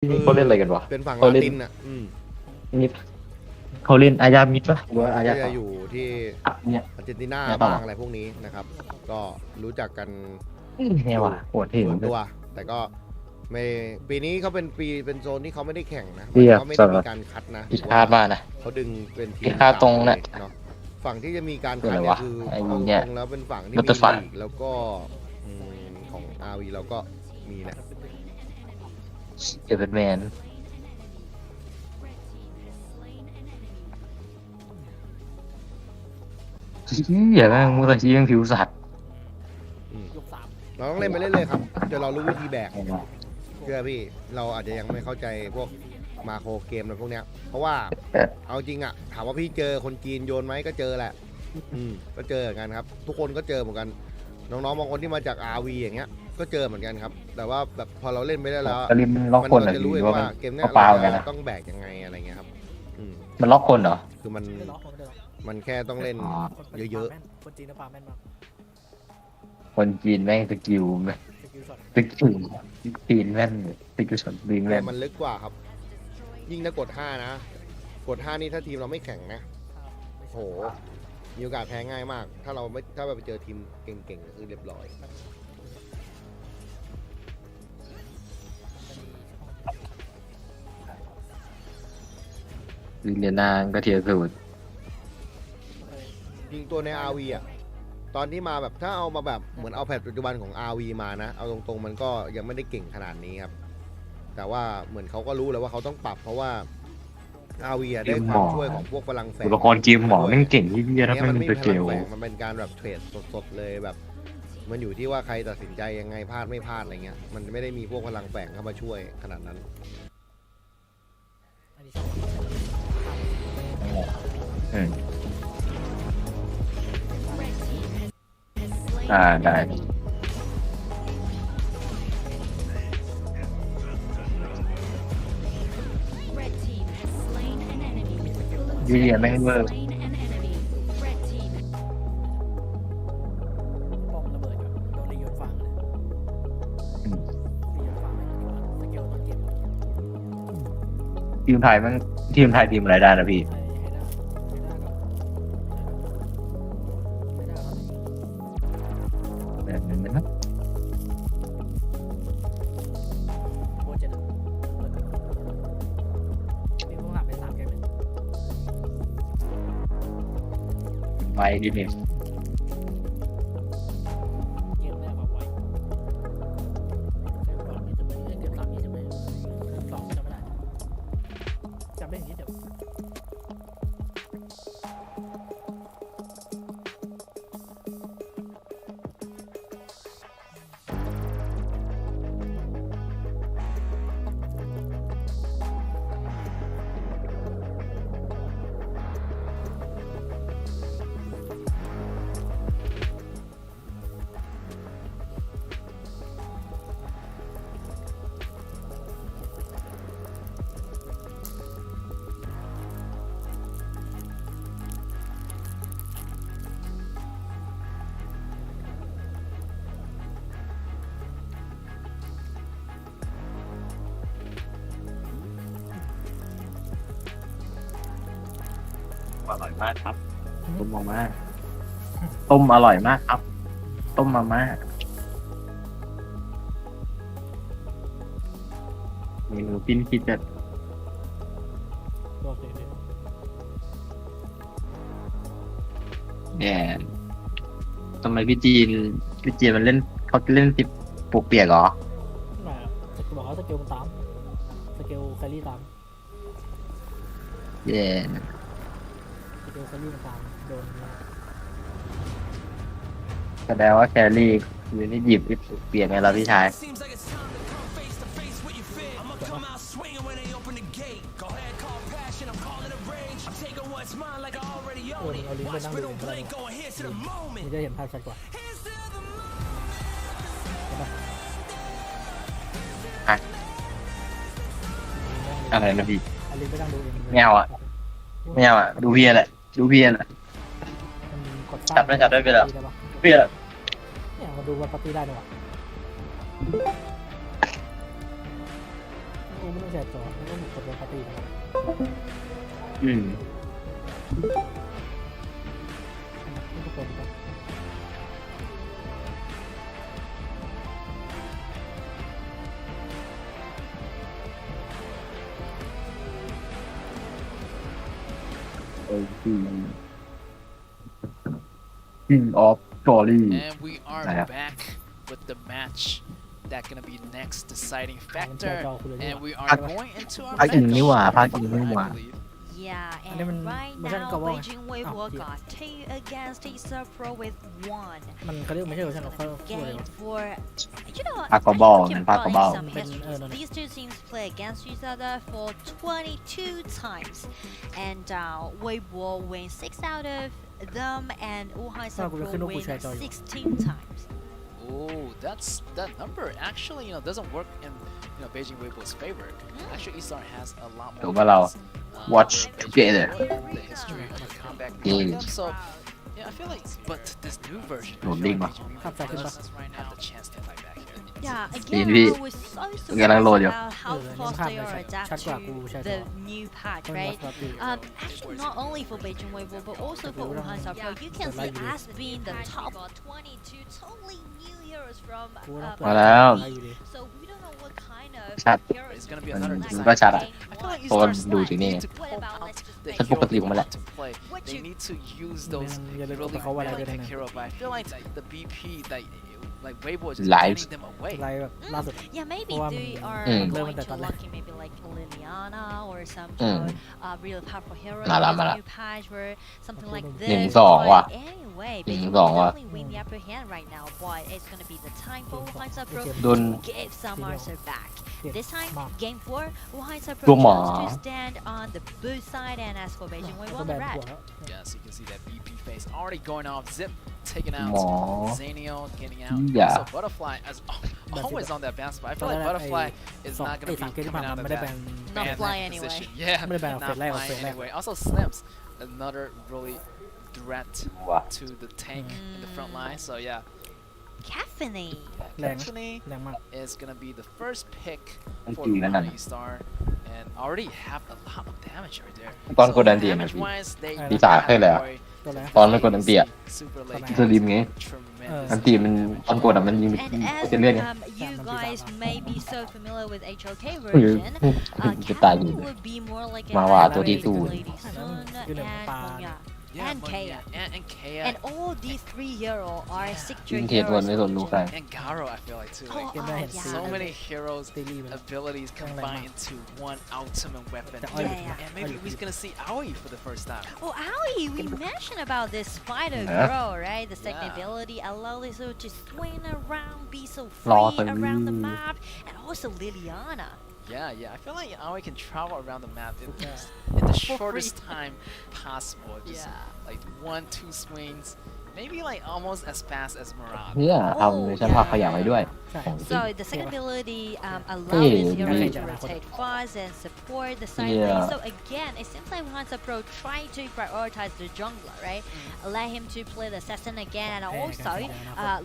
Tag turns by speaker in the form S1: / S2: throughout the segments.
S1: นี่เขาเล่นอะไรกันวะ
S2: เป็นฝั่ง
S1: เขา
S2: ลา
S1: เล่น
S2: ติน
S1: มิดเขาเล่นอายามิดปะหรือว่าอายา
S2: ก็
S1: ต่
S2: จะอยู่ที่
S1: เนี่ย
S2: อาร์เจนตินา
S1: เนี่ยต่อ
S2: บ้างอะไรพวกนี้นะครับ ก็รู้จักกัน
S1: เนี่ยว่ะปวดที่
S2: ส่วนตัว แต่ก็ไม่ปีนี้เขาเป็นโซนที่เขาไม่ได้แข่งนะ
S1: เรียบ
S2: เขาไม่ได้มีการคัดนะ
S1: ผิดพลาดมากนะ
S2: เขาดึงเป็นที
S1: ผิ
S2: ม
S1: ดพลาดตรงน่ะ
S2: เนาะฝั่งที่จะมีการ
S1: คือ
S2: คั
S1: อะ
S2: ด
S1: ไร
S2: เนี่
S1: วะ
S2: ยคือ
S1: ไอ้
S2: เอา
S1: เนี่ย
S2: ตรงแล้วเป็นฝั่งที่
S1: รั
S2: มี
S1: ตฟัน
S2: ลีกแล้วก็ของอาวีเราก็มีแหละ
S1: เอเวอร์แมนอย่าแม่งมุตะชี้ยังผิวสัตว์
S2: เราต้องเล่นไปเรื่อยๆครับเดี๋ยวเรารู้วิธีแบกเชื่อพี่เราอาจจะยังไม่เข้าใจพวกมาโครเกมอะไรพวกเนี้ยเพราะว่าเอาจริงอะถามว่าพี่เจอคนจีนโยนไหมก็เจอแหละก็เจอเหมือนกันครับทุกคนก็เจอเหมือนกันน้องๆบางคนที่มาจาก RV อย่างเงี้ยก็เจอเหมือนกันครับแต่ว่าแบบพอเราเล่นไปได้แล้ว
S1: กริมมันล็อกคน
S2: เรา
S1: เหรอ
S2: จะรู้เอง
S1: ว่า
S2: ว่า
S1: มัน
S2: เกมเนี้ย
S1: เปล่าๆกัน
S2: เรา
S1: นะ
S2: จะต้องแบกยังไงอะไรเงี้ยครับ
S1: มันล็อกคนเหรอ
S2: คือมัน
S3: ไม่ได้ล็อกผมไม่ได้ล็อก
S2: มันแค่ต้องเล่น
S1: อ๋อ
S2: เยอะ
S3: คนจีนนะปาแม่นมาก
S1: คนจีนแม่งสกิลแม่ง
S3: สกิลช็อต
S1: สกิลจีนแม่งสกิลช็อตบิง
S2: ๆ
S1: แม่
S2: แต่
S1: ง
S2: มันลึกกว่าครับ ยิ่งถ้ากด5นะกด5นี่ถ้าทีมเราไม่แข็งนะโหมีโอกาสแพ้ง่ายมาก ถ้าเราไปเจอทีมเก่งๆก็คือเรียบร้อย
S1: วิเลียนางก็เทียร์สูตร
S2: ยิงตัวใน RV อ่ะตอนที่มาแบบถ้าเอามาแบบเหมือนเอาแพทปัจจุบันของ RV มานะเอาตรงๆมันก็ยังไม่ได้เก่งขนาดนี้ครับแต่ว่าเหมือนเขาก็รู้แล้วว่าเขาต้องปรับเพราะว่า RV อ่ะได้ความช่วยของพวกพลังแฝง
S1: ตัวละครเกมหมอแม่งเก่งที่เยี่ยถ้า
S2: เนี่ย
S1: แม่ง
S2: มัน
S1: มี
S2: ไม่
S1: ส
S2: มีพ
S1: เก
S2: ลัง
S1: ล
S2: แฝงมันเป็นการแบบเทรดสดๆเลยแบบ มันอยู่ที่ว่าใครตัดสินใจยังไงพลาดไม่พลาดอะไรเงี้ยมันไม่ได้มีพวกพลังแฝงเข้ามาช่วยขนาดนั้น
S3: อันนี้ชอบ
S1: อืมได้วิเลียนแม่งเวอร์
S3: ป้อมระเบิดอยู่โดนรีโยนฟังเลยรีโยนฟังสเกลตอนเก็บ
S1: ทีมไทยแม่งทีมไทยทีมอะไรได้นะพี่
S3: ไอ้เฮด้าครับ
S1: แบบนั้นนะ
S3: โบเจ็ดนี่พวกหักไป3เกมเลย
S1: ไปดิเนี่ย
S3: เกมแรกแบบไวเกมก่อนนี่จะไม่เกม3นี่จะไม่เกม2จำไม่ได้จำได้นิดเดียว
S1: อร่อยมากครับต้มมาม่าต้มอร่อยมากครับต้มมาม่าเมนูปิ้นคิดจะ
S3: โอเคเลย
S1: แย่ทำไมพี่จีนมันเล่นเขาเล่นติดปลูกเปียกเหรอ
S3: ไม่สกิลบอกเขาสกิลมันตามสกิลแครี่ตาม
S1: แย่
S3: สกิลแครี่มันตามโดน
S1: แสดงว่าแครี่อยู่นี่หยิบไอ้ปลูกเปียกไงเราพี่ชาย
S3: เอาลิงก์ไปนั่งดูอะไรนี่จะเห็นภาพชัดกว่าใช่ปะ
S1: อะไรนะพี่
S3: เอาลิงก์ไปนั่งดูเอง
S1: ไม่เอาอ่ะ ไม่เอาอ่ะดูเพียแหละดูเพียแหละ
S3: มันกด
S1: จับได้ไปแล้ว เพียแหละ
S3: เนี่ยมาดูว่าปาร์ตี้ได้ด้วยโอ้มัน ต้องแชร์จอแล้วก็มีคนเป็นปาร์ตี้
S1: อืม
S3: ทุกคนก็
S1: King of Glory
S4: And we are
S1: Yeah.
S4: back with the match that's gonna be next deciding
S3: แชร์
S4: factor.
S3: จอคุณเลย
S4: And we are
S1: Pak-
S4: going into our
S1: ภาคอื่นนี่หว่า
S4: match.
S1: ภาคอื่นนี่หว่า
S4: I believe.
S5: Yeah,
S3: And then
S5: and right
S3: version
S5: now
S3: ก็ว่า
S5: Beijing Weibo
S3: yeah.
S5: got 2 against Acer Pro with 1.
S3: มันเขาเรียกไม่ใช่เวอร์ชันของเขาพูดเลย
S5: Game for, you know,
S1: Packleball
S5: I can
S1: and
S5: brought in
S1: packleball.
S5: some history.
S3: No.
S5: These two teams play against each other for 22 times, and Weibo wins 6 out of them, and Wuhan
S3: Ah, gue
S5: Pro
S3: kira
S5: wins
S3: share joy.
S5: 16 times.
S4: Oh, that number actually doesn't work in Beijing Weibo's favor. Actually, Isar has a lot more.
S1: ถูกป่ะเรา
S4: wins,
S1: Watch
S4: in
S1: together.
S4: the history of the comeback
S1: Yeah.
S4: among them. So yeah, I feel like, but this new version, I feel
S1: Loading
S4: like
S1: mah.
S4: Beijing
S3: Khắp
S4: Weibo
S3: ra,
S4: does right now have the chance to fight back here.
S5: Yeah,
S1: Nhìn
S5: again,
S1: đi.
S5: I was so
S1: Nghe đang
S5: surprised
S1: load
S5: about how
S3: Ừ,
S5: fast
S3: nó
S5: they
S3: ham
S5: are
S3: này,
S5: adapt
S3: chat quả
S5: to
S3: của chat
S5: the
S3: quả.
S5: new patch,
S3: เป็น
S5: right?
S3: ปาร์ตี้
S5: Actually, not only for Beijing Weibo, but also for
S3: Tapi orang
S5: Wuhan Pro. You can
S3: But
S5: see
S3: like
S5: as being the top 22 totally new heroes from
S3: กูต้อง
S1: มาแล้ว
S3: ไอยู่ดี
S5: so we don't know what kind of
S1: ชัด
S5: heroes
S4: It's gonna be
S1: Mình-
S4: another
S1: mình
S4: design.
S1: có chat à?
S4: I feel like
S1: เพราะว่า
S4: Istar's
S1: ดูที่นี่
S4: need to pull out the
S1: Chat
S4: hero
S1: ปกติของมันแห
S4: they
S1: ละ
S4: want to play.
S5: What
S4: They
S5: you-
S4: need to use those
S3: อย่าลืม
S4: really
S3: เขาว่าอะไรด้วย
S4: tech
S3: นะ
S4: hero, but I feel like the BP like Weibo is just
S1: Live.
S4: getting them away.
S3: ไลฟ์แบบล่าสุด
S5: Yeah, maybe
S3: Well,
S5: they are
S1: Mm.
S5: going
S3: Level
S5: to
S3: that
S5: lucky maybe like Liliana or some
S1: Mm.
S5: real powerful hero
S1: Mà
S5: in
S1: là-
S5: this
S1: mà là-
S5: new patch or something like
S3: Nhìn
S5: this.
S1: giỏi quá.
S5: But anyway,
S1: Nhìn
S5: Beijing
S1: giỏi
S5: will
S1: quá.
S5: definitely win the upper hand right now, but it's gonna be the time for Wuhan Pro
S3: Okay.
S1: Đôn
S5: to give some answer back.
S3: Yeah.
S5: This time,
S3: Mà.
S5: game 4, Wuhan Pro
S1: Đùa mỏ.
S5: chose to stand on the blue side, and as for Beijing, we
S3: ก็
S5: won
S3: แบ
S5: the
S3: น
S5: red.
S3: หัวแล้ว
S4: Yeah, so you can see that BP phase already going off. Zip taking out.
S1: หมอ
S4: Zanio getting out.
S1: Yeah.
S4: Also, Butterfly as always on that bounce, but I feel like
S3: ตอนแรก
S4: Butterfly is
S3: สอง
S4: not
S3: ไอ้
S4: gonna
S3: สาม
S4: be
S3: เกมที่ผ่าน
S4: coming
S3: มา
S4: out of
S3: ไม่ได้แบ
S4: that
S3: น
S5: Not
S4: ban
S5: fly anyway.
S4: position. Yeah,
S3: ไม่ได้แบนออก
S4: not
S3: เฟสแรกออก
S4: flying
S3: เฟสแรก
S4: anyway. Also, Slims, another really threat
S1: ว่ะ
S4: to the tank in the front line. So yeah,
S5: Caffeine.
S3: แรงนะ
S4: Cacophony
S3: แรงมาก
S4: is gonna be the first pick
S1: มัน
S4: for
S1: จริงนั่นน่ะ
S4: Wuhan Star, and already have a lot of damage right there.
S1: ตอนกดดันเดียนะ
S4: damage
S1: พี่
S4: wise, they
S3: ดี
S1: สาให้เลยอะ
S3: ตัวแรง
S1: ตอนไม่กดอันเตีย
S4: super late.
S1: สลิมไง
S4: Tremendous.
S1: อันตีมันตอนกดอะมันยิง
S5: And as
S1: เป็นเลือดไง
S5: you guys may be so familiar with HOK
S1: หรือ
S5: version,
S1: จะตายอยู่
S5: Caffeine would be more like a
S1: มาว่าตัวที่
S5: Lady
S1: สู้
S5: Sun
S3: Cứ đừng
S5: and
S3: pa.
S5: Monya.
S4: Yeah,
S5: And Kea.
S4: And Kea.
S5: And all these 3 heroes are signature
S1: ยิงเทส
S5: heroes
S1: วนไม่สน
S5: of
S1: รู้ใคร
S5: Beijing.
S4: And Garo, I feel like too.
S5: Oh,
S4: Like,
S3: Cái này
S5: yeah.
S4: so many heroes'
S3: ตีรีไปแล้ว
S4: abilities combined into one ultimate weapon.
S3: Yeah,
S5: yeah.
S4: And maybe we're gonna see Aoi for the first time.
S5: Oh, Aoi, we mentioned about this spider
S1: Yeah.
S5: girl, right? The second
S4: Yeah.
S5: ability allows her to swing around, be so
S1: Lo
S5: free
S1: tình
S5: around the
S1: yêu.
S5: map, and also Liliana.
S4: Yeah. I feel like Aoi can travel around the map in,
S3: Yeah.
S4: in the
S5: For
S4: shortest
S5: free.
S4: time possible. Just
S5: Yeah.
S4: like 1-2 swings, maybe like almost as fast as Murad.
S1: เนี่ยทำเวอร์ชันภาพขยายไว้ด้วย
S3: ใช่
S1: ของจริง
S5: So the second ability allows
S1: Hey,
S5: this hero
S3: man.
S5: to rotate fast and support the side
S1: Yeah.
S5: lane. So again, it seems like Hansa Pro trying to prioritize the jungler, right? Allow him to play the assassin again, and also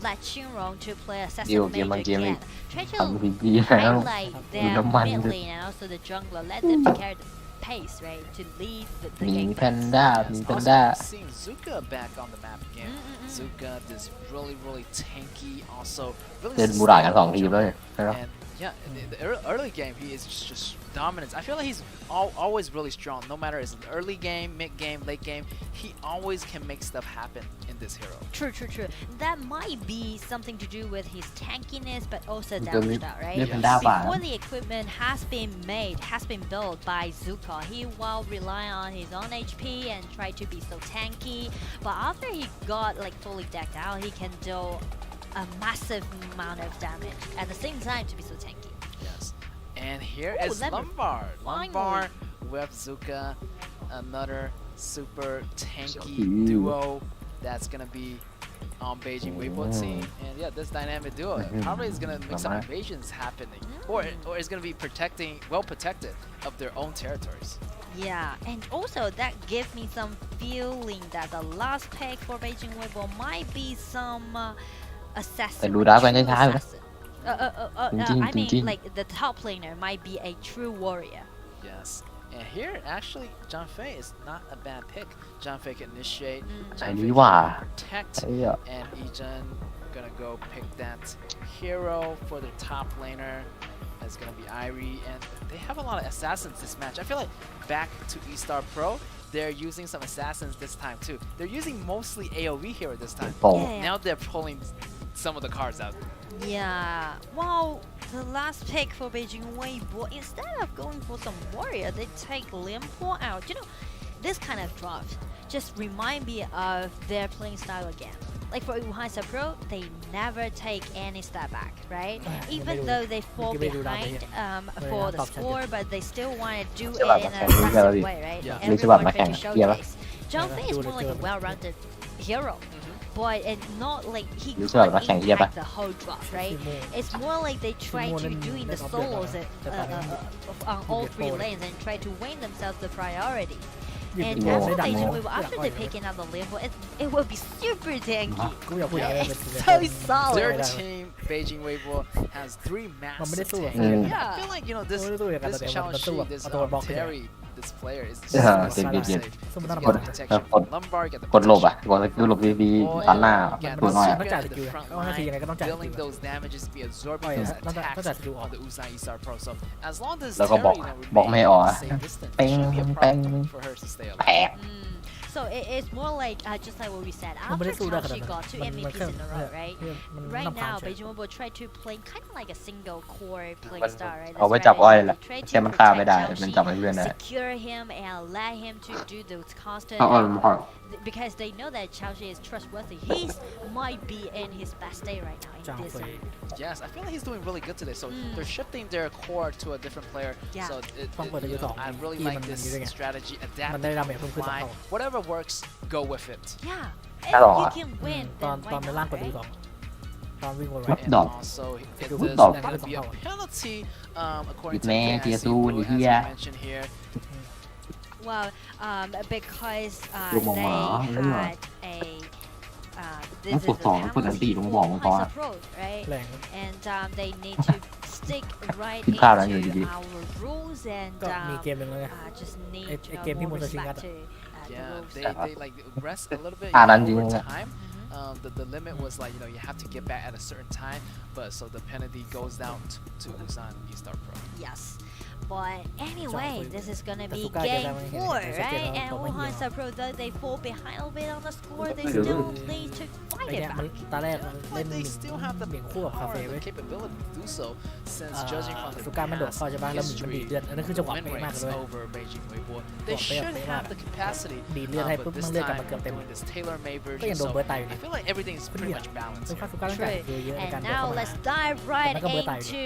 S5: let Shinrong to play assassin
S1: Điều
S5: mage
S1: game bằng game
S5: again. Try
S1: ทำ
S5: to
S1: พีจีแล้ว
S5: highlight
S1: ดู
S5: their
S1: น้ำมัน
S5: mid
S1: ดิ
S5: lane and also the jungler. Let them to carry the pace, right? To lead the
S1: มี
S5: game.
S1: แพนด้า มี
S4: Yes,
S1: แพน
S4: also
S1: ด้า
S4: seeing Zuka back on the map again. Zuka, this really tanky, also really
S1: เล่นบูรากันสองทีมเลยใช่ไหม
S4: And yeah, the early game he is just dominant. I feel like he's always really strong. No matter it's the early game, mid game, late game, he always can make stuff happen in this hero.
S5: True. That might be something to do with his tankiness, but also
S1: Because
S5: damage out, right?
S1: Yes.
S5: Before the equipment has been built by Zuka, he will rely on his own HP and try to be so tanky. But after he got like fully decked out, he can do a massive amount of damage at the same time to be so tanky.
S4: Yes. And here
S5: Ooh,
S4: is
S5: Lemon.
S4: Lombard.
S5: Finally.
S4: Lombard with Zuka, another super tanky
S1: Ooh.
S4: duo that's gonna be on Beijing Weibo team. And yeah, this dynamic duo probably is gonna make some
S1: Alright.
S4: invasions happening, or is gonna be well protected of their own territories.
S5: Yeah, and also that gives me some feeling that the last pick for Beijing Weibo might be some assassin.
S1: แต่ดูดาร์กไป
S5: true
S1: ช้าๆอยู่นะ
S5: assassin. I mean,
S1: Jin.
S5: like the top laner might be a true warrior.
S4: Yes. And here, actually, John Fei is not a bad pick. John Fei can initiate,
S1: ใจ
S4: John
S1: ดี
S4: Fei
S1: หว่า
S4: can protect,
S1: ไอ้เหี้ย
S4: and Ejun gonna go pick that hero for the top laner. That's gonna be Irie, and they have a lot of assassins this match. I feel like back to E-Star Pro, they're using some assassins this time too. They're using mostly AoE hero this time.
S1: โป่ง
S5: Yeah.
S4: Now they're pulling some of the cards out.
S5: Yeah. Wow. The last pick for Beijing Weibo, instead of going for some warrior, they take Limpo out. You know, this kind of draft just remind me of their playing style again. Like for Uhaisa Pro, they never take any step back, right? Even though they fall behind for the score, but they still want to do it in an aggressive way, right?
S4: Yeah.
S5: Everyone try to showcase. John Fei is more like a well-rounded hero. But it's not like he
S1: รู้สึกแบบว่า
S5: can't
S1: แข่งเหี้ยปะ
S5: impact the whole draft, right? It's more like they try to doing the solos on all three lanes and try to win themselves the priority. And
S1: Yeah.
S5: after they
S3: Yeah.
S5: do, after they pick another level, it will be super tanky.
S3: กูอยากพูดอะไร
S5: It's so solid.
S4: Their team, Beijing Weibo, has 3 massive
S3: ไม่ได้สู้อะ
S4: tanks.
S5: Yeah.
S4: I feel like, you know, this
S3: ไม่ได้สู้อย่างนั้น
S4: this
S3: แต่
S4: Chao
S3: มันสู้
S4: Shi,
S3: แบบ
S4: this
S3: เอาตัวบล็อกไป
S4: Terry, this player is
S1: Yeah,
S4: super
S1: they did, yeah.
S4: safe.
S3: สู้มัน
S4: He's
S3: ต้อง
S4: got
S3: บ
S4: the
S3: ล็อก
S4: protection,
S1: Kod-
S4: Lumbar, get the
S1: กดหลบ
S4: protection.
S1: อ่ะกดคือหลบดีๆตันหน้า
S4: Again,
S1: ตัวน้อย
S3: ต้องจ่ายสกิล
S4: the front
S3: ก็ว่าคือยังไงก็ต้องจ่ายสกิ
S4: dealing
S3: ล
S4: those damages, be absorbing
S3: อ๋อ
S4: those
S3: ต้องจ่าย
S4: attacks
S3: สกิลออก
S4: on the Usai E-Star Pro. So as long as
S1: แล้วก็
S4: Terry,
S1: บอก
S4: you know,
S1: บอกไม่ให้ออก
S4: remains
S1: อะ
S4: safe distance, it
S1: เป้ง
S4: shouldn't be a
S1: เป้ง
S4: problem for her to stay
S1: แต
S4: alive.
S1: ก
S5: So it's more like just like what we said.
S3: มันไม่ได้
S5: After
S3: สู้ได้ขนาด
S5: Chaoshi
S3: นั้น
S5: got 2
S3: มัน
S5: MVPs
S3: แค่
S5: in a row, right?
S3: มัน
S5: Right
S3: นำผ่าน
S5: now,
S3: เฉย
S5: Beijing Mobile try to play kind of like a single core
S1: มัน
S5: playing style, right?
S1: เอาไว้
S5: That's
S1: จับอ้อย
S5: right.
S1: แหละ
S5: They try to
S1: แค่มันฆ่าไม่ได้
S5: protect
S1: มัน
S5: Chaoshi,
S1: จับไอ้เพื่อนได้
S5: secure him and let him to do those constant
S1: เอาอ่อนพอ
S5: because they know that Chaoshi is trustworthy. He might be in his best day right now in
S3: จาง
S5: this
S3: เฟย
S5: round.
S4: Yes, I feel like he's doing really good today. So they're shifting their core to a different player.
S5: Yeah.
S4: So
S3: ต้องเปิดอายุ
S4: you know,
S3: สอง
S4: I really
S3: ทีม
S4: like
S3: มัน
S4: this
S3: อยู่ด้วยไง
S4: strategy.
S3: มัน
S4: Adapt,
S3: ได้ดาเมจเพิ่มขึ้นสอง
S4: fly,
S3: เท่า
S4: whatever works, go with it.
S5: Yeah. If
S1: Hello.
S5: you can win,
S3: ตอน
S5: then
S3: ตอน
S5: why
S3: ในล่าง
S5: not,
S3: กดดู
S5: right?
S3: สองตอนวิ่งวน
S1: What
S3: ไว้
S4: And
S1: dog?
S4: also,
S3: What
S4: there's
S1: dog?
S4: going to be a penalty, according to
S1: Man,
S4: Fantasy
S1: Tiasu,
S4: Blue, as I
S1: yeah.
S4: mentioned here.
S5: Well, because
S1: Lúc
S5: they
S1: mà mở, đúng rồi.
S5: had a this
S1: Nó
S5: is
S1: phục
S5: a
S1: thọ, nó phục đánh tỷ
S5: penalty
S1: đúng
S5: for
S1: bóng của con.
S5: Kaiser Pro, right?
S3: แรง
S5: And they need to stick right
S1: Thì pha là nhiều
S5: into
S1: gì?
S5: our rules and
S3: ก็มีเกมหนึ่งแล้วไง
S5: just need
S3: Cái gameที่
S5: more
S3: มุนจะชิงกั
S5: respect
S3: นอะ
S5: to the
S4: Yeah,
S5: rules.
S4: they like rest a little bit
S1: À,
S4: you know,
S1: đánh
S4: over
S1: gì
S4: time. The limit was like, you know, you have to get back at a certain time, but so the penalty goes down to Busan E-Star Pro.
S5: Yes. But anyway, this is gonna be
S3: Asuka
S5: game
S3: kailangan
S5: 4,
S3: niya.
S5: right? And
S3: Asuka
S5: Wuhan
S3: niya.
S5: Sapro, though they fall behind a bit on the score, they
S1: Ayun.
S5: still need to
S3: ไอ้
S5: fight
S3: เนี้
S5: it
S3: ยมัน
S5: back.
S3: ตอนแรก
S4: I
S3: มัน
S4: feel
S3: เล่น
S4: like
S3: ห
S4: they
S3: มิ่น
S4: still have the
S3: หมิ่นคู่กับคา
S4: power,
S3: เฟ่เว้
S4: the
S3: ย
S4: capability to do so, since judging from the
S3: สุก้ามันโดด
S4: past
S3: เข้าใช่ปะแล้วหมิ่นมันดี
S4: history,
S3: ดเลือดอันนั้นคือจังหวะ
S4: win
S3: เป๊ะมาก
S4: rates
S3: เลย
S4: over Beijing Weibo. They
S3: Wah,
S4: should
S3: ป๊ะ
S4: have
S3: มาก
S4: the capacity,
S3: ดีดเลือดให้ปุ๊บ
S4: but
S3: มัน
S4: this
S3: เลือดกลับ
S4: time
S3: มาเกือบเต็ม
S4: doing this tailor-made
S3: ก็
S4: version.
S3: ยังโดน
S4: So
S3: เบิร์ดตายอยู่
S4: I
S3: นี่
S4: feel like everything's pretty much balanced.
S3: สุก้าสุก้าต้องจ่ายคือเยอะในการ
S5: And
S3: โดดเข้า
S5: now
S3: มา
S5: let's dive right
S3: Nó có bữa tài
S5: into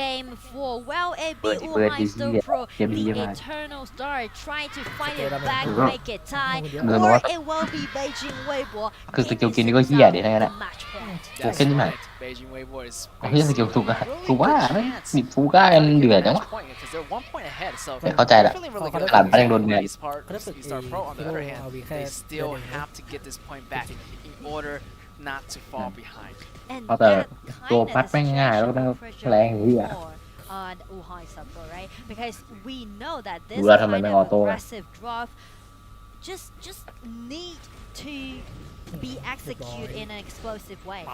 S5: game 4. Well, it
S1: Bữa
S5: beat
S1: thì bữa
S5: Wuhan
S1: thì
S5: Still
S1: gì
S5: Pro,
S1: ạ? Game gì
S5: the
S1: mà?
S5: Eternal Star, trying to fight
S3: Cái
S5: it
S3: đó mình
S5: back,
S1: thử
S5: make it tie,
S3: Không
S1: có
S5: or
S1: gì.
S5: it will be Beijing Weibo.
S1: Cứ
S5: giving
S1: skill kia nó có
S5: themselves
S1: gì à, để thấy
S5: the
S1: nè.
S5: match point.
S1: Ủa,
S4: That's
S1: cái gì mà?
S4: right. Beijing Weibo is
S1: ไอ้เหี้ยสกิลถูกอะ
S4: really
S1: ถูกว่า
S4: good
S1: เฮ้ย
S4: chance
S1: มีฟูก้ากัน
S4: to
S1: เดือด
S4: get
S1: จัง
S4: a
S1: วะ
S4: match point because they're 1 point ahead. So
S1: เข้าใจ
S4: they're
S1: ละ
S4: feeling really
S3: เขา
S4: good.
S1: หลานไปยังโดนเดือด
S4: East part,
S3: เขาจะฝึก
S4: East Star Pro on the other
S3: เอา
S4: hand,
S3: วีแค่
S4: they still
S3: เดือนหนึ่ง
S4: have to get this point back in order not to fall behind.
S5: And
S1: เพราะแต่
S5: that
S1: ตัว
S5: kind
S1: พัด
S5: of
S1: แม่งง่ายแล้วก็
S5: situation pressure
S1: แรงเหี้ย
S5: more on Wuhan Sapro, right? Because we know that this
S1: ดูแล้วทำไม
S5: kind
S1: ไม่
S5: of
S1: ออโต้อะ
S5: aggressive draft just need to be executed in an explosive way.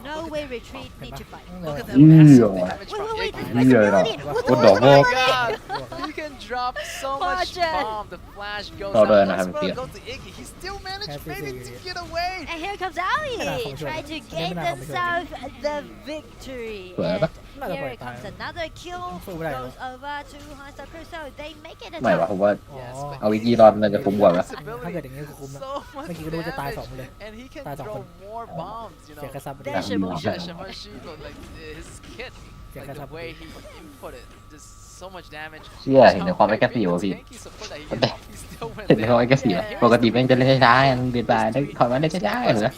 S5: No way retreat, need to fight.
S4: Look at
S3: Yeah.
S4: that massive
S1: Yeah.
S4: damage
S5: Wait,
S4: from
S5: wait,
S4: Iggy.
S5: wait,
S1: Yeah.
S5: Brilliant. What
S1: What
S5: the
S1: the
S4: Oh
S1: fuck?
S4: my god! He can drop so much
S5: Margin.
S4: bomb. The flash goes
S1: Oh,
S4: out.
S1: no, no, I
S4: Let's
S1: haven't seen it.
S4: go to Iggy. He still managed
S3: Haven't
S4: maybe
S3: seen
S4: to
S3: it
S4: get away.
S5: And here comes Ali, trying to gain themselves the victory. And
S3: Not a
S5: here
S3: point
S5: comes
S3: time.
S5: another kill.
S3: Không phải
S5: Goes over to Wuhan Sapro, so they make it a
S1: ไม่ว่ะ
S5: tie.
S1: ผมว่า
S3: อ๋อ
S4: Yes, but
S1: เอาวิกกี้รอนน่าจะคุ้มกว่าไหม
S3: ถ้าเกิดอย่างนี้กูคุ้มนะ
S4: so much
S3: เมื่อกี้ก็ดูจะตายสอง
S4: damage.
S3: เลย
S4: And he can
S3: Tao
S4: throw
S3: chọn
S4: more bombs, you
S3: เสีย
S4: know.
S3: กระซับไป
S5: There's
S3: เลย
S5: Shimoshi.
S4: Yeah, Shamashi, like his kit,
S3: Kẻ
S4: like
S3: khai
S4: the
S3: thác
S4: way
S3: đi.
S4: he inputted, just so much damage.
S1: เชี่ยเห็นในความไม่กระสีวะพี่
S4: Tanky support that he
S1: แต่
S4: is, he still went
S1: เห็นในความไม่กระสี
S4: Yeah.
S1: ปกติแม่งจะเล่นช้าๆกันเบียดบายได้ถอยมาได้ช้าๆกันเหรอ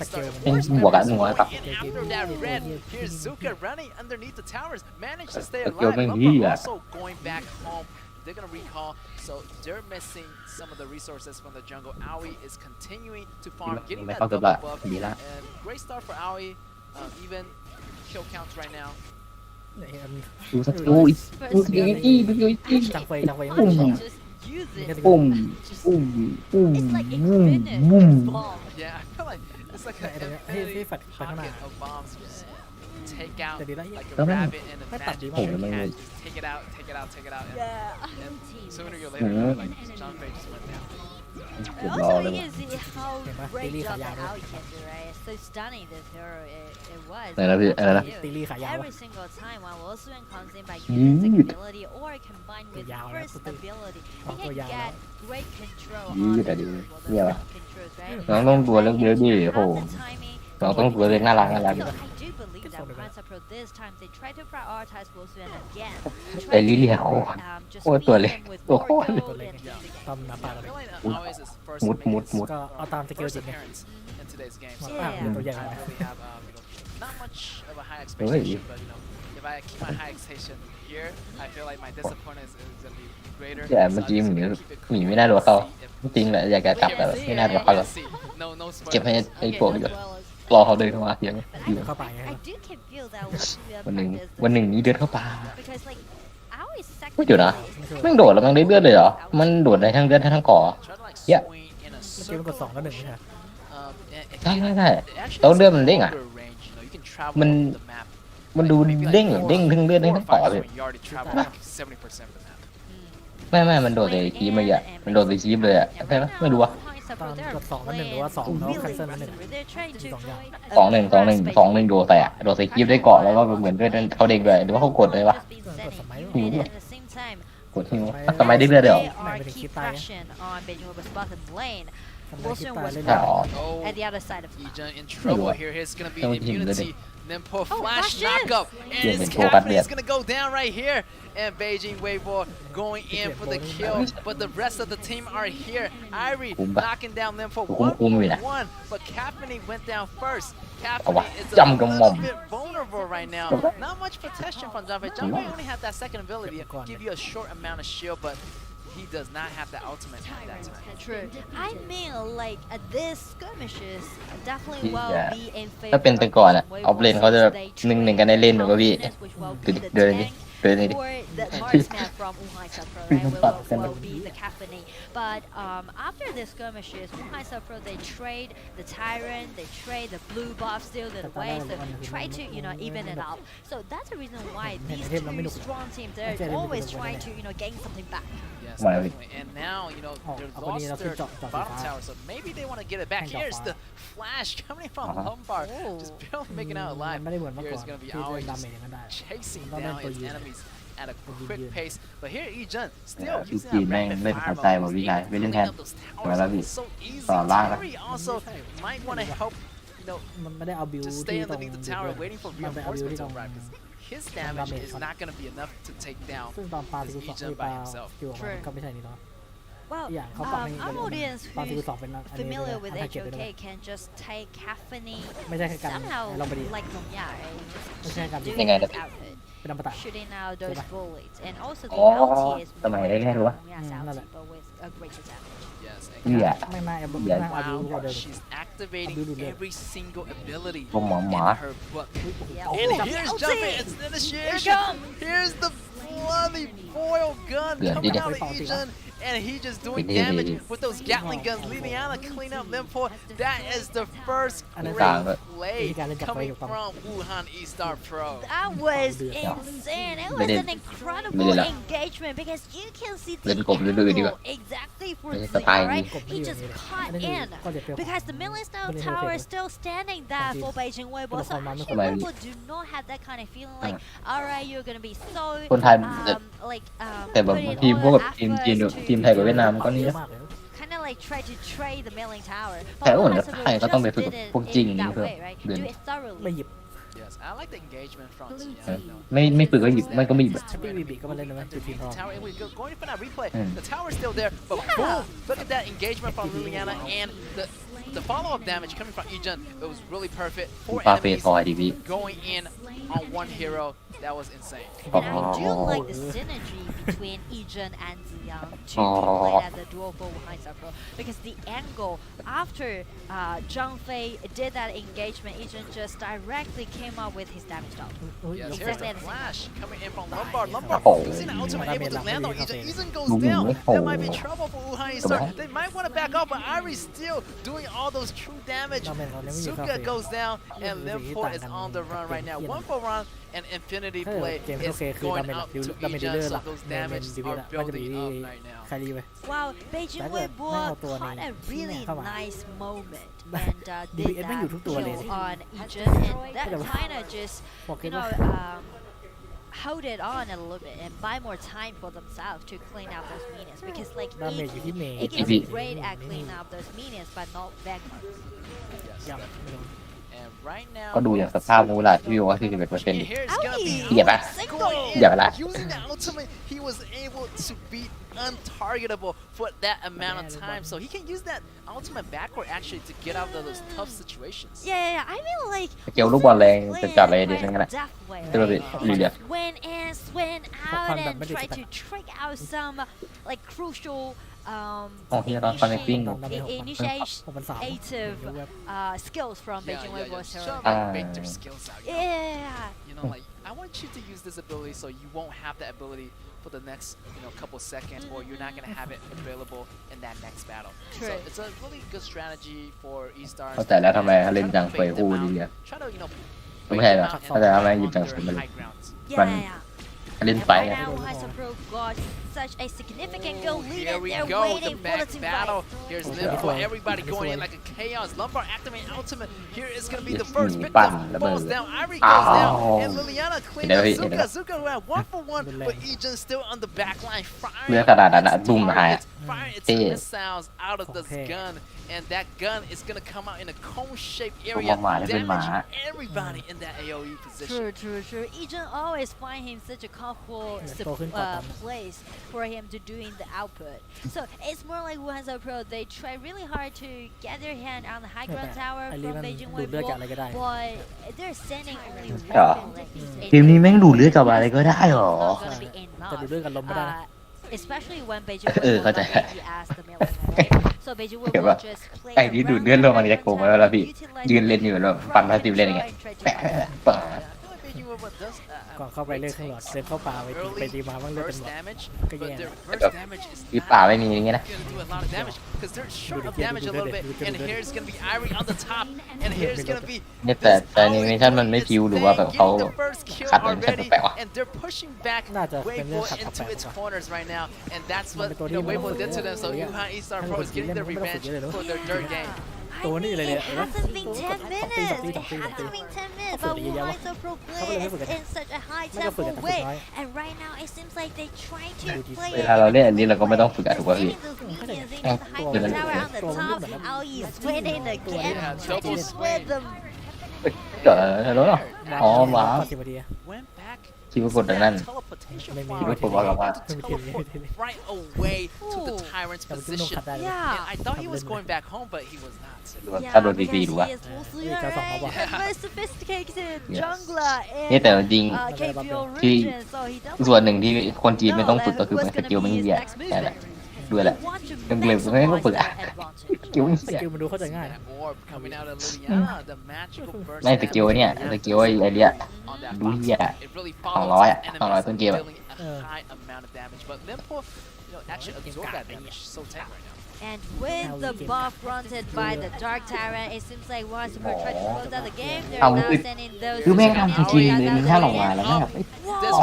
S1: เป็นบวกอะหนัวครับ
S4: And after that red, here's Zuka running underneath the towers, managed to stay
S1: Let's go,
S4: alive.
S1: man,
S4: Lumber
S1: yeah.
S4: also going back home. They're gonna recall, so they're missing some of the resources from the jungle. Aoi is continuing to farm, getting
S1: ไม่
S4: that
S1: เข้าตัว
S4: double
S1: ละ
S4: buff.
S1: ดีละ
S4: And great start for Aoi. Even kill counts right now.
S3: เนี่ยมี
S1: ดูสักดูอีก
S5: First
S1: ดูสิ
S5: skill
S1: อีกดูสิอีก
S3: จังเฟยยังไม่
S5: Punch
S3: พอ
S5: and just use it.
S1: ปุ่มปุ่มปุ่ม
S5: It's like
S1: ปุ่ม
S5: infinite
S1: ปุ่ม
S5: bomb.
S4: Yeah, I feel like it's like
S3: เนี่ย
S4: an
S3: ให้ฝัด
S4: infinite
S3: ข้างหน้า
S4: pocket of bombs. Just take out
S3: แต่ดีแล้ว
S4: like a
S1: Tama.
S4: rabbit in a
S3: May tabi
S4: magic
S3: mo.
S1: Oh, naman
S4: cat.
S1: yun.
S4: Just take it out, take it out, take it out. And
S5: Yeah.
S4: sooner or later,
S1: Mhm.
S4: like John Fay just went down.
S1: เก็บ
S5: And
S1: รอ
S5: also
S1: เลย
S5: you can see how great
S3: Daily
S5: job
S3: kaya
S5: and
S3: mo.
S5: how he can do, right? It's so stunning this hero it was.
S1: Ano na, ano na?
S3: ตีลีขายาว
S5: Every single time while also enhancing by
S1: Mm.
S5: using second ability or combined with
S3: Yao na,
S5: first
S3: puti.
S5: ability,
S3: Oh,
S5: he can
S3: yao
S5: get great control
S1: Mm,
S5: on
S1: tadi.
S5: the
S1: Iya, Pak.
S5: controls, right?
S1: น้องต้องดูเรื่องเยอะดิ
S5: Have
S1: โห
S5: the timing.
S1: น้องต้องดูเรื่องน่ารักน่ารัก
S5: So I do believe that Hansa Pro this time they try to prioritize Wolfsman again.
S1: แต่ลิเลียโคตร
S5: Just
S1: โคตรตัว
S5: feed
S1: เล็ก
S5: him with
S1: ตัว
S5: more
S1: โคตร
S5: gold
S3: ตัวเล็ก
S5: and
S3: เนี่ย
S5: things like
S3: ตำน้ำปลา
S4: I
S3: เลย
S4: feel like always is first
S1: Mut,
S4: to make
S1: mut,
S4: his
S1: mut.
S3: ก็เอาตามสกิล
S4: first
S3: จริงไง
S4: appearance in today's game.
S3: ห
S4: So
S3: มาป่าเป็นตัวใหญ่
S4: I
S3: หน่อย
S4: don't really have not much of a high expectation, but if I keep my high expectation here, I feel like my disappointment is gonna be greater.
S1: แต่
S4: So
S1: เมื่อ
S4: I'm
S1: กี้
S4: just
S1: หมี
S4: gonna keep it
S1: หมี
S4: cool
S1: ไม่น่าโดนเขา
S4: and see if
S1: จริงแหละอยากจะกลับแต่แบบไม่น่าโดนเขาหรอก
S4: see. No
S1: เก็บให้
S4: spoilers.
S1: ไอ้พวก
S5: as
S1: อยู่
S5: well as
S1: รอเขาเดินเข้ามาเสียงอยู่
S3: เข้าไปไง
S5: I do can feel that Wolfsman
S1: วันหนึ่ง
S5: practice
S1: วันหนึ่งนี้เดินเข้าป่า
S5: because like our second
S1: ไม่เดี๋ยวนะ
S5: ability is
S1: แม่งโดดแล้วมันได้เลือดเลยเหรอมันโดดได้ทั้งเลือดทั้งก่อ
S4: Try to like
S1: Yeah.
S4: swing in a
S3: เมื่อกี้มันกด
S4: circle.
S3: 2ก็1ไม่ใช่
S1: ใช่ใช่ใช่
S4: It actually
S1: แล้ว
S4: has
S1: เลือดมันเด้งอ่ะ
S4: longer range, you know, you can travel
S1: มัน
S4: the map.
S1: มันดูเด้งเด้งทั้งเลือดเด้งทั้งก่อเลย
S4: You already traveled like 70% of the map.
S1: ไม่มันโดดเลยคีบมาอ่ะมันโดดเลยคีบเลยอ่ะใช่ไหมไม่รู้อ่ะ
S3: ตามกด2ก็1หรือว่า2แล้วคันเซิลก็1
S5: They're trying to
S1: สองหนึ่งโดดใส่อะโดดใส่คีบได้เกาะแล้วก็เหมือนด้วยเขาเด้งด้วยหรือว่าเขากดเลยวะ
S5: And at the same time
S1: กดที่นู้นทำไมได้เลือดเดียว
S5: they are keep pressure on Beijing Robo's bottom lane.
S3: ทำไมคิด
S5: Wilson
S3: ตาย
S5: was
S3: เล่น
S1: อ๋
S3: ได้
S1: อ
S4: Oh,
S5: at the other side of the map.
S4: Ejun in trouble here. Here's gonna be
S1: Don't hit him,
S4: immunity. Nimpo flash
S5: flashes!
S4: knockup. And
S1: Yeah,
S4: his
S1: Nimpo got
S4: captain is
S1: that.
S4: gonna go down right here. And Beijing Weibo going in for the kill. But the rest of the team are here. Irie
S1: Kumba.
S4: knocking down Nimpo
S1: Kumba.
S4: 1-1. But Kaepernick went down first. Kaepernick
S1: Awa,
S4: is a
S1: jump the
S4: little
S1: mom.
S4: bit vulnerable right now. Not much protection from Janfei. Janfei only have that second ability to give you a short amount of shield, but he does not have the ultimate at that time.
S5: True. I mean, like this skirmishes definitely will
S1: Yeah.
S5: be in favor
S1: ถ้าเป็นแต่ก่อนอะออฟเลนเขาจะแบบ
S5: They
S1: หนึ่ง
S5: trade
S1: กันได้เล่นหรือว่าพี่
S5: confidence, which will
S1: ดู
S5: be
S1: ดิ
S5: the
S1: เดินนี่
S5: tank
S1: เดินนี่ดิ
S5: or the marksman from Wuhan Pro, right, will be the cacophony. But after the skirmishes, Wuhan Pro they trade the tyrant, they trade the blue buff still the way, so try to even it out. So that's the reason why these two strong teams they're always trying to gain something back.
S4: Yes,
S1: Why?
S4: definitely. And now, they lost their bottom tower, so maybe they want to get it back. Here's the flash coming from Lombard, just barely making out
S3: มัน
S4: alive.
S3: ไม่ได้เหมือนเมื่อก่อน
S4: Here's going to be
S3: ที่
S4: Aoi
S3: เล่นดา
S4: just
S3: เมจอย่างนั้นได้
S4: chasing
S3: Don't
S4: down
S3: let
S4: his
S3: for you.
S4: enemies at a quick
S3: you.
S4: pace. But here, Ejun still
S1: Yeah,
S4: using
S1: Ejun
S4: that rapid
S1: แม่งเล่น
S4: fire
S1: เข้าใจ
S4: mode.
S1: หมด
S4: He's
S1: พี่ชาย
S4: able to
S1: ไม่เล่น
S4: clean
S1: แทน
S4: up those
S1: เหมือนแล้ว
S4: towers
S1: พี่
S4: so easy.
S1: ต่อล่างนะ
S4: Terry also might want to help,
S3: มันไม่ได้เอาบิว
S4: just
S3: ที่
S4: stay
S3: ตรง
S4: underneath the tower waiting for
S3: มันไปเอาบิว
S4: reinforcements
S3: ที่ตร
S4: to
S3: ง
S4: arrive. 'Cause his damage is not going to be enough to take down
S3: ซึ่งตอนปาซิล2ที่ปาคิวออกมาก็ไม่ใช่นี่เนาะ
S5: Well,
S3: อย่างเขาปรับให้
S5: our audience
S3: ปาซิล
S5: who's
S3: 2เป็นอันนี้
S5: familiar with
S3: อันทาเก็ตด้วย
S5: HOK can just take cacophony
S3: ไม่ใช่แค่การ
S5: somehow
S3: ลองไปดี
S5: like Nomya, right? Just
S3: Okay,
S5: doing
S1: ยังไง
S5: his outfit,
S3: เป็นอมตะ
S5: shooting out those
S3: Diba?
S5: bullets, and also the
S1: อ๋อ
S5: ulti is
S1: สมัยแรกๆรู้ปะ
S5: Nomya's
S3: นั่นแหละ
S5: ulti, but with a greater damage.
S4: Yes, and
S1: เหี้ย
S3: ไม่น่าเอา
S1: Yeah.
S3: น่าเอาบิวกว่า
S4: Wow,
S3: เดิม
S4: she's activating every single ability
S1: Come on,
S4: in
S1: Ma.
S4: her book.
S5: Yeah.
S4: And
S5: Oh,
S4: here's
S5: ulti!
S4: jumping, it's
S5: Here it
S4: initiation.
S5: comes.
S4: Here's the bloody foil gun
S1: Yeah,
S4: coming
S1: yeah.
S4: out of Ejun, and he just doing
S1: Yeah, yeah,
S4: damage
S1: yeah.
S4: with those Gatling guns. Liliana clean up Limpo. That is the first
S3: And then-
S4: great
S1: But-
S4: play
S3: Hindi ka
S4: coming
S3: rin kapag-
S4: from Wuhan E-Star Pro.
S5: That was
S3: Yeah.
S5: insane. It was
S1: Really-
S5: an incredible
S1: really like-
S5: engagement because you can see the
S1: Really cool, really good.
S5: angle exactly for
S1: Really
S5: Zia,
S1: tiny.
S5: right?
S3: Cool,
S5: He
S3: really
S5: just
S3: good.
S5: cut
S3: And then
S5: in
S3: you- got the feel.
S5: because the Milling Style
S3: Really
S5: Tower
S3: good.
S5: is still standing there
S3: Thank
S5: for
S3: you.
S5: Beijing Weibo. So
S3: Pero
S5: actually
S1: formal,
S5: Weibo do not have that kind of feeling like, alright, you're gonna be so
S1: คนไทย
S5: like
S1: แต่แบบ
S5: put in
S1: ทีม
S5: all
S1: พวก
S5: the
S1: แบบทีมจีน
S5: efforts
S1: ทีมไทยกับเวียดนามก็
S3: เย
S1: นี่
S3: อะมากเลย
S5: kind of like try to trade the Milling Tower.
S1: แต่ว่าเหมือน
S5: Wuhan
S1: ไทยก็ต้องไป
S5: just
S1: ฝึก
S5: did
S1: กับ
S5: it
S1: พวกจีน
S5: in
S1: นี่
S5: that
S1: เพื่อ
S5: way, right?
S1: เดิน
S5: Do it thoroughly.
S3: ไม่หยิบ
S4: Yes, I like the engagement from
S5: Blue
S4: Zia.
S5: team.
S4: You know,
S1: ไม่ฝึกก็หยิบไม่ก็ไม่หยิบ
S3: แฮปปี้บีบีก็มาเล่นนะจุดทีมทอง
S4: tower, and we go going for that replay.
S1: Mm.
S4: The tower's still there, but
S5: Yeah.
S4: boom! Look at that engagement from Liliana and the the follow-up damage coming from Ejun, it was really perfect. 4
S1: ปาเฟส
S4: enemies
S1: พอดีพี่
S4: going in on one hero. That was insane.
S5: And I do
S1: Oh.
S5: like the synergy between Ejun and Ziyang to
S1: Oh.
S5: be played as a duo for Wuhan Pro because the angle after Zhang Fei did that engagement, Ejun just directly came up with his damage dog.
S4: Yes, here's
S5: Exactly
S4: the
S5: at the same
S4: flash coming in from Lombard. Lombard
S1: Oh.
S4: using the ultimate able to land on Ejun. Ejun goes
S1: Oh.
S4: down. That might be
S1: Oh.
S4: trouble for Wuhan
S1: Come
S4: Star.
S1: on.
S4: They might want to back off, but Irie's still doing all those true damage. Suka goes down, and Limport is on the run right now. 1 for 1, and Infinity
S6: ถ้าเกิด
S4: Blade
S6: เกมที่
S4: is
S6: โอเคคือ
S4: going
S6: ดาเมจ
S4: out
S6: ดิว
S4: to
S6: ดาเมจดิลเลอ
S4: Ejun,
S6: ร์ห
S4: so
S6: ลัก
S4: those
S6: ในเมน
S4: damage
S6: ดิวิ
S4: are
S6: ละก็จะมี
S4: building up right now.
S6: ใครรีไป
S5: Wow, Beijing
S6: That's good.
S5: Weibo
S6: Now to
S5: caught a
S6: an
S5: really
S6: come on.
S5: nice moment and did
S6: DBS ไม่อยู่ทุกตัวเลย
S5: kill on Ejun and that kind of just
S6: บอกเก็
S5: you
S6: ตว่า
S5: know hold it on a little bit and buy more time for themselves to clean out those minions because like
S6: ดาเมจอยู่ที่เมย์
S5: Ig is great at cleaning out those minions but not Vanguard.
S4: Yes,
S6: ยัง
S4: definitely. And right now,
S1: ก็ดูอย่างสภาพมูลาที่ว่า41%
S4: and here's gonna be
S5: Owie!
S1: เหยียบปะ
S4: going in.
S1: เหยียบอะไร
S4: Using the ultimate, he was able to be untargetable for that amount of time. So he can use that ultimate backward actually to get out of those tough situations.
S5: Yeah, I mean like
S1: สเกลลูกบอลแรงจะจับอะไรดีทั้งนั้นแหละ
S5: death way,
S1: ที่เราไป
S5: right?
S1: รีเลีย
S5: Swing in, swing out,
S6: Pokemon
S5: and
S6: that
S5: try
S6: meditate.
S5: to trick out some like crucial
S1: อ๋อที่เราคอนเนคติ้ง
S5: initiative skills from Beijing Weibo.
S4: Shove
S1: Ah.
S4: and bake their skills out.
S5: Yeah.
S4: You know, like I want you to use this ability so you won't have that ability for the next, couple seconds, or you're not gonna have it available in that next battle. So
S5: True.
S4: it's a really good strategy for E-Stars.
S1: เข้าใจแล้วทำไมเขาเล่นจังเฟยคู่ดีอะ
S4: Try to,
S1: ไม่ใช่หรอก
S4: break them out
S1: เข้าใจแล้วทำไม
S4: and
S1: หยิบจัง
S4: their
S1: สุดมัน
S4: high grounds.
S1: Run.
S5: Yeah.
S1: เล่น
S5: And
S1: ไฟ
S5: right
S1: อะ
S5: now, Haisa Pro got such a significant
S4: Ooh,
S5: goal lead,
S4: here
S5: and
S4: we
S5: they're
S4: go, the
S5: waiting for the
S4: back
S5: team
S4: battle.
S5: fight.
S4: Here's
S1: Okay.
S4: Lim for
S6: This
S4: everybody
S6: way.
S4: going
S6: This
S4: in
S6: way.
S4: like a chaos. Lumbar activating ultimate. Here is gonna be the
S1: Yes,
S4: first
S1: ni
S4: pick
S1: pan
S4: up.
S1: lah
S4: Falls
S1: benda.
S4: down. Irie goes down,
S1: Ow.
S4: and Liliana cleans
S1: Ini
S4: up
S1: dah,
S4: Zuka.
S1: ini dah.
S4: Zuka went 1 for 1, but Ejun still on the back line, firing
S1: เรื่องขนาดนั้นอะ
S4: its
S1: ดุ้มหาย
S4: targets, firing its
S1: เท่
S4: missiles out of this
S6: Okay.
S4: gun, and that gun is gonna come out in a cone-shaped
S1: ตัว
S4: area,
S1: หมาเนี่ยเป็นหมา
S4: damage everybody in that AOE position.
S5: True. Ejun always find him such a comfortable
S6: Yeah, talking about them.
S5: place for him to doing the output. So it's more like Hansa Pro. They try really hard to get their hand on the high ground tower
S6: ไอรี
S5: from
S6: มัน
S5: Beijing
S6: ดูดเลือดจาก
S5: Weibo,
S6: อะไรก็ได้
S5: but they're sending only one
S1: Yeah.
S5: bullet in
S1: เกมนี้แม่งดูดเลือดกับอะไรก็ได้หรอ
S5: not gonna be
S6: แต่ดูด
S5: enough.
S6: เลือดกับลมไม่ได้นะ
S5: Especially when Beijing
S1: เข้าใจ
S5: Weibo maybe as the melee, right? So Beijing
S1: เห็น
S5: Weibo
S1: ปะ
S5: just play
S1: ไอ้ที่ดูดเลือดลงมันจะโกงไว้แล้วพี่ ยืนเล่นอยู่แล้วฟันพาสติฟเล่นอย่างเงี้ยแปะปะ
S4: I feel like Beijing Weibo does
S6: ก่อนเข้าไปเลือกข้างหลอดเดินเข้าป่าไปตีมาบ้างเลือดเป็น
S4: burst
S6: หลอด
S4: damage,
S6: Okay,
S4: but
S6: yeah.
S4: their burst damage is
S1: คือ
S4: not
S1: ป่าไม่มีอย่างเงี้ยนะ
S4: gonna do a lot of damage because they're short of
S6: Do the-
S4: damage a
S6: do the-
S4: little bit.
S6: do the-
S4: And
S6: do the-
S4: here's gonna be Irie on the top, and here's gonna be
S1: เนี่ยแต่
S4: this
S1: แต่ animation มันไม่
S4: Its
S1: ฟิวหรือว่าแบบ
S4: thing
S1: เขา
S4: getting the first kill
S1: ขัดอะไรกัน
S4: already,
S1: แปลกๆวะ
S4: and they're pushing back
S6: น่าจะเป็นเรื่อง
S4: Weibo
S6: ขัด
S4: into
S6: แปลก
S4: its
S6: ๆว่ะ
S4: corners right now, and that's
S6: มัน
S4: what
S6: เป็นตัวที่
S4: Weibo did to them. So
S6: ไม่ต้อง
S4: Yuhan E-Star
S6: ให้
S4: Pro
S6: คน
S4: is
S6: กิน
S4: getting
S6: เล่น
S4: their
S6: ไม่ต้องฝึก
S4: revenge
S6: เยอะเลยเนอะ
S4: for their dirt game.
S5: I
S6: Tuh, ni
S5: mean,
S6: lah
S5: it
S6: dia.
S5: hasn't been 10
S6: Stop,
S5: minutes.
S6: stop,
S5: It
S6: stop, stop,
S5: hasn't
S6: stop.
S5: been 10 minutes.
S6: Stop,
S5: But
S6: stop,
S5: why
S6: stop.
S5: so pro
S6: Stop,
S5: play
S6: stop, stop.
S5: in such a high
S6: Mana kau
S5: tempo
S6: ฝึก
S5: way?
S6: น้อย
S5: And right now, it seems like they try to play
S1: เวลาเราเล่นอันนี้เราก็ไม่ต้องฝึกอะถูกป่ะพี่
S5: Getting those minions into the
S1: ตัว
S5: high
S1: มัน
S5: ground tower on the top. Aoi swinging again.
S4: Yeah,
S5: Try to
S4: double
S5: swing
S4: swing.
S5: them.
S1: เกิดอะไรแล้วเนาะอ๋อว้าว
S6: 10 นาที
S4: Went back
S1: คิดว่ากดดังนั้น
S4: teleportation
S6: Maybe
S4: farm.
S6: you
S1: would put one on
S4: Able
S1: that.
S4: to teleport right away to the
S5: Ooh.
S4: tyrant's
S6: แต่มันต้อง
S4: position.
S6: ขัดได้เลย
S5: Yeah.
S4: And I thought he was going back home, but he was not.
S1: ถ้าโดน
S5: because
S1: ฟรีๆดูว่า
S5: he is mostly
S6: Yeah, that's
S5: alright.
S6: all.
S5: And very sophisticated
S1: Yes.
S5: jungler
S1: นี่
S5: in
S1: แต่จริง
S5: KPO
S1: ที่
S5: region. So he doesn't
S1: ส่วนหนึ่งที่คนจีนไม่ต้องฝึกก็คือมันสกิลมันเหี้ยแค่นั้นแหละด้วยแหละ
S5: want to
S1: เรื่องเลยไม่ต้องฝึก
S5: maximize
S1: อะ
S5: their advantage.
S1: สกิลมัน
S6: ส
S1: เหี้ย
S6: กิลมันดูเข้าใจง่าย
S4: That orb coming out of Liliana, the magical burst
S1: ไม่สกิลเนี่ยสกิลไอ้เนี้ย
S4: on that
S1: ดู
S4: box.
S1: เหี้ย
S4: It really
S1: 200
S4: follows
S1: อะ 200 ต้นเกมอะ
S4: dealing a high amount of damage. But Limpo, actually absorbed that damage so tank right now.
S5: And with
S6: Now
S5: the
S6: we can
S5: buff granted by the Dark Tyrant, it seems like once Super tried to close out the game, they're
S1: เอา
S5: now
S1: คือ
S5: sending those
S1: คือแม่ง
S5: to
S1: ทำจ
S5: the
S1: ริงๆ
S5: out
S1: เลย
S5: of
S1: มึง
S5: the
S1: ถ้าลงมา
S5: game.
S1: แล้วแบบ
S4: This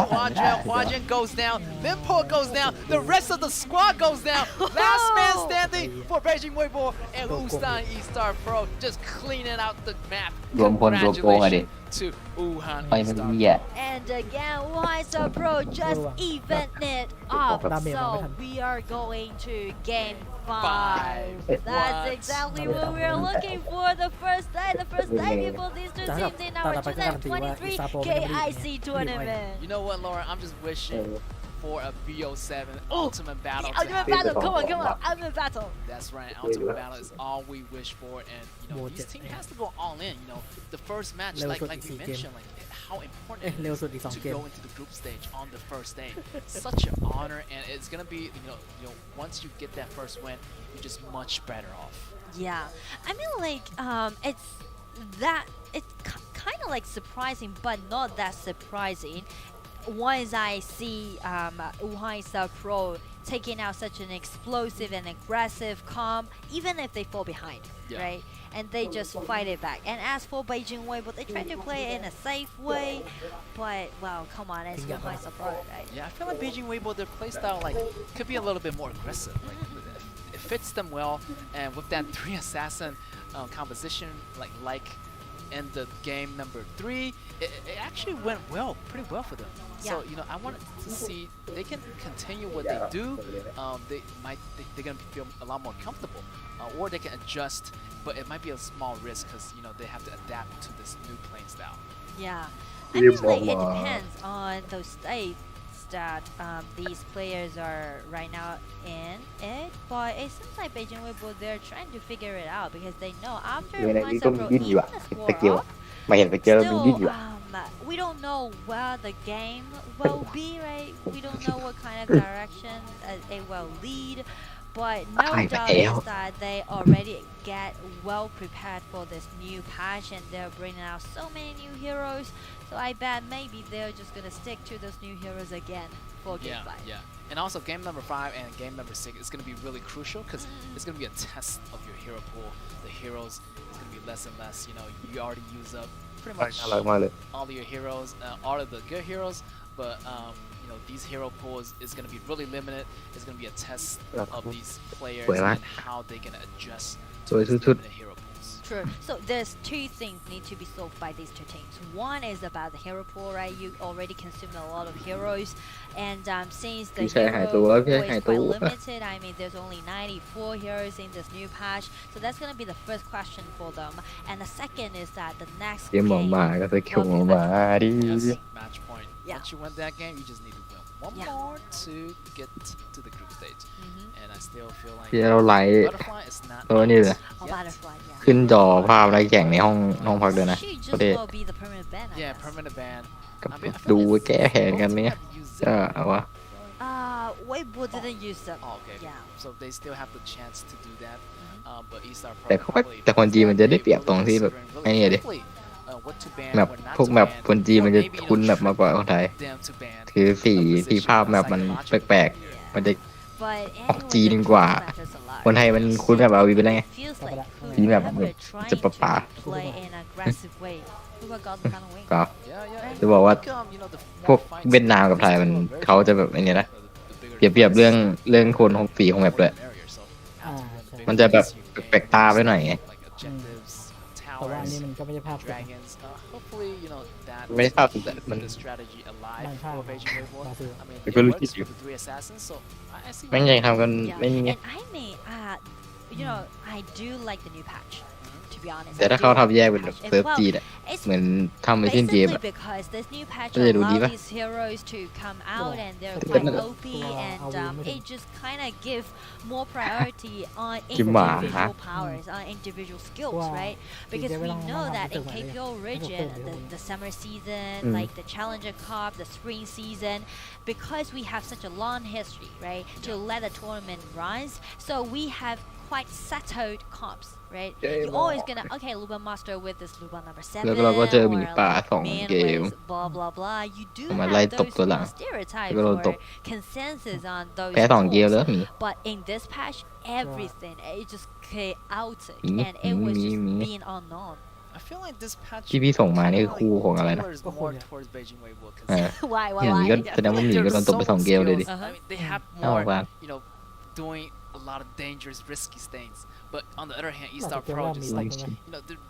S4: Huajin goes down, Limpo goes down, the rest of the squad goes down. Last man standing for Beijing Weibo and Ulsan E-Star Pro just cleaning out the map.
S1: รวมคนรวมโกงอะดิ
S4: To Wuhan
S1: ไปมัน
S4: E-Star.
S1: เหี้ย
S5: And again, Hansa Pro just even it up.
S6: Dami,
S5: So
S6: dami.
S5: we are going to game 5.
S4: Five.
S5: That's
S4: What?
S5: exactly what we are looking for. The first time for these two
S6: Jangan-
S5: teams in
S6: tak
S5: our
S6: dapat garanti
S5: 2023
S6: Isa Pro menang
S5: KIC
S6: league.
S5: tournament.
S4: You know what, Lauren? I'm just wishing for a BO7 ultimate battle. to
S5: Ultimate
S4: happen.
S5: battle, come on, ultimate battle.
S4: That's right. Ultimate battle is all we wish for, and this team has to go all in. The first match, like we mentioned, like how important it
S6: เร็ว
S4: is
S6: สุดอีก2
S4: to
S6: เกม
S4: go into the group stage on the first day. Such an honor, and it's gonna be once you get that first win, you're just much better off.
S5: Yeah, I mean like it's kind of like surprising, but not that surprising. Once I see Uhaisa Pro taking out such an explosive and aggressive comp, even if they fall behind,
S4: Yeah.
S5: right? And they just fight it back. And as for Beijing Weibo, they try to play it in a safe way, but well, come on, it's Uhaisa Pro, right?
S4: Yeah, I feel like Beijing Weibo, their playstyle could be a little bit more aggressive. It fits them well, and with that 3 assassin composition, like in the game number 3, it actually went pretty well for them. So I wanted to see they can continue what they do. They're gonna feel a lot more comfortable, or they can adjust, but it might be a small risk because they have to adapt to this new playing style.
S5: Yeah, I mean like it depends on those states that these players are right now in it, but it seems like Beijing Weibo they're trying to figure it out because they know after
S1: อยู่ในนี้
S5: Uhaisa
S1: ก็มี
S5: Pro
S1: ดิ้นอยู่
S5: even
S1: อะ
S5: the
S1: เห็นส
S5: score
S1: กิล
S5: up,
S1: อะมาเห็นสกิลแล้วมีดิ้นอยู่
S5: still
S1: อะ
S5: we don't know where the game will be, right? We don't know what kind of direction it will lead, but no doubt is that they already get well prepared for this new patch and they're bringing out so many new heroes. So I bet maybe they're just gonna stick to those new heroes again for game 5.
S4: Yeah. And also game number 5 and game number 6 is going to be really crucial because it's going to be a test of your hero pool. The heroes is going to be less and less. You already use up pretty much
S1: น่ารักมากเลย
S4: all of your heroes, all of the good heroes, but these hero pools is going to be really limited. It's going to be a test of these players and how they can adjust to these limited hero pools.
S5: True. So there's 2 things need to be solved by these 2 teams. One is about the hero pool, right? You already consumed a lot of heroes, and since the hero pool is quite limited, I mean there's only 94 heroes in this new patch, so that's gonna be the first question for them. And the second is that the next
S1: เกมออก
S5: game
S1: มาก็สกิลออกมาดิ
S4: Yes, match point.
S5: Yeah.
S4: Once you win that game, you just need to win one more to get to the group stage. And I still feel like
S1: ที่เราไลฟ์
S4: Butterfly is not
S1: ตัวนี้เลย
S5: Oh,
S4: yet.
S5: Butterfly, yeah.
S1: ขึ้นจอภาพอะไรแข่งในห้องพักด้วยนะ
S5: She
S1: ประ
S5: just
S1: เทศ
S5: will be the permanent ban, I
S4: Yeah,
S5: guess.
S4: permanent ban.
S1: กับ
S4: I feel
S1: ดู
S4: like
S1: แก้แผนกันเนี้ย
S4: both have used
S1: ก็
S4: it.
S1: เอาวะ
S5: Weibo didn't use them.
S4: Oh, okay.
S5: Yeah.
S4: So they still have the chance to do that. But Eastar Pro
S1: แต่เขาก็
S4: probably
S1: แต่คนจีนมันจะได้เปรียบตรงที่แบบ
S4: considering
S1: ไอ้เนี่ยดิ
S4: quickly, what to ban,
S1: แบบ
S4: what not
S1: พวก
S4: to
S1: แบบ
S4: ban,
S1: คนจีน
S4: or
S1: มันจะ
S4: maybe,
S1: คุ้นแบบมากกว่าคนไทย
S4: them to ban
S1: คือสี
S4: a position
S1: ภาพแบบมัน
S4: psychologically.
S1: แปลกๆมันจะ
S5: But
S1: ออก
S5: anyway,
S1: จีน
S5: the
S1: กว่า
S5: game matters a lot.
S1: คนไทยมันคุ้นแบบเอาวีไปแล้วไง
S5: It feels like
S1: Team
S5: whoever
S1: แบบ
S5: trying
S1: จะประปา
S5: to play in an aggressive way, who got the kind of win.
S1: ก็
S4: Yeah.
S1: จะบอกว่า
S4: The
S1: พวก
S4: more fights
S1: เวียดนามกับไทยมันเขาจะแบบไอ้นี่นะ เปรียบเรื่องคนของฝีของแบบเลย มันจะแบบแปลกตาไปหน่อยไง
S6: แต่ว่าอันนี้มันก็ไม่ใช่ภาพจริง
S4: Dragons. Hopefully, that
S1: ไม่ได้ภาพ
S4: keep
S1: แต่มัน
S4: the strategy alive
S6: มันภาพ
S4: for Beijing Weibo.
S6: บราซิล
S4: I mean,
S1: แต่ก็
S4: it
S1: รู้
S4: works
S1: คิดอยู่
S4: with the 3 assassins, so I see.
S1: แม่งยังทำกัน
S5: Yeah.
S1: ไม่มีไง
S5: And I mean, I do like the new patch. To be honest.
S1: แต่
S5: I
S1: ถ้า
S5: do
S1: เขา
S5: like
S1: ทำแยก
S5: the
S1: เป็น
S5: new
S1: แบบ
S5: patch.
S1: เซิร์ฟ
S5: Well,
S1: จีนอะ
S5: it's
S1: เหมือนทำไปสิ้นเกม
S5: basically
S1: อะ
S5: because this new patch
S1: ก็จะดูดี
S5: allow
S1: ปะ
S5: these heroes to come out and they're
S1: เป็น
S5: quite
S1: แบบ
S5: OP and it just kind of give more priority on
S1: กิมหมา
S5: individual powers, on individual skills,
S6: Wow.
S5: right? Because we know that in KPO region,
S6: Wow.
S5: the summer season,
S1: Mm.
S5: like the Challenger Cup, the spring season, because we have such a long history, right, to let the tournament runs, so we have quite settled comps, right? You're always gonna Luban master with this Luban number 7
S1: แล้วก็เราก็เจอหมี
S5: or
S1: ป่า
S5: like
S1: สอง
S5: man
S1: เกม
S5: with blah blah blah. You do
S1: มาไล่
S5: have
S1: ตบ
S5: those
S1: ตัวหลัง
S5: stereotypes
S1: แล้วก็โดนต
S5: or
S1: บ
S5: consensus on those
S1: แพ้สองเกม
S5: goals.
S1: แล้วหมี
S5: But in this patch, everything it just chaotic
S1: Me,
S5: and it was
S1: me,
S5: just
S1: me.
S5: being unknown.
S4: I feel like this patch
S1: ที่พี่ส่งมานี่คือคู่ของอะไรนะ
S4: tailors more towards Beijing Weibo
S1: เอ
S4: because
S1: อ
S5: Why
S1: อย่างนี้ก็แสดงว่าหมีก็โดนตบไปสองเกมเลยดิ
S5: Uh-huh.
S4: I mean, they have
S1: เอา
S4: more,
S1: ว่า
S4: doing a lot of dangerous, risky things. But on the other hand,
S6: น่า
S4: Eastar
S6: จะเป็น
S4: Pro
S6: ว่ามี
S4: just
S6: อะไร
S4: like
S6: ใช่ไหม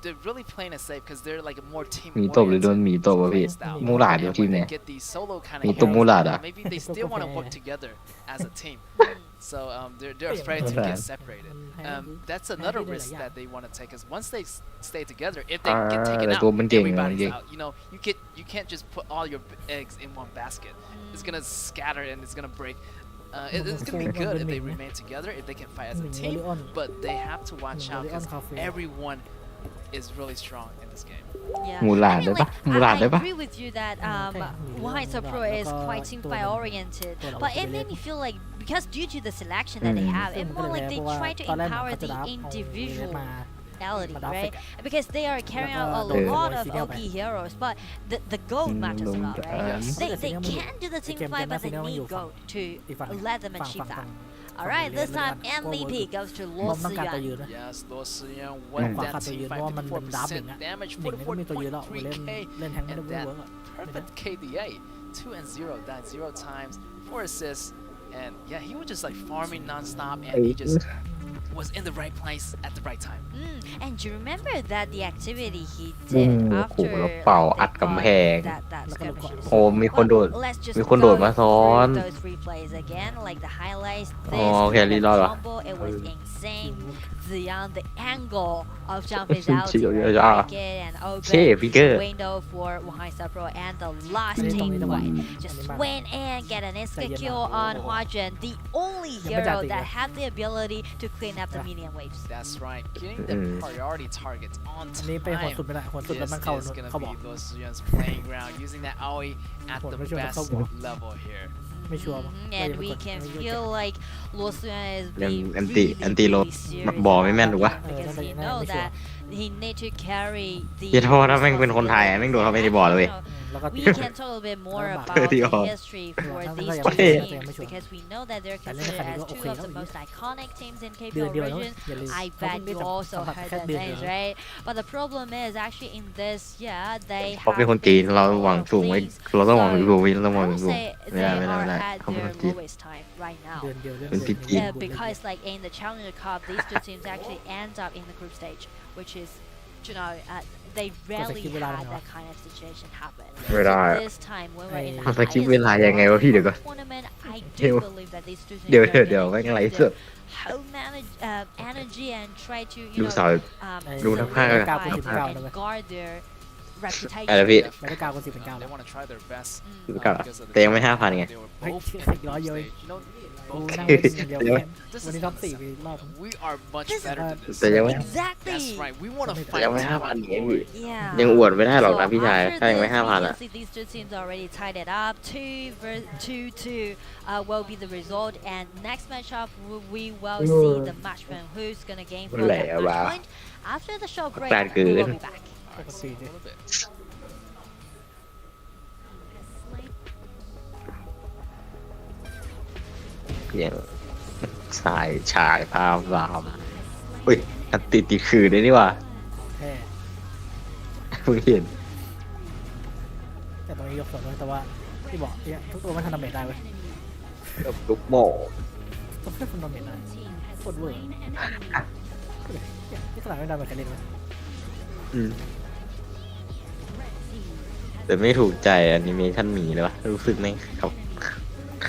S4: they're really playing it safe because they're like a more team
S1: หมีตบหรือโดนหมีตบวะพี่ มูหลาดอยู่
S4: And
S1: ทีม
S4: when
S1: เนี่
S4: they
S1: ย
S4: get these solo kind
S1: หมี
S4: of
S1: ตบมูหลาด
S4: heroes,
S1: อ่ะ
S4: maybe they still want to work together as a team. So they're afraid to get separated. That's another risk that they want to take, because once they stay together, if they get taken
S1: แต่
S4: out,
S1: ตัวมันเก่งมัน
S4: everybody's
S1: เก่ง
S4: out. You know, you can't just put all your eggs in one basket. It's gonna scatter and it's gonna break. It's gonna be good if they remain together, if they can fight as a team. But they have to watch out because everyone is really strong in this game.
S5: Yeah.
S1: มูหลาด
S5: I
S1: ได้
S5: mean,
S1: ปะ
S5: like,
S1: มูหลาด
S5: I
S1: ได้ปะ
S5: agree with you that Wahai Pro is quite team fight oriented, but it made me feel like because due to the selection that they have, it's more like they try to empower the individuality, right? Because they are carrying out a lot of OP heroes, but the gold matters a lot, right? They can do the team fight, but they need gold to let them achieve that. Alright, this time MVP goes to
S6: มอมต้องการตัวยื
S5: Luo
S6: นนะ
S4: Yes, Luosuyan
S6: มอ
S4: won
S6: มต้อง
S4: that
S6: การตัวยื
S4: team
S6: นเพ
S4: fight
S6: ราะว่ามันเป็นดับหนึ่ง
S4: 54%
S6: อะ
S4: damage,
S6: หนึ่งมันก็มีตัวยืนแล้วเล่น
S4: 44.3k,
S6: เล่นแทงไม่ได้
S4: and
S6: เวิร์
S4: that
S6: กอะ
S4: perfect KDA, 2-0, died 0 times, 4 assists, and yeah, he was just like farming non-stop, and he just was in the right place at the right time.
S5: And do you remember that the activity he
S1: โอ้
S5: did
S1: โห
S5: after
S1: แล้วเป่า
S5: they
S1: อัดกำ
S5: got
S1: แพง
S5: that skirmishes?
S1: โอ้มีคนโดด
S5: Well, let's just
S1: มีคนโดด
S5: go
S1: มาซ้อน
S5: through those replays again, like the highlights.
S1: อ๋อ
S5: This
S1: โอเค
S5: kind
S1: รี
S5: of
S1: รอดเหรอ
S5: combo, it was insane. Beyond the angle of jumping out to
S1: ชิว
S5: break
S1: อ่ะ
S5: it and
S1: เช่
S5: open
S1: ฟิกเกอร์
S5: window for Wahai Pro and the last
S6: อันนี้ตรง
S5: team
S6: นี้ต้อง
S5: fight.
S6: อัน
S5: Just
S6: นี้มาก
S5: went in, get an insta kill on Huajun, the only
S6: Yang macam
S5: hero
S6: tiga.
S5: that had the ability to clean up the minion waves.
S4: That's right, getting the priority targets on
S6: อันนี้ไปหัว
S4: time.
S6: สุดไม่ได้หัวสุด
S4: This
S6: แล้วมันเข้า
S4: is gonna
S6: เขาบอก
S4: be Luosuyan's playing ground, using that AOE at the
S6: Macam
S4: best
S6: kau buat.
S4: level here.
S6: ไม่ชัวร์ป่ะ
S5: And we can feel like Luosuyan is
S1: ยัง
S5: being
S1: แอนตี้
S5: really,
S1: แอนตี้โล
S5: really serious
S1: บอกไม่แม่นถูกปะ
S5: because he know that he need to carry the
S1: อย่าโทษถ้าแม่งเป็นคนไทยอะแม่งโดนเขาไม่ได้บอกเลยเว้ย
S6: แล้วก็
S5: We can talk a little bit more about
S1: Pretty
S5: the
S1: hard.
S5: history for
S6: Yeah,
S5: these
S6: yeah,
S5: two
S6: yeah,
S5: teams
S6: yeah,
S5: because we know that they're
S6: Kalian
S5: considered
S6: akan
S5: as
S6: juga
S5: two
S6: okay
S5: of the
S6: tau,
S5: most iconic teams in KPL
S6: เดือนเดียวนะ
S5: region.
S6: อย่าลืม
S5: I
S6: เขา
S5: bet
S6: เพิ่ง
S5: you
S6: ได้
S5: also
S6: สัมผัส
S5: heard
S6: แค่
S5: the
S6: เดือนเดียว
S5: names, right? But the problem is actually in this, yeah, they
S1: เขาเป็น
S5: have
S1: คนจีน
S5: been
S1: เรา
S5: through
S1: หวัง
S5: a lot of
S1: สูงไว้
S5: things.
S1: เราต้องหวังสูงไว้เราต้องห
S5: I
S1: วัง
S5: would
S1: สูง
S5: say
S1: ไม่
S5: they
S1: ได้ไม่ได้
S5: are
S1: ไม่ได้
S5: at
S1: เขาเป็นค
S5: their
S1: นจีน
S5: lowest time right now.
S6: เดือนเดียวเรื่อง
S1: เป็น
S6: เดือน
S1: จริง
S5: Because like in the Challenger Cup, these two teams actually end up in the group stage, which is, you know, they rarely
S6: keep it out
S5: had
S6: now.
S5: that kind of situation happen.
S1: ไม่ได้
S5: So this time when we're in the
S1: เขาส
S5: highest
S1: คริปต์เวลายังไงวะพี่เดี๋ยวก่อน
S5: tournament, I
S1: เดี๋ยว
S5: do believe that these two teams
S1: เดี๋ยว
S5: are
S1: เดี๋ยว
S5: gonna
S1: แม่ง
S5: use
S1: ไร
S5: their
S1: เสื้อ
S5: whole energy and try to,
S1: ดู
S5: you
S1: สาว
S5: know,
S1: ดูทั้งภาคเลย
S5: solidify and guard their
S1: อะไรพี่
S5: reputation.
S6: ไม่ได้9 คน 10 เป็น 9
S4: They
S6: แล้ว
S4: want to try their best
S1: ดูเก่า
S4: because of the
S1: แต่ยังไม่ 5,000 ไง
S4: they were
S6: เฮ้ย
S4: both
S6: ร้อยเดียวเอง
S4: stage. You know,
S6: กู
S4: both
S6: นั่ง
S1: เฮ้
S6: เล่
S1: ย
S6: นอย่างเดียว
S1: เดี๋ยว
S6: วันนี้ท็อป4ไปรอบ
S4: we are much
S5: This-
S4: better than this.
S1: แต่ยังไม่
S5: Exactly.
S4: That's right. We want to
S6: แต่
S4: fight
S1: ยังไม่
S4: to
S1: 5,000
S4: win.
S1: ไงพี่
S5: Yeah.
S1: ยังอวดไม่ได้หรอกนะ
S5: So
S1: พี่ชาย
S5: after
S1: ถ้ายังไม่
S5: this, we
S1: 5,000
S5: can
S1: อ่ะ
S5: see these two teams already tied it up. 2-2 will be the result, and next matchup we will see the matchman who's gonna gain for
S1: Lẹ
S5: that
S1: bà.
S5: match point. After the short break,
S1: Bad
S5: we will
S1: good.
S5: be back.
S4: All right, so a little bit.
S1: เพียงสายฉายภาพรามอุ้ยอันติดคือได้นี่หว่า
S6: แท้
S1: เพิ่งเห็น
S6: แต่ตรงนี้ยกสองด้วยแต่ว่าที่บอกเนี่ยทุกตัวมันทำดาเมจได้เว้ย
S1: กับลูกโม่
S6: ต้องแค่ทำดาเมจได้โคตรเวอร์เนี่ยที่ขนาดไม่ดาเมจใครเล่นเลย
S1: อืมแต่ไม่ถูกใจแอนิเมชันหมีเลยวะรู้สึกไหมครับ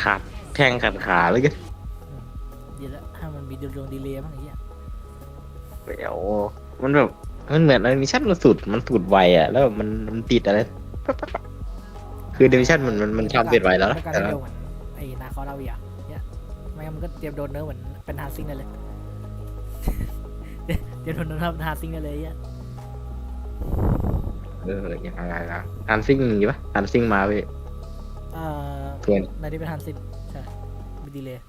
S1: ขาดแข้งขาดขาเลยกัน
S6: ดีแล้วถ้ามันมีดวงดีเลย์บ้างไอ้เหี้ย
S1: เดี๋ยวมันแบบมันเหมือนแอนิเมชันมันสุดไวอ่ะแล้วแบบมันติดอะไรคือแอนิเมชันมันทำติดไวแล้วนะ
S6: การ
S1: แต่
S6: เร็
S1: ว่าว
S6: เหมือนไอ้นาคอราวีอะเนี่ยไม่งั้นมันก็เตรียมโดนเนื้อเหมือนเป็นฮาร์ซิงได้เลย เตรียมโดนเนื้อทำฮาร์ซิงได้เลยอ่ะ
S1: อย่างไรนะฮันซิ่งมีปะฮันซิ่งมาเว้ย เพื่อน
S6: ในนี้เป็นฮาร์ซิงใช่มีดีเลย์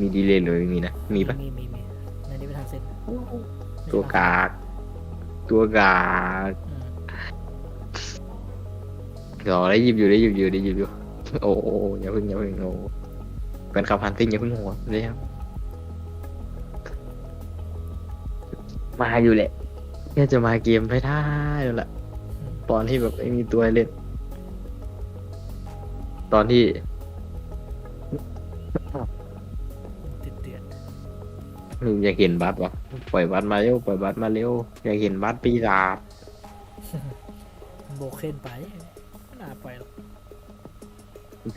S1: มีดีเลย์หรือไม่มีนะมีปะ
S6: มีในนี้เป็นฮาร์ซิง
S1: ตัวกากเดี๋ยวได้หยิบอยู่โอ้อย่าเพิ่งโอ้เป็นขับฮันซิ่งอย่าเพิ่งหัวเลยครับมาอยู่แหละแค่จะมาเกมไม่ได้แล้วล่ะตอนที่แบบไม่มีตัวให้เล่นตอนที่
S6: ติดเดือด
S1: อยากเห็นบัสวะปล่อยบัสมาเร็วอยากเห็นบัสปีศาจ
S6: โบเคนไปไม่น่าไปหรอก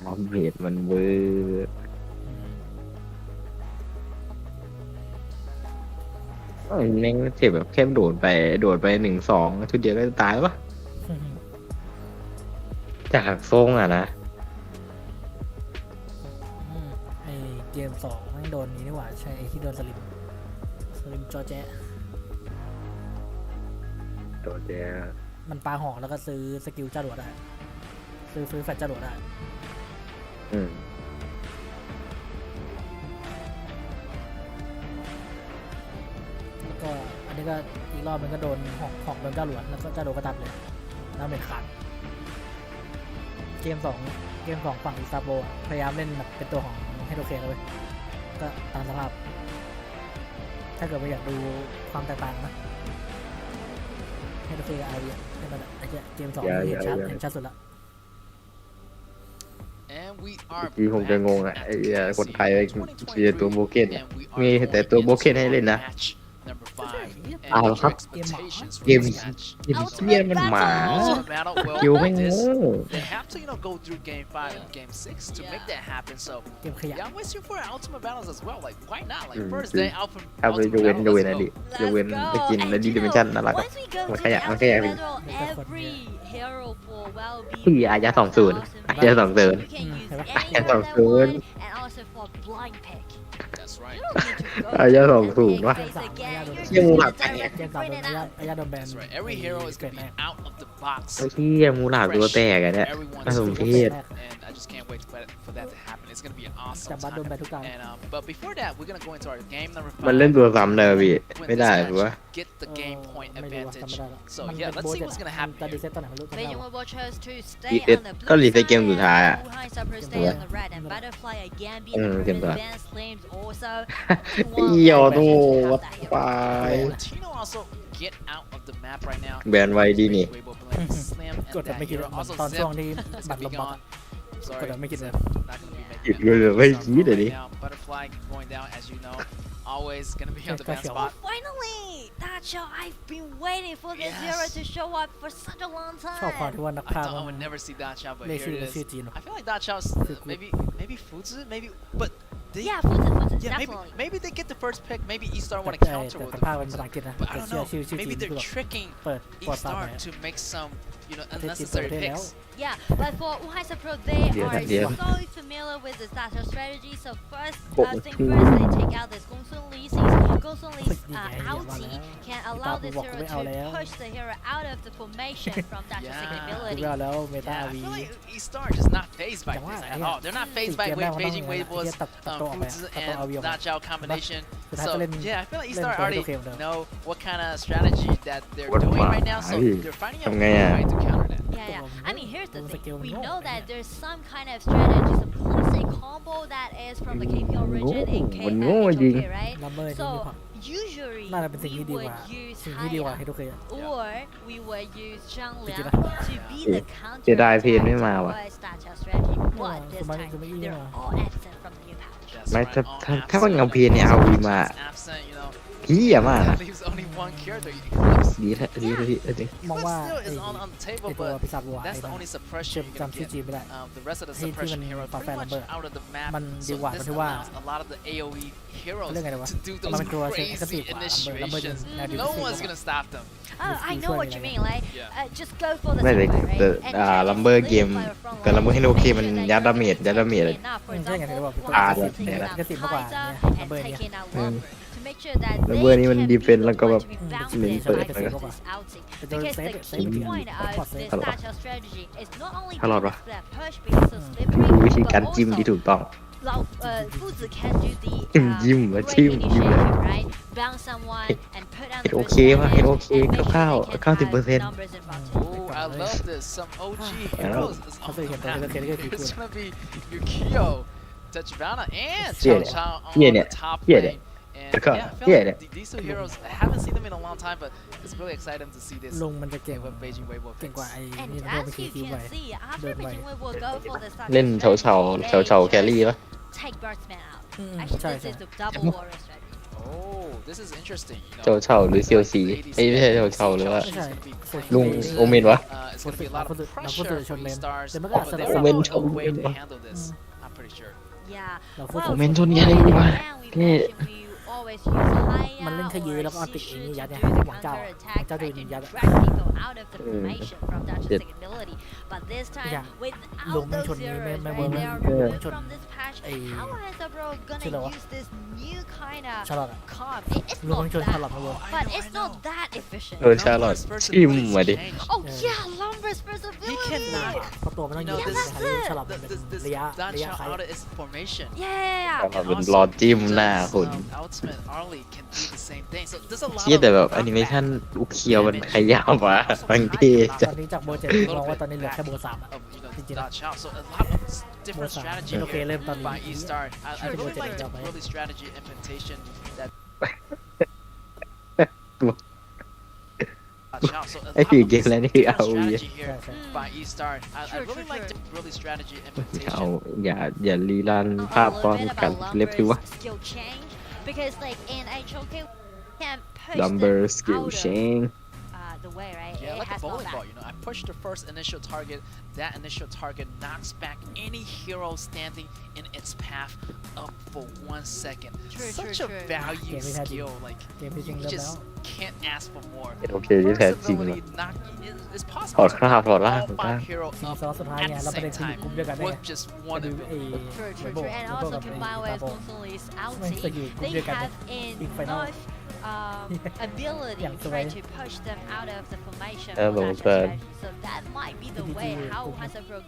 S1: ทำเหตุมันเวอร์
S6: อืม
S1: แม่งเจ็บแบบแค่โดดไป1-2ชุดเดียวก็จะตายแล้วปะจากทรงอ่ะนะ
S6: ไอเกม2แม่งโดนนี้นี่หว่าใช่ไอที่โดนสลิมจอแจ๊ะ
S1: โดดเดียว
S6: มันปาหอกแล้วก็ซื้อสกิลจรวดได้ซื้อแฟลชจรวดได้
S1: อืม
S6: แล้วก็อันนี้ก็อีกรอบมันก็โดนหอกโดนจรวดแล้วก็จรวดก็ตัดเลยแล้วเป็นขาดเกม2ฝั่งอิซาโบพยายามเล่นแบบเป็นตัวของเฮโดเคเลยก็ตามสภาพถ้าเกิดว่าอยากดูความแตกต่างนะเฮโดเคกับอาวีให้มันไอ้เกม2เห็นชัดสุดละ
S4: And we are
S1: ที่ผมจะงงอ่ะไอ้คนไทยมีแต่ตัวโบเกนมีแต่ตัวโบเกนให้เล่นนะ
S4: number 5
S1: เอาครับ เกมเหี้ยมันหมา คิวไม่งง
S4: They have to, go through game 5 and game 6 to make that happen. So
S6: เกมขยะ
S4: yeah, I'm waiting for ultimate battles as well. Like why not? Like
S1: อืม
S4: first
S1: จริง
S4: day ultimate
S1: ถ้าไปยกเว้น
S4: battles.
S1: อัน
S4: Let's
S1: นี้
S4: go.
S1: ยกเว้นไปกินอันนี้ดิเมนชั่นน่ารักอะ
S5: Once we go
S1: มัน
S5: to
S1: ข
S5: the
S1: ยะมันขยะ
S5: ultimate
S1: พี่
S5: battle, every hero for well-being
S1: พี่อายะ20อายะ20
S5: you can use any hero that one, and also for blind pick.
S4: That's right.
S5: You don't need to go
S1: อายะ
S5: to
S1: 20
S5: the
S1: วะ
S5: big face again. You're
S1: เชี่ยมูหลับ
S5: just gonna
S6: เกม
S5: print
S6: 3
S5: it
S6: โดน
S5: out.
S6: อายาโดนแบน
S4: That's right. Every hero is gonna be out of the box.
S1: ไอ้เหี้ยมูหลาดตัวแตกอะเนี่ย
S4: Everyone
S1: น่า
S4: is
S1: สมเพช
S4: and I just can't wait for that to happen. It's gonna be an awesome
S6: จับบัตรโดน
S4: time.
S6: แบนทุกการ
S4: And but before that, we're gonna go into our game number 5.
S1: มันเล่นตัวซ้ำเลยพี่
S4: Win
S1: ไม่
S4: this
S1: ได้ห
S4: match,
S1: รือวะ
S4: get the game point
S6: ไม่รู้ว่าจำ
S4: advantage.
S6: ไม่ได้ละ
S4: So
S6: มัน
S4: yeah,
S6: เป็น
S4: let's
S6: โบ
S4: see
S6: ส
S4: what's
S6: เจ็ด
S4: gonna
S6: อะ
S4: happen
S6: แต่ดี
S4: here.
S6: เซ็ตตอนไหนไม่รู้จำไม่ได้
S5: Beijing
S6: ว่ะ
S5: will chose to stay
S1: Reset
S5: on the blue
S1: ก็ reset เกมสุดท้าย
S5: side,
S1: อะ
S5: Wuhan Super stay on the red, and Butterfly again being
S1: Ừ,
S5: the
S1: tiệm rồi.
S5: advanced flames also.
S1: เหี่ยวโต
S5: Have
S1: วัด
S5: that hero.
S1: ไป
S4: Tino also get out of the map right now.
S1: แบนไว้ดีนี่
S4: Weibo playing Slam
S6: กด
S4: and
S6: แบบ
S4: that
S6: ไม่คิด
S4: hero.
S6: เหมือน
S4: Also
S6: ตอนช่วง
S4: Zip
S6: ที่
S4: is
S6: บัตร
S4: gonna
S6: ล
S4: be
S6: มบัก
S4: gone. Sorry,
S6: กดแบบไม่คิดเลย
S4: Zip not gonna be
S1: หยุด
S4: making
S1: เลยไม่คิดเลยดิ
S4: right now. Butterfly going down as you know. Always gonna be on the best
S6: Casual.
S4: spot.
S5: Finally, that show I've been waiting for this
S4: Yes.
S5: hero to show up for such a long
S6: ชอบความ
S5: time.
S6: ที่ว่านัก
S4: I
S6: พากย์
S4: thought I
S6: มั
S4: would
S6: น
S4: never see that shot, but
S6: เรียก
S4: here
S6: ชื่อ
S4: it
S6: ชื่อ
S4: is.
S6: จีน
S4: I feel like that shot's maybe Fuzu, maybe, but they,
S5: Yeah, Fuzi,
S4: yeah,
S5: definitely.
S4: maybe they get the first pick. Maybe E-Star
S6: แต่
S4: want to counter
S6: แต่
S4: with
S6: ภาคเป็น
S4: the
S6: ภาษาอังกฤษนะ
S4: but I
S6: แต่
S4: don't
S6: ชื่อ
S4: know.
S6: ชื่อจีน
S4: Maybe
S6: คือ
S4: they're
S6: แบบ
S4: tricking
S6: เปิดปวดตา
S4: E-Star
S6: ไหน
S4: to make some,
S6: ประเทศจีน
S4: unnecessary
S6: เปิดประเทศแล้ว
S4: picks.
S5: Yeah, but for Wuhan Pro, they
S1: Yeah,
S5: are
S1: yeah.
S5: so familiar with the starter strategy. So first
S1: Oh,
S5: thing first, they take out this Gongsun Li. Since Gongsun Li's
S6: Yeah,
S5: ulti
S6: yeah,
S5: can allow this
S6: walk
S5: hero
S6: away
S5: to
S6: out
S5: push the hero out of the formation from that
S4: Yeah.
S6: ดู
S5: ability.
S6: แล้วแล้วเมตา
S4: Yeah,
S6: อา
S4: I
S6: วี
S4: feel like E-Star is just not phased by
S6: จังหวะ
S4: this
S6: ไอ้
S4: at
S6: เนี่ย
S4: all. They're not phased by
S6: เกมแรกมันต้อง
S4: Beijing
S6: อย่างนั้น
S4: Weibo's
S6: ตัดตัวออกไป
S4: Fuzi
S6: ตัดตัวเอาวีออก
S4: and
S6: มา
S4: Dachao combination.
S6: สุดท้าย
S4: So
S6: ก็เล่น
S4: yeah, I feel like
S6: เล่น
S4: E-Star
S6: ตัว
S4: already
S6: โอเคเหมือนเดิม
S4: know what kind of strategy that they're
S1: What
S4: doing
S1: about
S4: right now. So
S1: Ari?
S4: they're finding a
S1: Không nghe à?
S4: way to counter that.
S5: Yeah, yeah. I mean, here's the
S6: Don't
S5: thing.
S6: skill
S5: We
S6: no,
S5: know that
S6: yeah.
S5: there's some kind of strategy, some classic combo that is from the KPL region in K
S1: Mình ngu rồi gì?
S5: HOK, right?
S6: ลัมเบอร์นี่มี
S5: So
S6: ผัก
S5: usually
S6: น่าจะเป็นสิ่ง
S5: we
S6: ที่ดีก
S5: would
S6: ว่า
S5: use
S6: สิ่งที่ดีกว่า
S5: Haya
S6: เฮโดเคย
S5: or we would use Zhang Liang
S6: Gì
S5: to be
S1: Ừ.
S5: the counter
S1: Chị Đài Phiên mới
S5: attack
S1: mà à?
S5: towards Dachao strategy. But
S6: Ừ,
S5: this
S6: tụi
S5: time,
S6: mình
S5: they're
S6: mà.
S5: all absent from the new patch.
S4: That's
S1: ไม่
S4: right,
S1: ถ้า
S4: all
S1: ถ้าคน
S4: absent.
S1: เงาเพียนเนี่ยเอาวีมา
S4: Absent, you know.
S1: พี่อะมากอะ
S4: That leaves only one character. Eclipse.
S1: ดีแท้ดีดีดี
S6: มองว่า
S4: Eclipse
S6: ไอ้
S4: still is on the
S6: ไอ้
S4: table,
S6: ตัว
S4: but
S6: ปีศาจวัว
S4: that's
S6: ไอ้
S4: the
S6: นั่น
S4: only suppression
S6: เจ็บ
S4: you're gonna
S6: จำชื่อ
S4: get.
S6: จีนไม่ได้
S4: The rest of the
S6: ที่
S4: suppression
S6: มัน
S4: heroes
S6: ฝาแฝด
S4: pretty much
S6: Lambert
S4: out of the map.
S6: มันดี
S4: So
S6: กว่า
S4: this
S6: ที่ว่า
S4: allows a lot of the AoE
S6: เขา
S4: heroes
S6: เรียกไงดีวะ
S4: to do
S6: มันเป็น
S4: those
S6: ตัวเช็ค
S4: crazy
S6: กระสีกว่าลัมเบอร์
S4: initiations.
S6: แนวดี
S4: No
S6: กว่า
S4: one's gonna stop them.
S5: Oh, I know what you mean. Like,
S4: Yeah.
S5: just go for the
S1: ไม่แต่
S5: super, right?
S1: แต่
S5: And try to
S1: ลัมเบอร์
S5: split
S1: เกม
S5: the player from
S1: แต่ลัมเบอร์
S5: line.
S1: ให้โอเค
S5: Make
S1: มัน
S5: sure that
S1: ยัด
S5: you're
S1: ดาเมจยัดดาเมจ
S5: taking enough. For
S6: ใช่ไง
S5: example,
S6: ที่บอก
S5: Wuhan
S1: อ่า
S5: is
S1: แบบ
S5: taking
S1: เนี่ย
S5: out
S6: กระสีมากกว่า
S5: Kaiser
S6: เนี่ยลัม
S5: and
S6: เบอร์เนี่ย
S5: taking out Lumber to make sure that
S1: ลัมเบอร์
S5: they
S1: นี่มัน
S5: can
S1: ดี
S5: be
S1: เฟน
S5: the
S1: แล้วก็
S5: one
S1: แบบ
S5: to be
S1: เน้น
S5: bouncing
S1: เปิด
S5: by
S1: แล้วก็
S5: this outing.
S6: แต่โดน
S5: Because
S6: เซฟ
S5: the
S6: เซฟ
S5: key
S6: ดี
S5: point
S6: พอ
S5: of
S6: พอเซฟ
S5: this Dachao strategy is not only
S1: Hello,
S5: being
S1: bro.
S5: split push because of
S1: ดูวิธี
S5: slippery,
S1: การ
S5: but
S1: จิ้มที่
S5: also
S1: ถูกต้อง
S5: Fuzi can do the
S1: จิ้ม
S5: great
S1: จิ้ม
S5: initiative, right? Bounce someone and put down
S1: เห็น
S5: the
S1: โอเค
S5: resistance
S1: ป่ะเห็นโอเค
S5: and make sure
S1: คร่าว
S5: they
S1: ๆ
S5: can
S1: 90%
S5: have numbers in front.
S4: Oh, I love this. Some OG heroes is on the map. It's gonna be Yukio, Tachibana, and Chao
S1: Yeah,
S4: Chao on
S1: yeah,
S4: the top
S1: yeah,
S4: lane. And
S1: Because-
S4: yeah, I feel
S1: yeah,
S4: like these two heroes, I haven't seen them in a long time, but it's really exciting to see this
S6: ลุงมันจะเก่ง
S4: with Beijing Weibo
S6: เก่ง
S4: picks.
S6: กว่าไอ้
S5: And
S6: นี่นะเป็น
S5: as
S6: คิ
S5: you
S6: วไป
S5: can see, after
S6: Được
S5: Beijing
S6: rồi.
S5: will go for the start
S1: เล่นเฉาเฉาเฉาเฉาแครี่ป่ะ
S5: take Birdsman out.
S6: อืม
S5: Actually,
S6: ใช่
S5: this
S6: ใช่
S5: is the double warrior strategy.
S4: Oh, this is interesting. You know,
S1: เฉาเฉาหรือเซียวซีเอ้ยไม่ใช่เฉาเฉาหรือว่า
S6: ไม่ใช่
S1: ลุงโอเมนวะ
S4: It's gonna be a lot of pressure for these stars,
S6: Để mất
S4: but
S6: cả
S4: they
S6: sân
S4: found
S1: sân.
S4: a way to handle this. I'm pretty sure.
S5: Yeah.
S6: เราพูด
S5: Well,
S6: ถึง
S1: โอเมนชนใหญ่ดีว่ะ
S5: and we
S1: นี่
S5: mentioned we always always use high
S6: มันเล่นแค่ยื้อ
S5: or
S6: แล้วก็เอาติด
S5: C
S6: เองนี่ยัด
S5: to
S6: เนี่ย
S5: do the
S6: หวังเจ้า
S5: counter
S6: หวัง
S5: attack,
S6: เจ้าจะ
S5: right,
S6: ยิง
S5: to
S6: ยัด
S5: drag people out of the formation from Dutch's
S1: Shit.
S5: second ability. But this time,
S6: Yeah.
S5: without
S6: Lùm
S5: those
S6: chồn như
S5: zeros,
S6: mấy
S5: right,
S6: bơm
S5: they
S6: lên.
S5: are
S6: Yeah.
S5: removed
S6: Chồn.
S5: from this patch.
S6: Ê.
S5: How is the bro
S6: Chứ đâu
S5: gonna
S6: á.
S5: use this new kind of
S6: ชาลอตอะ
S5: comp? It's
S6: รวม
S5: not
S6: ทั้งชนชาลอต
S5: that,
S6: มาเวิร์
S5: but
S4: I
S5: it's
S4: know.
S5: not that efficient.
S1: โดนชาร์ลอตทิมมาดิ
S5: Oh
S6: Yeah.
S5: yeah, Lumber's first
S4: He
S5: ability.
S4: cannot
S6: เพราะตัวมันต้อง
S4: You
S6: ยิ
S4: know,
S6: ง
S4: this-
S6: แต่ฮันนี่ชาลอตมันเป็น
S4: this
S6: ระยะ
S4: Dacha
S6: ไกล
S4: out of its formation.
S5: Yeah.
S1: ชาร์ลอตเป็นรอจิ้มหน้าคุณ
S4: Ultimate Arlie can do the same thing. So there's a lot
S1: เชี่ยแต่แบบ
S4: of
S1: แอนิเมชันลูกเคียวมันขยับมาบางที
S6: ตอนนี้จากโบเจ็ดมองว่าตอนนี้เหลือแค่โบสามอะ
S4: of, you know,
S6: Did you
S4: Dacha out. So a lot of different
S6: Both are.
S4: strategy
S6: Okay,
S4: here
S6: let them
S4: by
S6: lead.
S4: E-Star. I
S6: Sure,
S4: really
S6: sure.
S4: like the
S6: Yeah.
S4: early strategy implementation that
S1: ไอ้คือเกมแล้วนี่คือเอา
S4: strategy
S6: ใช่
S4: here
S6: ใช่
S4: by E-Star. I
S5: Sure,
S4: really
S5: sure,
S4: like
S5: sure.
S4: the early strategy
S1: เอา
S4: implementation.
S1: อย่ารีรัน
S5: A
S1: ภาพตอน
S5: little bit
S1: กัน
S5: about
S1: เรียบที่ว่า
S5: Lumber's skill change because like in HOK can push
S1: number
S5: them
S1: skill
S5: out of,
S1: change
S5: the way, right?
S4: Yeah,
S5: It
S4: like a
S5: has
S4: bowling
S5: not
S4: ball,
S5: that.
S4: you know. I push the first initial target. That initial target knocks back any hero standing in its path up for 1 second.
S5: True,
S4: Such
S5: true,
S4: a
S5: true.
S4: value
S6: Yeah, we had
S4: skill. Like
S6: เกมที่จริ
S4: you
S6: งเริ่ม
S4: just
S6: แล้ว
S4: can't ask for more.
S1: โอเคที่แท้
S4: First
S1: จริง
S4: ability knock it's
S1: ถ
S4: possible
S1: อด
S4: to
S1: คราบ
S4: knock
S1: ถอดล่าง
S4: all 5 hero
S6: ซี
S4: up
S6: ซอสสุดท้าย
S4: at
S6: ไง
S4: the
S6: แล้วประเด็น
S4: same
S6: คืออยู่
S4: time
S6: กลุ่มเดียวกันได้
S4: with
S6: ไง
S4: just
S6: มา
S4: one
S6: ดูไอ้
S4: ability.
S5: True, true,
S6: โบ
S5: true. And
S6: โบ
S5: also
S6: กับไอ้
S5: combined
S6: ตา
S5: with
S6: โบ
S5: Gonzalez's
S6: ไม่เคย
S5: outie,
S6: อยู่กลุ่ม
S5: they
S6: เดียวกัน
S5: have
S6: อีกไฟนอล
S5: enough ability
S6: Yeah, so
S5: try
S6: I-
S5: to push them out of the formation
S1: Yeah,
S5: for
S1: but
S5: that
S1: what's that?
S5: strategy. So that might be the
S6: Did
S5: way
S6: you-
S5: how Hansa-Pro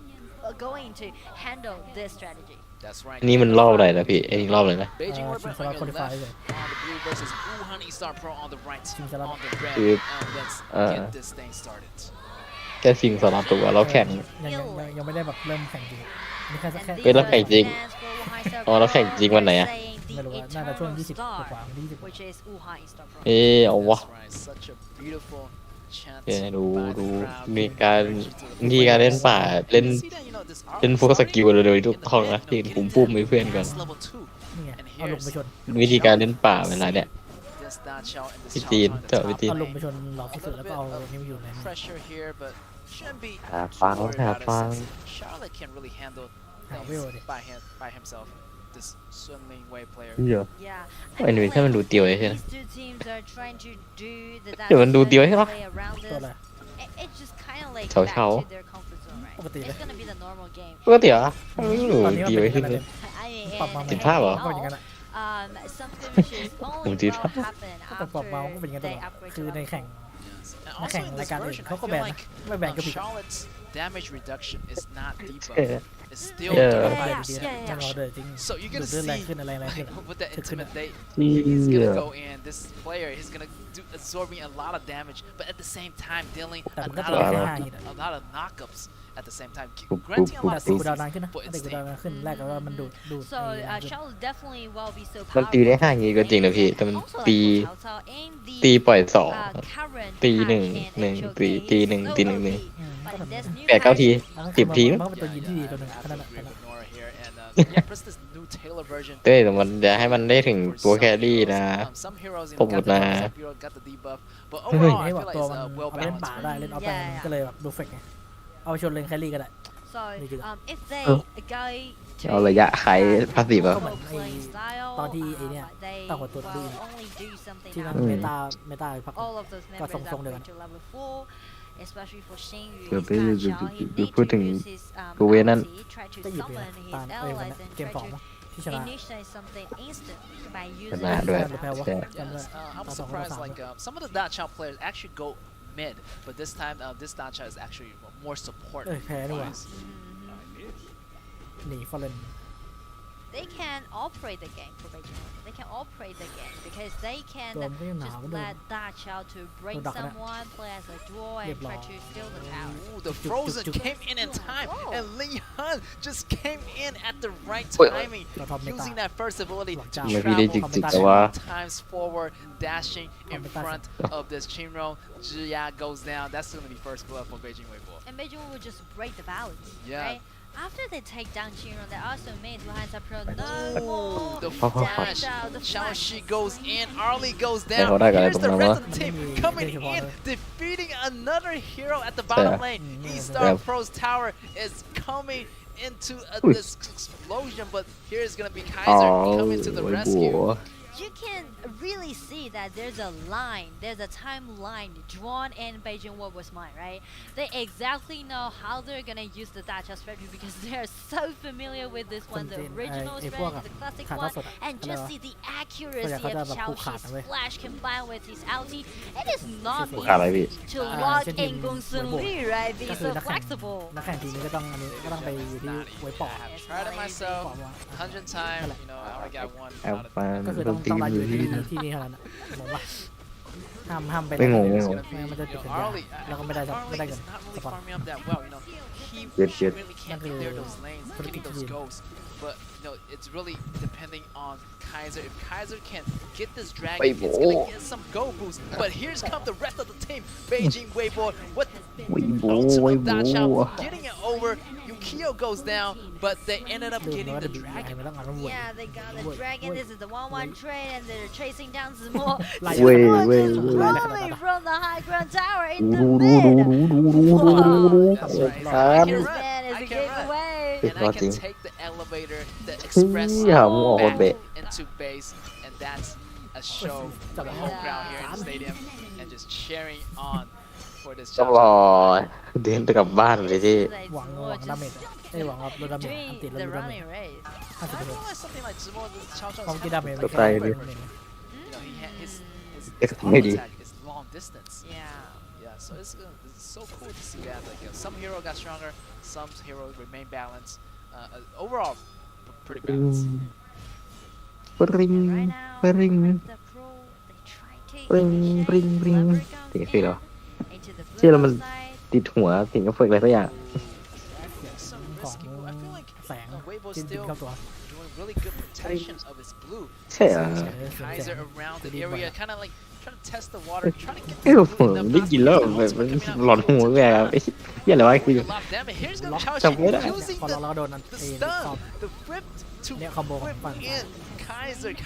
S5: are going to handle this strategy.
S4: That's right.
S1: นี่มันรอบอะไรนะพี่ไอ้นี่รอบเลยนะ
S4: Beijing
S6: ชิง
S4: River
S6: สล็อ
S4: on
S6: ต
S4: your
S6: คอลิฟาย
S4: left,
S6: เลย
S4: on the blue versus Wuhan E-Star Pro on the right,
S6: Chiang Salam.
S4: on the red.
S1: Yep.
S4: Let's get this thing started.
S1: แค่ชิงสลับตัวแล้วแข่ง
S6: ยังไม่ได้แบบเริ่มแข่งจริงนี่แค่
S5: And
S6: แค่
S5: these
S1: เฮ้ยแล้วแข่งจริง
S5: stands for Wuhan E-Star
S1: อ๋อแล้วแข่งจริงวันไหนอะ
S5: saying the
S6: ไม่รู้ว่าน่าจะช่วง
S5: eternal
S6: 20
S5: star,
S6: กว่า20
S5: which is Wuhan E-Star Pro.
S1: เอาวะ
S4: That's right. Such a beautiful chant
S1: เดี๋ยวดู
S4: by the
S1: ดู
S4: crowd.
S1: มีการวิธีการเล่นป่าเล่น
S4: You see that, you know, this
S1: เล่นพวกสกิลเลยโดยทุกท้องนะที่ผมปุ้มให้เพื่อนก่อน
S4: Mass level 2.
S6: นี่ไง
S4: And
S6: เอาลง
S4: here's
S6: ไปชน
S1: วิธีการเล่นป่าเวลาเนี่ย
S4: this Dachao and this
S1: พี่
S4: Chao
S1: จีน
S4: on the
S1: เจาะ
S4: top
S1: พี่จีน
S6: เอาลง
S4: lane.
S6: ไปชนหลอกที่สุดแล้วก็เอานี่มาอยู่ใน
S4: Pressure here, but shouldn't be
S1: หา
S4: too
S1: ฟัง
S4: worried
S1: หา
S4: about it
S1: ฟัง
S4: since Charlotte can really handle
S6: หา
S4: things
S6: เวลดิ
S4: by himself. This Sunling Wei player.
S1: เยอะ
S5: Yeah.
S1: โอ้ย animation มันดูเตียวเลยใช่ไหม
S5: These two teams are trying to do the
S1: เดี๋ยวมันดูเตียวให้เหรอ
S5: play around
S6: ตัว
S5: this.
S6: อะไร
S5: It's just kind of like
S1: เฉา
S5: back
S1: เฉา
S5: to their comfort zone, right?
S6: ปกติเลย
S5: It's gonna be the normal game.
S1: ปกติเหรอไม่รู้
S6: ตอนนี้มัน
S1: เตียว
S6: เป็น
S1: ขึ้น
S6: อะไร
S1: เลย
S5: I mean,
S6: ปรับมาใหม่
S1: ติดภาพเหรอ
S6: ก็อย่างนั้นอะ
S5: some skirmishes only
S1: Ủa, tiết
S5: will
S1: pháp.
S5: happen
S6: แต่ปรับมาก็เป็นอย่างนั้นต
S5: after
S6: ลอ
S5: they
S6: ด
S5: upgrade
S6: คือ
S5: to
S6: ใน
S5: level
S6: แข่ง
S4: And
S6: ใน
S4: also
S6: แข่ง
S4: in
S6: ราย
S4: this
S6: การอื่น
S4: version,
S6: เขา
S4: I
S6: ก็
S4: feel
S6: แบนนะ
S4: like
S6: ไม่แบนก็ผิด
S4: Charlotte's damage reduction is not
S1: Yeah.
S4: debuff. It's still
S1: Yeah.
S6: ไป
S4: debuff.
S6: ดีๆ
S5: yeah,
S6: ยังรอเดินจริง
S4: So you're
S6: ดู
S4: gonna
S6: ดเลือดแรง
S4: see
S6: ขึ้นอะไรแรงขึ้น
S4: with the intimidate,
S1: เชี่
S4: he's
S1: ย
S4: gonna go in. This player, he's gonna do absorbing a lot of damage, but at the same time dealing
S6: But
S4: a
S6: that's
S4: lot
S6: what
S4: of
S6: I hate.
S4: a lot of knockups at the same time,
S1: Boop,
S4: granting a
S1: boop,
S4: lot
S6: แต่
S4: of
S6: ตี
S1: boop.
S6: กูดาว
S4: distance
S6: นานขึ้นนะ
S4: for
S6: ตี
S4: its
S6: กูดาว
S4: team.
S6: นานขึ้นแรกก็ว่ามันดูด
S5: So
S6: ไอ้
S5: Charlotte definitely will be so
S1: มันตีได้ห้าอย่างงี้ก็จริงนะพี่ แต่มัน
S5: Also,
S1: ตี
S5: like Cao Cao in the
S1: ตีปล่อยสอง
S5: current
S1: ตีหนึ่ง
S5: patch in
S1: หนึ่ง
S5: HOK
S1: ตีหนึ่ง
S5: is
S1: ตี
S5: so
S1: หนึ่งหนึ่ง
S5: OP.
S6: ก็
S5: But
S6: ทำ
S5: this new
S1: แปดเก้า
S5: patch
S1: ที 10 ที
S6: มันก็เป็นตัวยิงที่ดีตัวหนึ่งแค่นั้นแหละ
S4: Absolutely agree with Nora here, and yeah, plus this new Taylor version.
S1: เต้แต่มันจะให้มันได้ถึงตัวแครี่นะ
S4: Some heroes, you
S1: ผม
S4: know, got
S1: นะ
S4: the some heroes got the debuff, but
S6: เฮ้ย
S4: overall, I
S6: ให้
S4: feel
S6: แบบ
S4: like
S6: ตัว
S4: it's
S6: มัน
S4: well
S6: เอาไปเล่น
S4: balanced.
S6: ป่าได้เล่นออฟแบน
S5: Yeah.
S6: ก็เลยแบบดูเฟกไงเอาไปชนเลนแครี่ก็ได้
S5: So if they
S1: Oh.
S5: go
S1: เอาระยะไขพาสซีฟอะ
S6: ก็เหมือนไอ้
S5: playing style,
S6: ตอนที่ไอ้เนี่ย
S5: they
S6: ตั้งหัวตัวดู
S5: will only do something
S6: ที่นั่น
S5: now.
S6: เมตาพัก
S5: All of those members
S6: song- song
S5: upgrade
S6: được.
S5: to level 4, especially for Xingyu.
S1: Được,
S5: He's
S1: bây giờ-
S5: not
S1: giờ-
S5: Xiao. He
S1: giờ-
S5: need
S1: phút
S5: to
S1: từng
S5: use his
S1: cô bé năn.
S5: ulti, try to
S6: ก็หยิบเลย
S5: summon
S6: ตา
S5: his
S6: เอ้ยวัน
S5: allies
S6: นั้น
S5: and
S6: เกม
S5: try
S6: สอง
S5: to
S6: มั้งที่ชนะ
S5: initiate something instant by
S1: ช
S5: using
S1: นะด้วย
S6: แพ้วะ
S1: ใช่
S6: จำได้
S4: Yes, I'm
S6: Tao
S4: surprised.
S6: không
S4: Like some of the Dachau players actually go mid, but this time this Dacha is actually more support.
S6: เอ้ยแพ้นี่หว่า
S4: wise.
S6: หนีฟอร์เรน
S5: They can operate the game for Beijing. They can operate the game because they can
S6: ตัวมันก็ยังหนาว
S5: just
S6: เดิม
S5: let Dachau to break
S6: Đồ đọc này.
S5: someone, play as a duel, and try to steal the tower.
S4: Ooh, the Frozen came in time,
S5: Whoa.
S4: and Lee Han just came in at the right
S1: Wait.
S4: timing,
S6: Cho Tom Meta.
S4: using that first ability to
S6: Wow.
S1: ไม่พี่ได้จิก
S4: travel
S1: จิกแต่ว่า
S4: times forward, dashing in
S6: Tom Meta.
S4: front of this Chinro. Jia goes down. That's going to be first blood for Beijing Weibo.
S5: And Beijing will just break the balance.
S4: Yeah.
S5: Right? After they take down Chinron, they also made Luhansa Pro no more
S4: The
S5: damage
S4: flash.
S5: out. The
S4: Chao
S5: flash.
S4: Shi goes in. Arlie goes
S1: Hey,
S4: down.
S1: hold on,
S4: Here's the
S1: guys,
S4: rest
S1: don't
S4: of the team
S6: know.
S4: coming
S6: Hey,
S4: in,
S6: hold on.
S4: defeating another hero at the bottom
S1: Yeah.
S4: lane.
S6: Yeah.
S4: E-Star
S1: Yeah.
S4: Pro's tower is coming into
S1: Ui.
S4: this explosion, but here's gonna be
S1: อ๋อ
S4: Kaiser coming to the
S1: โอ้ยบั
S4: rescue.
S1: ว
S5: you can really see that there's a timeline drawn in Beijing What Was Mine, right? They exactly know how they're gonna use the Dacha strategy because they're so familiar with this one, the original strategy, the classic
S6: ถ่ายทอด
S5: one,
S6: สดอะ
S5: and
S6: เขาเรียก
S5: just
S6: ว่า
S5: see the
S6: ส่วนใหญ่
S5: accuracy
S6: เขาจะ
S5: of
S6: แบบผูกขาด
S5: Xiaoxi's
S6: นะเว้ย
S5: flash combined with his ulti. It is not
S1: ผูกขาดอะไรพี่
S5: easy to
S6: อ่า
S5: lock
S6: เช่นทีม
S5: in Gong Sun
S6: มวยโบก
S5: Li, right?
S6: ก็
S5: Be
S6: คือ
S5: so
S6: นักแข่ง
S5: flexible.
S6: ทีมนี้ก็ต้องไปอยู่ที่ไว้ปอด
S4: I tried it myself 100 times. You know, I only got one
S1: แอป
S4: out of
S1: ฟัน
S6: ก็คือ
S1: ด
S6: ต้อง
S1: นตรี
S6: มาอยู่
S1: มือ
S6: ที่นี่เท่านั้นนะงงปะห้ามไป
S1: ไม่งง
S6: ไหน
S1: ไม่งง
S4: It's gonna be,
S6: มันจะติด
S4: you
S6: สัญ
S4: know,
S6: ญา
S4: Arlie,
S6: แล้วก็ไม่ได้
S4: Arlie
S6: เงิน
S4: is not
S6: ส
S4: really
S6: ปอน
S4: farming up that well. You know, he
S1: Yes, yes.
S4: really can't clear those lanes, getting those goals. But you know, it's really depending on Kaiser. If Kaiser can get this dragon,
S1: Weibo.
S4: it's gonna get some go boost. But here's come the rest of the team. Beijing Weibo with
S1: วิโบ
S4: ultimate
S1: วิโบ
S4: dash out, getting it over. Yukio goes down, but they ended up
S6: ลืม
S4: getting
S6: ว่า
S4: the
S6: จะบีบไง
S4: dragon.
S6: ไม่ต้องงานมันวน
S5: Yeah, they got the
S6: Wait,
S5: dragon.
S6: wait.
S5: This is the 1-1 trade, and they're chasing down Zemo.
S6: Like-
S5: Zemo
S1: Wait,
S5: just
S1: wait,
S5: rolling from the high ground tower in
S1: ดู
S5: the
S1: ดู
S5: mid.
S1: ดูดูดูดูดูดู
S4: That's right.
S1: ครับ
S4: I can
S5: This
S4: run.
S5: man is
S4: I
S5: a
S4: can run.
S5: giveaway.
S4: And I can
S1: Nothing.
S4: take the elevator, the express
S1: Yeah, I'm all
S4: back
S1: bit.
S4: into base, and that's a show for the whole crowd here in the stadium, and just cheering on for this
S1: ต้อง
S4: challenge.
S1: รอเดินกลับบ้านเลยที่
S5: Like
S6: หวัง
S5: Zemo
S6: ดาเมจ
S5: just
S6: ไอ้ยหวังว่าลดดาเมจอันติด
S5: doing
S6: แล้ว
S5: the
S6: ลดดาเมจ
S5: running race.
S6: 50%
S4: I realized something like Zemo, the Chao Chao
S6: ความ
S4: is
S6: กี่
S4: kind
S6: ดา
S4: of
S6: เมจ
S1: ก็
S6: ไม่
S1: ไป
S6: แค่
S1: ดิ
S6: เมจ
S4: you know, his
S1: It's
S4: auto
S1: really-
S4: attack is long distance.
S5: Yeah.
S4: Yeah, so it's so cool to see that. Like, you know, some hero got stronger, some heroes remain balanced. Overall, pretty
S1: ปริง
S4: balanced.
S1: ปริง
S5: And right now,
S1: ปริง
S5: the pro, they try to
S1: ปริงปริงปริง
S5: whoever
S1: เสียง
S5: comes
S1: คือเหรอ
S5: in into the
S1: เชื่อแล้ว
S5: blue
S1: มัน
S5: side.
S1: ติดหัวเสียงเอฟเฟกต์อะไรสักอย่าง
S4: Some
S6: ของ
S4: risky move. I feel like
S6: แสง
S4: Weibo
S6: จิ้ม
S4: still
S6: เข้าตัว
S4: doing really good protection of his blue.
S1: ใช่เหรอ
S4: Kaiser around the area, kind of like trying to test the water, trying to get
S1: เอ้ย
S4: the
S1: ผม
S4: blue enough
S1: ได้
S4: not
S1: ยิน
S4: to
S1: แล้ว
S4: lose,
S1: แบบ
S4: but
S1: มัน
S4: coming out
S1: หลอนหูเลยอะไอ้เหี้ยอะไรวะคือ
S4: a lot of damage. Here's gonna
S6: ล็อก
S1: จำไม่ได้
S4: Chaoshi using
S6: พอเรา
S4: the
S6: เราโดนอัน
S4: the
S6: เอ
S4: stun,
S6: ตอบ
S4: the flip to
S6: เนี่ยคอมโบของ
S4: flip
S6: ฝั่ง
S4: in.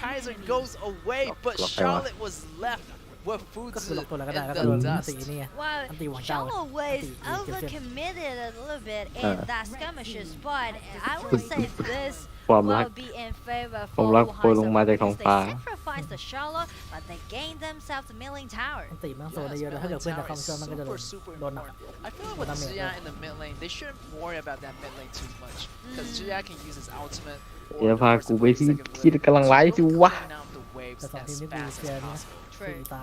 S4: Kaiser goes away, but
S1: Lock
S4: Charlotte was left with
S6: ก็คือ
S4: Fuzu
S6: ล็อกตัวแล้วก็ได้
S4: in
S6: แล้วก็
S4: the
S6: โดนอัน
S4: dust.
S6: ตินี่ไง
S5: Well,
S6: อันติหวังเจ้า
S5: Shallow was
S6: Anti-
S5: overcommitted a little bit in that skirmishes, but I would say this
S1: ความรัก
S5: will be in favor
S1: ความ
S5: for
S1: รักโปรยลงมาจาก
S5: Wuhan
S1: ท้อง
S5: because
S1: ฟ้า
S5: they sacrificed the Shallow, but they gained themselves a milling tower.
S6: อันติมันโซน
S4: Yes,
S6: ได้เยอะแล้วถ้าเกิด
S4: Millen
S6: เพื่อนจะ
S4: Tower
S6: เข้ามา
S4: is
S6: ช่วยมันก็จะโดน
S4: super
S6: โดนหนัก
S4: important. I feel like with
S6: Damage,
S4: Zia
S6: yeah.
S4: in the mid lane, they shouldn't worry about that mid lane too much because Zia can use his ultimate.
S1: เดี๋ยวพากูไปที่ที่กำลังไลฟ์สิวะ
S4: Clean out the waves
S6: แต่สองทีม
S4: as
S6: นี้ดู
S4: fast
S6: เชีย
S4: as
S6: ร์นี่
S4: possible.
S6: คืออีตา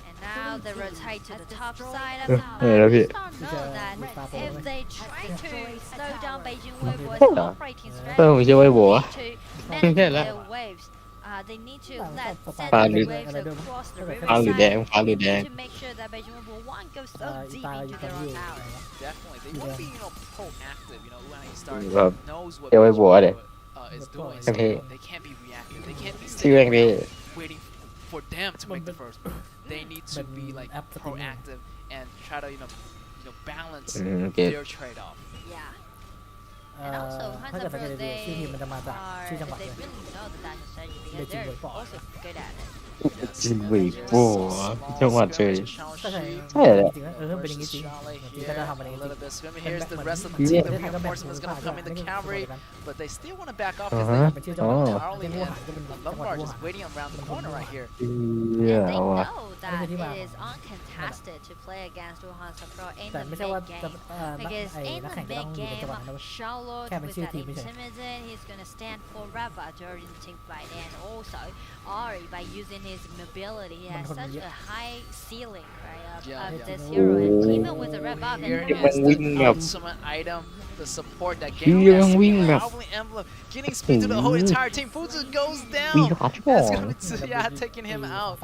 S5: And now they rotate to the top side of
S1: Uh,
S5: the
S1: yeah,
S5: map.
S1: that's
S5: We
S1: it.
S5: don't know that if they try to slow down Beijing Weibo's
S1: Yeah.
S5: operating
S1: เออผมเชื่อไว้บัว
S5: strategy, to manage their waves. They need to let send
S1: Pha
S5: the
S1: lửa-
S5: waves across the
S1: ฟ้าหรือแดง
S5: riverside.
S1: ฟ้าหรือแด
S5: They
S1: ง
S5: need to make sure that Beijing Weibo won't go so
S6: อี
S5: deep
S6: ตาอยู่
S5: into
S6: กัน
S5: their
S6: อยู่
S5: own tower.
S4: Definitely, they want to be proactive. You know, when he starts
S1: Vâng.
S4: knows what
S1: Theo cái
S4: Beijing
S1: bùa đấy.
S4: is doing.
S1: Em
S4: So
S1: thấy-
S4: they can't be reactive. They can't be
S1: ชื่อแม่ง
S4: sitting
S1: นี่
S4: around waiting for them to make the first move. They need to be like
S6: App the thing.
S4: proactive and try to balance
S1: โอเค
S4: their trade-off.
S5: Yeah.
S6: เอ่
S5: And
S6: อ
S5: also,
S6: ถ้าเกิดสังเกต
S5: Hansa
S6: ดีๆชื่อทีมมันจะมาจาก
S5: are
S6: ชื่อจังหวัด
S5: they
S6: เลย
S5: really know the Dacia strategy because
S6: Beijing
S5: they're
S6: Weibo.
S5: also good at it.
S1: จินหวีโป้จังหวัดเฉย
S6: ก็ใช่
S1: ใช่แหละ
S6: จริงๆนะเป็นอย่างนี้จริงจริงก็จะทำอะไรจริง
S4: little bit swimmy. Here's the
S6: แบบ
S4: rest of the
S1: แบบ
S4: team. The
S6: ประเทศไทยก็แบ่ง
S4: reinforcements gonna come in the
S6: ภูมิภาค
S4: cavalry,
S6: นะ
S4: but they still want to back off
S1: อ่า
S4: because
S1: ฮะ
S4: they
S6: เป็นชื่อจังหวัด
S1: อ๋อ
S4: Arlie
S6: เป็น
S4: and
S6: ก็เป็นจังหวัด
S4: Lombard
S6: บู
S4: just
S6: หาน
S4: waiting around the corner right here.
S1: เหี้ย
S5: And they
S1: เอาว่ะ
S5: know that
S6: Ini dia,
S5: it is uncontested to play against Wuhan Pro in
S6: แต่
S5: the
S6: ไม่ใช่ว่า
S5: mid
S6: จะ
S5: game.
S6: นัก
S5: Because
S6: ไอ้
S5: in
S6: นัก
S5: the
S6: แข่งจะต้อง
S5: mid
S6: อยู่ในจังหวัด
S5: game,
S6: นั้นนะ
S5: Charlotte
S6: Kaya may
S5: with
S6: siya
S5: that
S6: team siya.
S5: Intimidate, he's gonna stand forever during the team fight. And also, Ari, by using his mobility, he has such a high ceiling, right, of
S4: Yeah.
S5: this hero. And
S1: Oh.
S5: even with the red buff,
S4: Here
S5: and
S1: Yang
S4: is the
S1: wing up.
S4: ultimate item, the support that
S1: Yang
S4: gave
S1: wing up.
S4: Goblin Emblem, getting speed to the whole entire team. Fuzu goes
S1: วี
S4: down.
S1: หาช่อ
S4: It's gonna be Tsuya taking him out.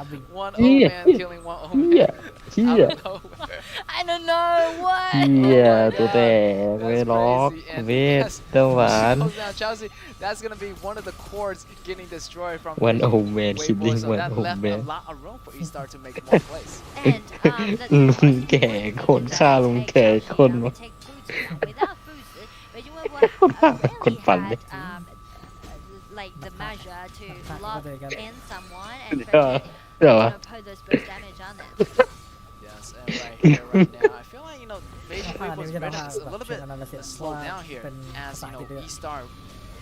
S4: One old
S1: Yeah.
S4: man killing one old
S1: เหี้ย
S4: man
S1: เหี้
S4: out
S1: ย
S4: of nowhere.
S5: I don't know what.
S1: เหี้ย
S4: Oh my
S1: ตัวแตก
S4: God.
S1: ไม่
S4: That's
S1: ล็อก
S4: crazy. And
S1: เวท
S4: yes,
S1: ตะหวาน
S4: goes down. Chelsea, that's gonna be one of the chords getting destroyed from
S1: One
S4: Beijing
S1: old man,
S4: Weibo,
S1: sibling
S4: so
S1: one
S4: that
S1: old
S4: left
S1: man.
S4: a lot of room for E-Star to make more plays.
S5: And
S1: ลุงแก่คนฆ่าลุงแก่คนวะ
S5: take Fuzu. Without Fuzu, Beijing Weibo really
S1: คนฝัน
S5: had
S1: เลย
S5: like the measure to
S6: Fuck,
S5: lock
S6: what they got?
S5: in someone and
S1: Yeah.
S5: project,
S1: Yeah.
S5: put those burst damage on them.
S4: Yes, and right here, right now, I feel like Beijing
S6: ภาค
S4: Weibo
S6: นี้
S4: is
S6: ไม่ใช่
S4: ready
S6: ภาค
S4: a little
S6: เชิ
S4: bit
S6: งอนาลิซิสเพราะ
S4: slow
S6: ว่า
S4: down here
S6: เป็นภา
S4: as
S6: ษาอังกฤษด้วย
S4: E-Star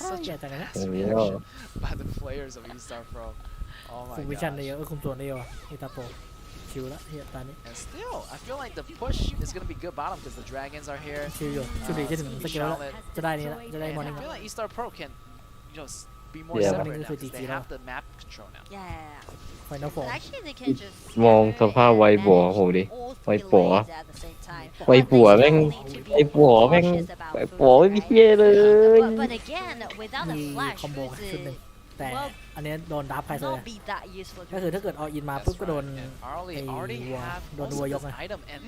S4: Such
S6: ใหญ่
S4: a
S6: จังเลยนะ
S4: fast reaction by the players of E-Star Pro. Oh
S6: คุม
S4: my
S6: วิชั่นได้
S4: gosh.
S6: เยอะคุมตัวได้เยอะอีตาโปชิวละเฮียตานี้
S4: And still, I feel like the push is going to be good bottom because the dragons are here.
S6: ชิวอยู่ชิวดีจะถึงสเกลแล้ว
S4: Charlotte.
S6: จะได้นี้ละจะได้มอร์
S4: And
S6: นิ่ง
S4: I feel like E-Star Pro can, be be more
S1: Yeah.
S4: separate now
S6: This is
S4: because they
S6: GG
S4: have the map control now.
S5: Yeah.
S6: Final Four
S5: But actually, they can just
S1: มอง
S5: scatter
S1: สภาพ
S5: and
S1: ไวบัว
S5: manage
S1: ผมดิ
S5: all
S1: ไว
S5: three
S1: ปัว
S5: lanes at the same time.
S1: ไว
S5: But
S1: ปัว
S5: they
S1: แม่ง
S5: still need to be
S1: ไวปัวแม่ง
S5: cautious about
S1: ไว
S5: food,
S1: ปัวไม่มี
S5: right?
S1: เที่ยเลย
S5: But again, without
S6: มี
S5: the flash,
S6: คอมโบ
S5: Foods
S6: ชุดหนึ่ง
S5: is
S6: แต่อันเนี้ยโดนดับใครเลย
S5: not be that useful.
S6: ก็คือถ้าเกิดออินมา
S4: That's
S6: ปุ๊บก็โดน
S4: right. And Arlie
S6: ไอ้
S4: already
S6: วัว
S4: have
S6: โดน
S4: most
S6: วัว
S4: of
S6: ย
S4: this
S6: กไง
S4: item, and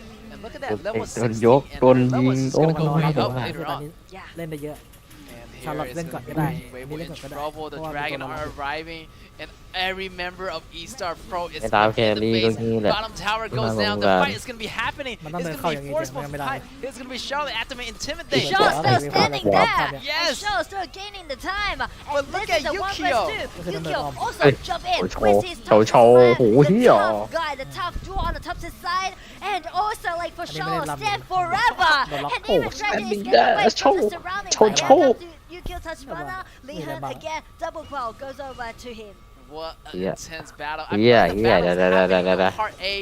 S4: look at that level
S1: โดน
S4: 16,
S1: ยก
S4: and
S1: โดน
S4: their
S1: ยิ
S4: level
S1: ง
S4: is
S1: โอ้
S4: gonna
S6: ก็
S4: go
S6: รอ
S4: way
S6: รับ
S4: up
S6: ว่า
S4: later
S6: ตอน
S4: on.
S6: นี้
S5: Yeah.
S6: เล่นได้เยอะ
S4: And
S6: Charlotte
S4: here is
S6: เล่นก่อน
S4: gonna
S6: ก็ได้
S4: be Weibo
S6: เล่น
S4: in
S6: ก่อนก็ได้
S4: trouble.
S6: เพ
S4: The
S6: ราะว่ามี
S4: Dragon
S6: ตัวรอ
S4: are
S6: รับ
S4: arriving, and every member of E-Star Pro is
S1: ไอ้ตาม
S4: in
S1: แค
S4: the
S1: รี่ก็
S4: base.
S1: นี่แหละ
S4: Bottom tower goes
S1: มา
S4: down.
S1: ลง
S4: The
S1: กัน
S4: fight is gonna be happening. It's
S6: มันต้องเดิน
S4: gonna
S6: เข้า
S4: be
S6: อย่างนี้
S4: forceful
S6: ไม่ได้
S4: fight. It's gonna be Charlotte after intimidate.
S6: Sure.
S5: Shaw still
S6: Yeah.
S5: standing
S6: Yeah.
S5: there.
S4: Yes.
S5: And Shaw still gaining the time. And
S4: But look
S5: this is
S4: at
S5: a 1
S4: Yukio.
S5: vs 2.
S6: Look at
S5: Yukio
S6: them.
S5: also
S1: Hey.
S5: jump in
S1: Chow
S5: with his
S1: Chow
S5: top
S1: Chow.
S5: side,
S1: Oh,
S5: the
S1: yeah.
S5: tough guy, the tough duo on the top side. And also like for
S6: I didn't
S5: Shaw,
S6: really love
S5: stand
S6: him.
S5: forever.
S6: No, no.
S5: And even
S1: Oh,
S5: try to
S1: standing
S5: escape
S1: there.
S5: away from
S1: Chow.
S5: the surrounding.
S1: Chow
S5: But
S1: Chow.
S5: here comes Yukio Tachibana. Lee
S6: Really
S5: Hun
S6: bad.
S5: again, double quell goes over to him.
S4: What an
S1: Yeah.
S4: intense battle.
S1: Yeah,
S4: the
S1: yeah,
S4: battle is
S1: da, da, da,
S4: happening
S1: da,
S4: in
S1: da.
S4: part A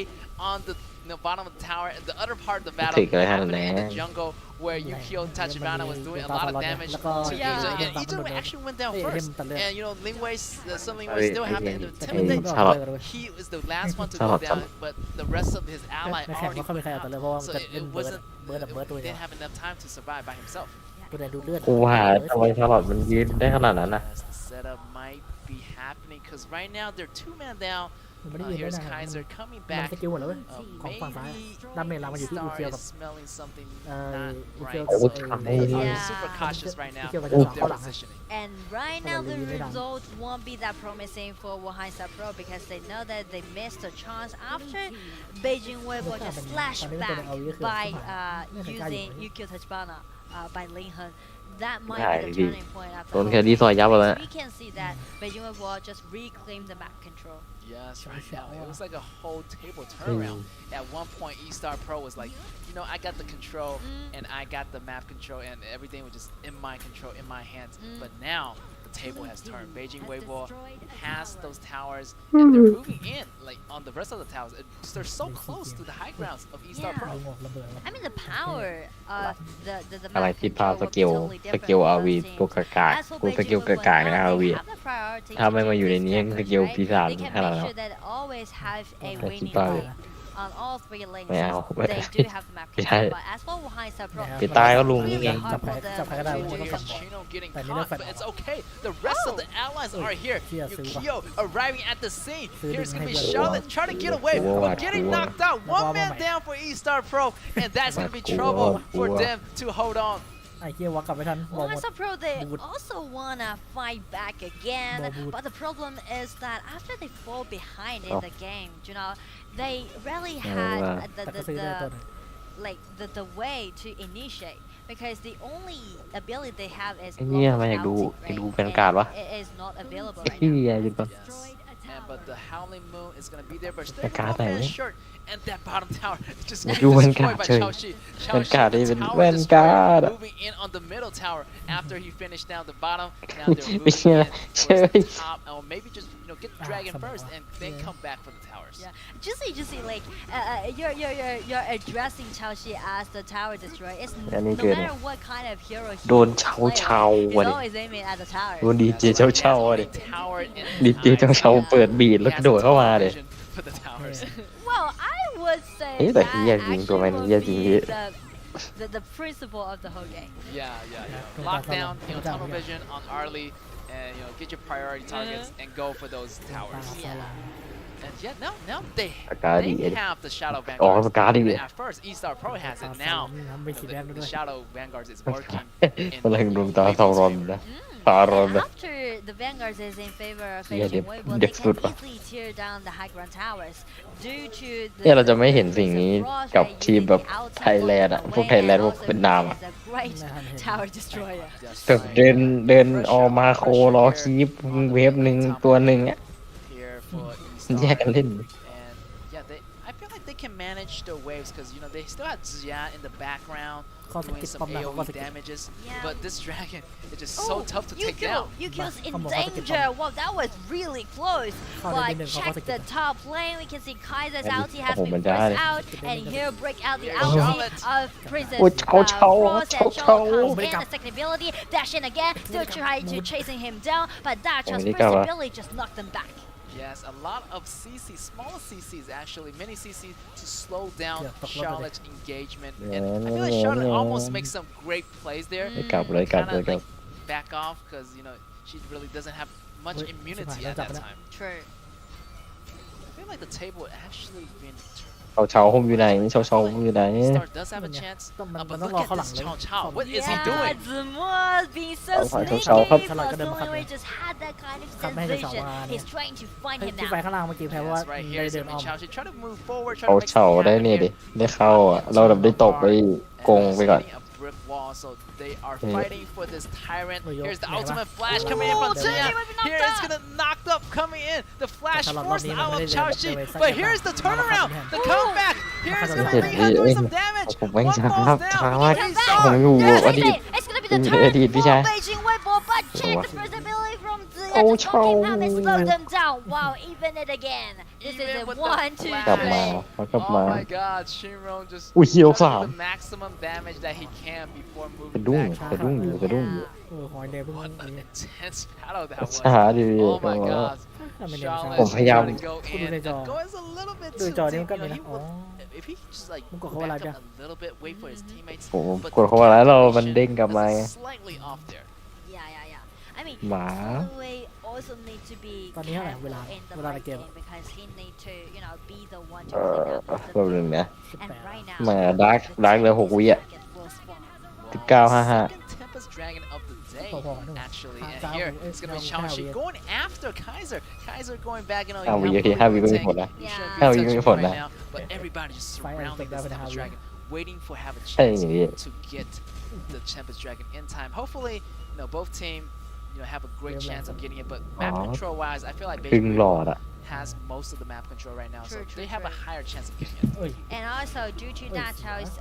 S4: on the bottom of the tower, and the other part of the battle
S1: Take it
S4: happening in the
S1: hand.
S4: jungle where Yukio Tachibana was doing a lot of damage to
S5: Yeah.
S4: Ijun, and
S6: Yeah.
S4: Ijun actually went down
S6: Hey,
S4: first.
S6: him, Talia.
S4: And you know, Lingwei, some Lingwei
S1: Hey,
S4: still have to
S1: hey,
S4: intimidate.
S1: hey, Charlotte.
S4: He was the last one to go
S1: Charlotte,
S4: down,
S1: Charlotte.
S4: but the rest of his ally
S6: ในแข่ง
S4: already
S6: ไม่ค่อยมีใครเอาแต่เลยเพราะว่ามัน
S4: so
S6: จะ
S4: it
S6: เล่นเบิร์ด
S4: wasn't
S6: เบิร์ดกับเบิร์ดตัว
S4: it
S6: เดียว
S4: didn't have enough time to survive by himself.
S6: ตัวไหนดูเลือด
S1: กูหาทำไมชาลอตมันยืนได้ขนาดนั้นนะ
S4: As the setup might be happening because right now they're 2-man down.
S6: มันไม่ได้ยืนได้
S4: Here's
S6: นาน
S4: Kaiser coming
S6: มัน
S4: back.
S6: สกิลหมดแล้วเว้ยของฝั่งซ้าย ดาเมจเรามาอยู่ที่อูเคียว
S4: Star
S6: กับ
S4: is smelling something
S6: เอ่อ
S4: not
S6: อูเคียว
S4: right.
S6: กับ
S1: โอ้
S4: So
S1: ทำได้
S4: they're
S1: ดี
S5: Yeah.
S4: super cautious right now
S6: Ikew
S4: with
S6: กับ
S4: their
S6: หลัง
S4: positioning.
S5: And right now the
S6: Really down.
S5: result won't be that promising for Wuhan Pro because they know that they missed a chance after Beijing Weibo just slashed back by using Yukio Tachibana by Ling Hun. That might be the turning point after
S1: โดนแครี่ซอยยับแล้ว
S5: we can see that Beijing Weibo just reclaimed the map control.
S4: Yes, right now. It was like a whole table turnaround. At one point, E-Star Pro was like, you know, I got the control and I got the map control and everything was just in my control, in my hands. But now, the table has turned. Beijing Weibo has those towers and they're moving in, like, on the rest of the towers. They're so close to the high grounds of E-Star
S5: Yeah.
S4: Pro.
S6: งงระเบิด
S5: I mean the power of the
S1: อะไร
S5: map
S1: ผิดพลาด
S5: control
S1: ส
S5: will be
S1: กิล
S5: totally
S1: ส
S5: different
S1: กิล
S5: for
S1: อา
S5: both
S1: วี
S5: teams.
S1: ตัวกากา
S5: As for
S1: กูสกิล
S5: Beijing
S1: กาก
S5: Weibo
S1: ๆนะ
S5: now,
S1: อาวี
S5: they have the priority
S1: ถ้าไม่มาอยู่ใน
S5: to
S1: นี้
S5: take
S1: สกิล
S5: damage,
S1: ปีศาจ
S5: right? They
S1: ขนาด
S5: can
S1: นั้น
S5: make sure that they always have a
S1: Okay,
S5: winning
S1: keep up.
S5: lane on all 3 lanes.
S1: ไม่เอา
S5: They do have the map
S1: ไม่ใช่
S5: control, but as for Wuhan Pro,
S6: ไม่
S1: ไปตายก็ลุงนี่
S5: really
S1: ไง
S5: hard for them
S6: จับใครก็ได้
S5: to
S6: ผม
S5: do
S6: ต้อง
S5: something.
S4: Chino getting
S6: But
S4: caught,
S6: neither
S4: but it's okay. The rest of the allies are here.
S6: Yes,
S4: Yukio arriving at the scene. Here's gonna be
S6: Wow.
S4: Charlotte trying to get away,
S1: Wow.
S4: but getting
S1: Wow.
S4: knocked out. One man down for E-Star Pro, and that's gonna be
S1: Wow.
S4: trouble for
S1: Wow.
S4: them to hold on.
S6: ไอ้เคียววักกลับไม่ทันบอกหมด
S5: Wuhan Pro, they
S6: Would-
S5: also wanna fight back again,
S6: Would-
S5: but the problem is that after they fall behind in
S1: Oh.
S5: the game, you know, they really
S1: Oh,
S5: had
S1: wow.
S6: แต่ก็ซื้อได้ตัวหนึง
S5: like the way to initiate because the only ability they have is
S1: ไอ้เนี่ย
S5: local
S1: มันอยากดู
S5: outing,
S1: อยากดู
S5: right?
S1: แฟนการ์ดวะ
S5: And it is not available
S1: ไอ้
S5: right
S1: ที่
S5: now.
S1: ใหญ่จุดปะ
S4: And but the Howling Moon is gonna be there, but
S1: Cái
S4: they're
S1: cá
S4: one man
S1: này.
S4: short, and that bottom tower just
S1: Một
S4: getting
S1: chú bên
S4: destroyed
S1: cả
S4: by
S1: trời.
S4: Chao Shi. Chao
S1: Bên
S4: Shi,
S1: cả
S4: the
S1: đi bên-
S4: tower
S1: bên
S4: destroyer,
S1: cả.
S4: moving in on the middle tower after he finished down the bottom. Now they're
S1: Bên
S4: moving in
S1: kia
S4: towards the
S1: chơi.
S4: top, or maybe just get
S6: Ah,
S4: dragon
S6: come
S4: first
S6: on.
S4: and then
S6: Yeah.
S4: come back for the towers.
S5: Yeah, Juicy, like you're addressing Chao Shi as the tower destroyer. It's
S1: Yeah,
S5: no
S1: need to-
S5: matter what kind of hero he
S1: โดน
S5: will
S1: เฉา
S5: play,
S1: เฉา
S5: he's
S1: ว่ะดิ
S5: always aiming at the tower.
S1: โดนดีเจเฉาเฉาว่ะดิ
S4: Tower in
S1: ดีเจเฉาเฉาเปิดบีดแล้วกระโดดเข้ามาเลย
S4: vision for the towers.
S5: Well, I would say
S1: Ý là
S5: that
S1: chỉ là chuyện của
S5: actually
S1: mình,
S5: would
S1: giờ
S5: be
S1: chỉ-
S5: the principle of the whole game.
S4: Yeah. Lockdown, tunnel vision on Arlie, and get your priority targets and go for those
S6: ตา
S4: towers.
S6: ซาลา
S4: And yet now they
S1: ปากกาดี
S4: they have the Shadow
S1: ออก
S4: Vanguards.
S1: ปากกาดี
S4: And at first, E-Star Pro has it. Now
S6: นี่ทำเป็นสีแดงด้
S4: the
S6: วย
S4: Shadow Vanguards is working.
S1: กำลังโดนตาทารอนนะ ตารอน
S5: And
S1: นะ
S5: after the Vanguards is in favor of
S1: Yeah,
S5: Beijing
S1: they-
S5: Weibo,
S1: they
S5: they can
S1: should.
S5: easily tear down the high ground towers due to the
S1: เนี่ยเราจะไม่เห็นสิ่งนี้
S5: Frost
S1: กับ
S5: by
S1: ทีม
S5: using
S1: แบบ
S5: the outing
S1: ไทยแลนด์อะ
S5: away
S1: พวกไทยแลนด์
S5: and
S1: พวก
S5: also
S1: เวียดนามอะ
S5: is a great tower destroyer.
S4: Just
S1: แบบ
S4: like
S1: เดินออกมาโครอคีปเวฟหนึ่งตัวหนึ่งอะ
S4: here for
S1: แย
S4: E-Star.
S1: กกันเล่น
S4: And yeah, I feel like they can manage the waves because you know they still have Zia in the background
S6: ข้อส
S4: doing
S6: กิป
S4: some
S6: ป้อมหน้าเขาก็
S4: AOE
S6: สกิป
S4: damages,
S5: Yeah.
S4: but this dragon is just so tough to take
S5: Yukio,
S4: down.
S5: Yukio's in
S6: Come on, how to get
S5: danger. Wow, that was really close.
S6: How
S5: But
S6: did they
S5: check
S6: get
S5: the
S6: them?
S5: top lane. We can see Kaiser's
S1: And-
S5: ulti has
S1: oh,
S5: been
S1: my God.
S5: forced out, and here break out the
S4: Here's
S5: ulti
S4: Charlotte.
S5: of Princess
S1: Oh, chow, chow,
S5: Frost, and
S1: chow,
S5: Charlotte
S1: chow.
S5: comes in. The second ability, dash in again, still trying to chasing him down, but that just
S1: Oh,
S5: first
S1: my God.
S5: ability just knocked them back.
S4: Yes, a lot of CCs, smaller CCs actually, mini CCs to slow down
S6: Yeah, talk about
S4: Charlotte's engagement.
S1: Yeah,
S4: And I feel like Charlotte
S1: yeah.
S4: almost makes some great plays there.
S1: กลับเลยกลับ
S4: Kind
S1: เลย
S4: of
S1: กลับ
S4: like back off because you know she really doesn't have much
S6: Wait,
S4: immunity
S6: survive,
S4: at that
S6: don't
S4: time.
S5: True.
S4: I feel like the table actually been.
S1: เฉาผมอยู่ไหนเฉาผมอยู่ไหน
S4: Star does have a chance,
S6: Man,
S4: but
S6: man,
S4: look
S6: man,
S4: at
S6: man,
S4: this
S6: man,
S4: Chao
S6: man.
S4: Chao. What is he
S5: Yeah,
S4: doing?
S5: Zumwas being so
S1: Chao, Chao,
S5: sneaky,
S1: Chao,
S5: but
S6: Chao, Chao,
S5: Zumwas
S6: Chao.
S5: just had that kind of
S6: ขับไม่ให้เฉา
S5: sensation.
S6: มาเนี่ย
S5: He's trying to find
S6: ไอ้
S5: him
S6: ที่ไป
S5: now.
S6: ข้างล่างเมื่อกี้แพ้เพราะว่า
S4: Yes, right
S6: ได้
S4: here is
S6: เดินอ้อม
S4: Chao. She try to move forward, try
S1: เอา
S4: to make
S1: เฉา
S4: something
S1: ได้
S4: happen
S1: เนี่ย
S4: here.
S1: ดิได้เข้าอ่ะเราแบบได้ตกไปโกงไปก่อน
S4: A brick wall, so they are
S1: Yeah.
S4: fighting for this tyrant.
S6: Oh, yo,
S4: Here's the
S6: yeah,
S4: ultimate
S6: man.
S4: flash coming in from
S5: Oh,
S4: Zia.
S5: Zia might be knocked
S4: Here it's
S5: out.
S4: gonna knocked up coming in. The flash
S6: Charlotte
S4: forced
S6: Rodney
S4: out
S6: man,
S4: of
S6: they-
S4: Chao
S6: they-
S4: Shi,
S6: they-
S4: but
S6: they-
S4: here's the
S6: they-
S4: turnaround,
S6: they-
S4: the
S6: they-
S4: comeback. Here's gonna be
S1: they-
S4: Rihanna doing some
S1: they-
S4: damage.
S1: ผมไม่
S4: One
S1: ช้า
S4: falls
S1: ช้า
S4: down.
S1: มาก
S4: He
S1: ผม
S4: saw.
S1: อยู่
S5: Yes,
S1: อดีต
S5: it's gonna be the
S1: อ
S5: turn
S1: ดีตพี่
S5: for
S1: ชาย
S5: Beijing Weibo, but check
S1: Oh.
S5: the first ability from Zia
S1: Oh,
S5: just knocking
S1: Chao.
S5: him and slow them down. Wow, even it again. This is
S4: Even
S5: a
S4: with the
S5: 1, 2,
S1: กลับมา
S5: 3.
S1: เขากลับ
S4: Oh
S1: มา
S4: my God, Shinro just
S1: อุ้ยเฮียว
S4: trying to
S1: สาม
S4: do the maximum damage that he can before
S1: กระ
S4: moving
S1: ดุ้ง
S4: back.
S1: กระดุ้งอยู่กระดุ้งอยู่
S6: เออหอยเดย์เพิ่ง
S4: What an
S6: นี้
S4: intense battle that was.
S1: ช้าดิ
S4: Oh my God.
S6: ทำไมเดย์
S4: Charlotte
S1: ผมพยายาม
S4: trying to go in.
S6: Put it in
S4: And
S6: jaw.
S4: goes a little bit
S6: ดู
S4: too
S6: จอ
S4: deep.
S6: นี่มันก็
S4: You
S6: มี
S4: know,
S6: นะ
S4: he
S6: อ๋อ
S4: would, if he just like
S6: มึงกดเขาว่าอะไร
S4: back
S6: จ้ะ
S4: up a little bit, wait for his teammates.
S1: ผม
S4: But
S1: กดเขาว่าแล้วเรามัน
S4: position
S1: เด้งกลับมา
S4: was slightly off there.
S5: Yeah. I mean,
S1: หมา
S5: Fluway also need to be
S6: ตอนนี้เท่าไหร่
S5: careful
S6: เวลา
S5: in the
S6: เวลาใน
S5: late
S6: เกม
S5: game because he need to, you know, be the one to
S1: เอ
S5: clean
S1: อ
S5: up the
S1: แบบนึง
S5: field.
S1: นะ
S5: And right now,
S1: มาดาร์กเหลือ6 วิอ่ะ
S5: will spawn.
S1: 1955
S4: Second Tempest Dragon of the day,
S6: Oh, oh, no.
S4: actually.
S6: Ah,
S4: And
S6: that
S4: here,
S6: was-
S4: it's going to be
S6: no,
S4: Xiaoxi
S6: no,
S4: going after Kaiser. Kaiser going back, you know,
S1: Ah,
S4: you
S1: we-
S4: have
S1: okay,
S4: really
S1: how we
S4: good
S1: going
S4: tank.
S1: for that?
S4: You shouldn't be
S1: How we
S4: touching
S1: going
S4: him
S1: for
S4: right
S1: that?
S4: now, but everybody just
S6: Fire
S4: surrounding
S6: and
S4: this
S6: take that
S4: Tempest
S6: with
S4: Dragon, waiting for have a
S1: Hey,
S4: chance
S1: yeah.
S4: to get the Tempest Dragon in time. Hopefully, you know, both team, you know, have a great
S6: Yeah,
S4: chance of
S6: man.
S4: getting it. But map
S1: Aw.
S4: control wise, I feel like
S1: ครึ่ง
S4: Beijing
S1: หลอดอ่ะ
S4: has most of the map control right now, so
S5: True,
S4: they
S5: true,
S4: have a
S5: true.
S4: higher chance of getting it.
S6: เอ้ย
S5: And also, due to
S6: Wait,
S5: Nato's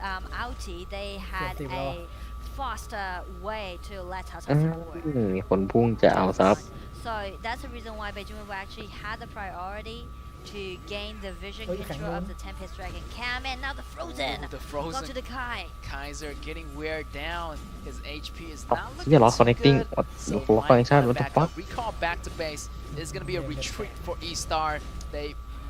S5: outie, they had
S6: Yeah,
S5: a faster way to let us
S1: อื
S5: forward.
S1: มมีคนพุ่งจะเอาซับ
S5: So that's the reason why Beijing will actually had the priority to gain the vision
S6: Oh, you can
S5: control
S6: go
S5: of
S6: on.
S5: the Tempest Dragon Cam, and now the Frozen.
S4: The
S5: Go
S4: Frozen
S5: to the Kai.
S4: Kaiser getting wear down. His HP is
S1: Oh,
S4: not looking
S1: yeah, lost
S4: too
S1: connecting.
S4: good.
S1: What-
S4: So
S1: lost connection,
S4: might
S1: what the
S4: back
S1: fuck?
S4: up. Recall back to base. It's gonna be a retreat for E-Star. They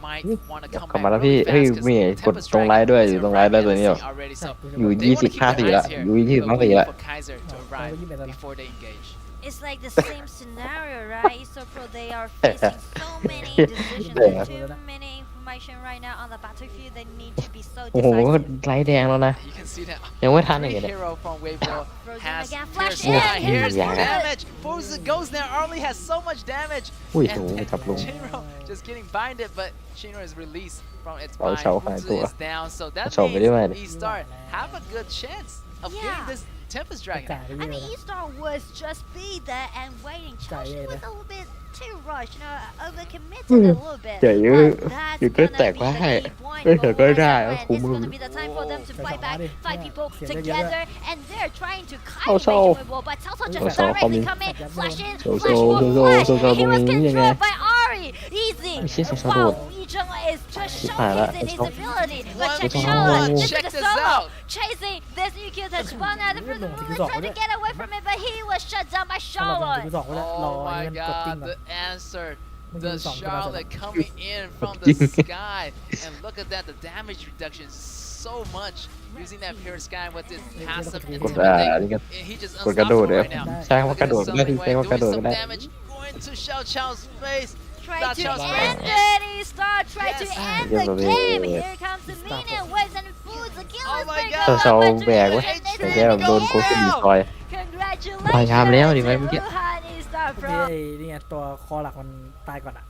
S4: might want to
S1: อยาก
S4: come
S1: กลับมา
S4: back
S1: แล้วพี่
S4: really
S1: เฮ้ย
S4: fast 'cause
S1: มี
S4: the
S1: กด
S4: Tempest
S1: ตรงไลน์
S4: Dragon
S1: ด้วย
S4: is
S1: อยู่ตรงไลน์ด้วยตัวนี้
S4: arriving already. So
S6: อยู่
S1: อยู่
S4: they wanna keep their
S1: 20-54
S4: eyes
S1: ละ
S4: here.
S1: อยู่
S4: They're
S1: 20-54
S4: waiting
S1: ละ
S4: for Kaiser to
S6: Oh,
S4: arrive
S6: you better-
S4: before they engage.
S5: It's like the same scenario, right? So Pro, they are facing so many decisions.
S1: Yeah.
S5: There's too many information right now on the battlefield. They need to be so
S1: โอ้โห
S5: decisive.
S1: ไลท์แดงแล้วนะ
S4: You can see that
S1: ยังไม่ทันอี
S4: Free
S1: กเลย
S4: hero from Weibo
S5: Frozen
S4: has
S5: again,
S4: pierced
S5: flash
S4: sky.
S5: in.
S4: Here's the
S1: Yeah.
S4: damage. Frozen goes there early, has so much damage.
S1: อุ้ย
S4: And
S1: โห
S4: then
S1: จับลง
S4: Shinro just getting binded, but Shinro is released from its
S1: Oh,
S4: bind.
S1: Chao
S4: Frozen
S1: Hai Tua.
S4: is down, so that
S1: Chao
S4: means
S1: Hai Tua.
S4: E-Star have a good chance of
S5: Yeah.
S4: getting this Tempest
S6: จ่าย
S4: Dragon.
S6: ไป
S5: I
S6: เยอะ
S5: mean,
S6: นะ
S5: E-Star was just be there and waiting. Chelsea
S6: yeah,
S5: was
S6: yeah.
S5: a little bit too rushed, you know, overcommitted a little bit.
S1: เจ๋ย
S5: But that's
S1: อยู่ก็
S5: gonna
S1: แตก
S5: be
S1: ว่า
S5: the
S1: ให้
S5: key point
S1: เอ้ย
S5: for
S1: แต่ก็ได้
S5: Warsaw,
S1: อะ
S5: and
S1: คุ้ม
S5: it's
S1: มือ
S5: gonna be the time for them to
S6: Whoa.
S5: fight back,
S6: Yeah.
S5: 5 people
S6: Yeah.
S5: together, and they're trying to kite
S1: Oh, so-
S5: Beijing Weibo, but Cao
S1: Oh,
S5: just
S1: so
S5: directly
S1: coming.
S5: come in, flash in,
S1: So-
S5: flash
S1: so-
S5: more,
S1: so-
S5: flash,
S1: so- so
S5: and he was
S1: ตรงนี้ยังไง
S5: controlled by Ari, easy.
S1: ไอ้เชี่ยสะ
S5: Wow,
S1: ดุด
S5: Yi Zheng is just
S1: ชิบหายละ
S5: showcasing his
S1: ไอ้
S5: ability. But
S4: One
S5: check
S1: on
S5: Charlotte,
S1: one.
S5: this is
S4: Check
S5: the
S4: this
S5: solo,
S4: out.
S5: chasing this EQ touch spawn out. The
S6: Look,
S5: person
S6: look,
S5: really
S6: look,
S5: trying to
S6: look.
S5: get away from it, but he was shut down by
S6: ถ้าเรา
S5: Charlotte.
S6: ถึง2ก็ได้รอ
S4: Oh
S6: ให้
S4: my
S6: มันกดติ้ง
S4: god,
S6: ก่อน
S4: the answer.
S6: มัน
S4: The
S6: มี2ก็ได้
S4: Charlotte coming in from the sky. And look at that, the damage reduction is so much. Using that pure sky with this passive
S1: กดอันนี้ก็
S4: and he just
S1: กดกระโดด
S4: unstoppable
S1: เลย
S4: right now.
S1: ใช่ว่ากระโดด
S4: Look
S1: ได้
S4: at
S1: ที่
S4: this
S1: ใช่ว่ากระโดด
S4: doing
S1: ก็
S4: some
S1: ได้
S4: damage, going to Xiao Chao's face.
S5: Try
S4: That
S5: to
S4: Chao's
S5: end
S4: face.
S5: it, E-Star, try to
S4: Yes.
S5: end
S1: Yeah,
S5: the
S1: but
S5: game.
S1: yeah.
S5: Here comes the minion waves and foods, the killer
S4: Oh my
S5: is
S4: God.
S1: เสาแบกไว้
S5: and it's
S1: แต่
S5: in
S1: แกแบบโดน
S5: the
S1: โคฟิน
S5: air.
S1: ซอย
S5: Congratulations
S1: พยายามแล้วดิ
S5: to
S1: ไว้เมื่อกี้
S5: Wuhan E-Star
S6: เมื่อ
S5: Pro.
S6: กี้ไอ้นี่ไงตัวคอหลักมันตายก่อนอ่ะ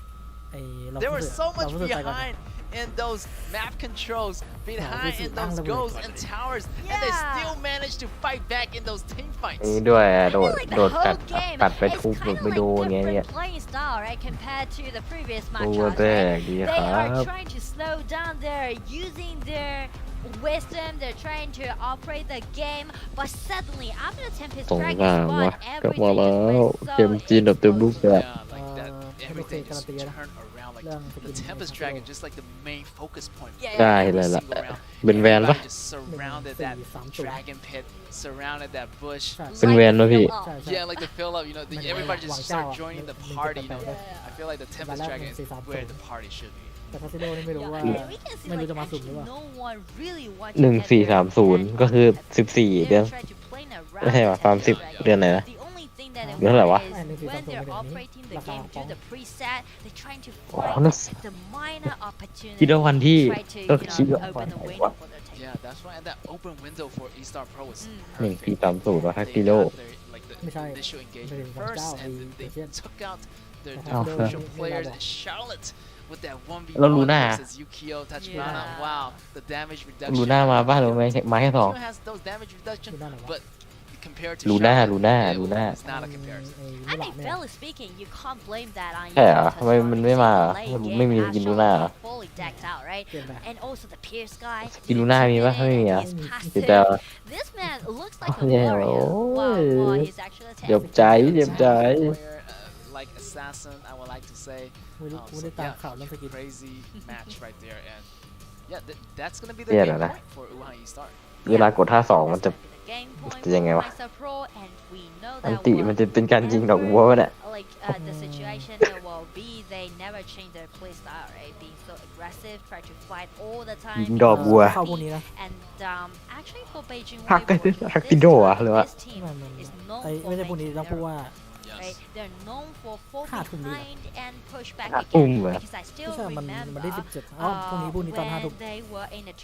S6: ไอ้เรา
S4: They
S6: พูด
S4: were
S6: ถึง
S4: so
S6: เรา
S4: much
S6: พูดถึงตายก่อน
S4: behind. in those map controls, behind in those
S6: Unbelievable.
S4: goals and towers, and they
S5: Yeah.
S4: still manage to fight back in those team
S1: นี่
S4: fights.
S1: ด้วยอะ
S5: I
S1: โด
S5: feel
S1: ด
S5: like
S1: โด
S5: the
S1: ดกัด
S5: whole game
S1: กัดไป
S5: is
S1: ทุบ
S5: kind of
S1: ไม่
S5: like
S1: โดนไงเนี่ย
S5: different playing style, right? Compared to the previous
S1: โอ้
S5: matchups,
S1: แต
S5: right?
S1: กดีค
S5: They
S1: รั
S5: are
S1: บ
S5: trying to slow down. They're using their wisdom. They're trying to operate the game. But suddenly, after the Tempest
S1: สง
S5: Dragon
S1: สารวะ
S5: spawn,
S1: กลับมา
S5: everything
S1: แล้ว
S5: just
S1: เกม
S5: went
S1: จีน
S5: so
S1: แบบเต็มรูปแบบ
S4: Yeah, like that. Everything
S6: Tempest
S4: just
S6: Dragon
S4: turned around. Like
S6: เรื่องสกิ
S4: the
S6: น
S4: Tempest Dragon, just like the main focus point.
S5: Yeah,
S1: ได้
S5: yeah.
S1: เลย
S4: Every
S1: ล่ะ
S4: single round,
S1: เป็นแวนปะ
S4: everybody just surrounded that
S6: 4-3-0
S4: dragon pit, surrounded that bush.
S6: ใช่
S1: เป็นแวนปะพี่
S6: ใช่ใช่
S4: Yeah, like the fill up, you know,
S6: Man,
S4: everybody
S6: Wang
S4: just
S6: Zhao
S4: start
S6: อะ
S4: joining the
S6: มัน
S4: party.
S6: จะ
S4: You know,
S6: แปลก
S4: I feel like the Tempest
S6: Balad
S4: Dragon is
S6: 4-3-0
S4: where the party should be.
S6: แต่ทัสซิโดนี่ไม่รู้ว่า
S5: Yeah, we can see
S6: ไม่รู้
S5: like
S6: จะมาสุ่มหรือ
S5: actually
S6: เปล่า
S5: no one really
S1: หนึ่ง
S5: watching
S1: สี่
S5: every
S1: สามศูนย์
S5: match.
S1: ก็คือ14 เดือน
S5: They're trying to play around
S1: ไม่ใช่หรอ
S5: the
S1: 30
S5: Tempest Dragon.
S1: เดือนไหนนะ
S5: The only thing that they
S1: เดือนเท่าไหร่วะ
S5: want is when they're operating the
S6: ราคา
S5: game
S6: ของ
S5: through the preset, they're trying to
S1: อ๋อ
S5: find
S1: นั่น
S5: the minor opportunity.
S1: คิดว่าวันที่
S5: Try to,
S1: ก็
S5: you
S1: คิด
S5: know,
S1: ว่า
S5: open the window for their team.
S4: Yeah, that's right. And that open window for E-Star Pro was
S1: หนึ่ง
S4: perfect.
S1: สี่สามศูนย์ว่าฮัก
S4: They
S1: กิโล
S4: got their, like the
S6: ไม่ใช่
S4: initial
S6: ไม่
S4: engagement
S6: ใช่
S4: first,
S6: เจ้า
S4: and
S6: ไอ้
S4: then they
S6: เช่น
S4: took out their
S6: Oh,
S4: crucial
S6: okay.
S4: players. And Charlotte with that 1v1
S1: แล้วลูน่า
S4: versus Yukio Tachibana.
S5: Yeah.
S4: Wow, the damage
S1: ลู
S4: reduction.
S1: น่ามาบ้านหรือไม่มาแค่สอง
S4: Yukio has those damage reduction,
S6: ลูน่าไหนวะ
S4: but compared to
S1: Luna,
S4: Charlotte,
S1: Luna,
S4: it
S1: Luna.
S4: was not a comparison.
S5: I mean, fairly speaking, you can't blame that on
S1: ใช่เหรอ
S5: Yukio
S1: ทำไมมันไม่มา ไม่มีสกินลูน่าเหรอ
S5: fully decked out, right?
S6: เกมแบบ
S5: And also the Pierce guy.
S1: สกินลูน่ามีปะไม่มีอ่ะ
S5: He's
S1: เดี๋ยวจะ
S5: passive. This man looks like a
S1: Yeah,
S5: warrior.
S1: oh.
S5: Wow, he's actually a
S1: เจ็บ
S5: tank.
S1: ใจเจ็บใจ
S4: Player, like assassin, I would like to say.
S6: ไม่รู้
S4: So
S6: กูได้ตามข่าวเรื่องสกิน
S4: crazy match right there, and yeah, that's gonna be the
S1: Yeah,
S4: game
S1: nah.
S4: point for Wuhan E-Star.
S1: เวลากดท่าสองมันจะ
S5: Game point
S1: จะยังไงวะ
S5: for Meister Pro, and we know
S1: อัน
S5: that
S1: ติมันจะเป็นการยิงดอกบัววะเนี่ย
S5: like the situation will be they never change their play style, right? Being so aggressive, try to fight all the time.
S1: ยิงดอกบัว
S6: เข้าพวกนี้นะ
S5: And actually for Beijing
S1: ฮัก
S5: Weibo,
S1: ฮักกิโดอะหรือว่า
S5: this team
S6: มัน
S5: is known
S6: ไอ้
S5: for
S6: ไม่ใช่พวกนี้
S5: making
S6: ต้องพูด
S5: their
S6: ว่า
S5: right? They're known for fall
S6: ห้าทุ่มนี่แหละ
S5: behind and push back
S1: ห้าทุ่ม
S5: again.
S1: เหรอ
S5: Because I
S6: ไม่
S5: still
S6: ใช่มัน
S5: remember
S6: ได้17อ๋อพรุ่งนี้ตอน5 ทุ่ม
S5: when they were in the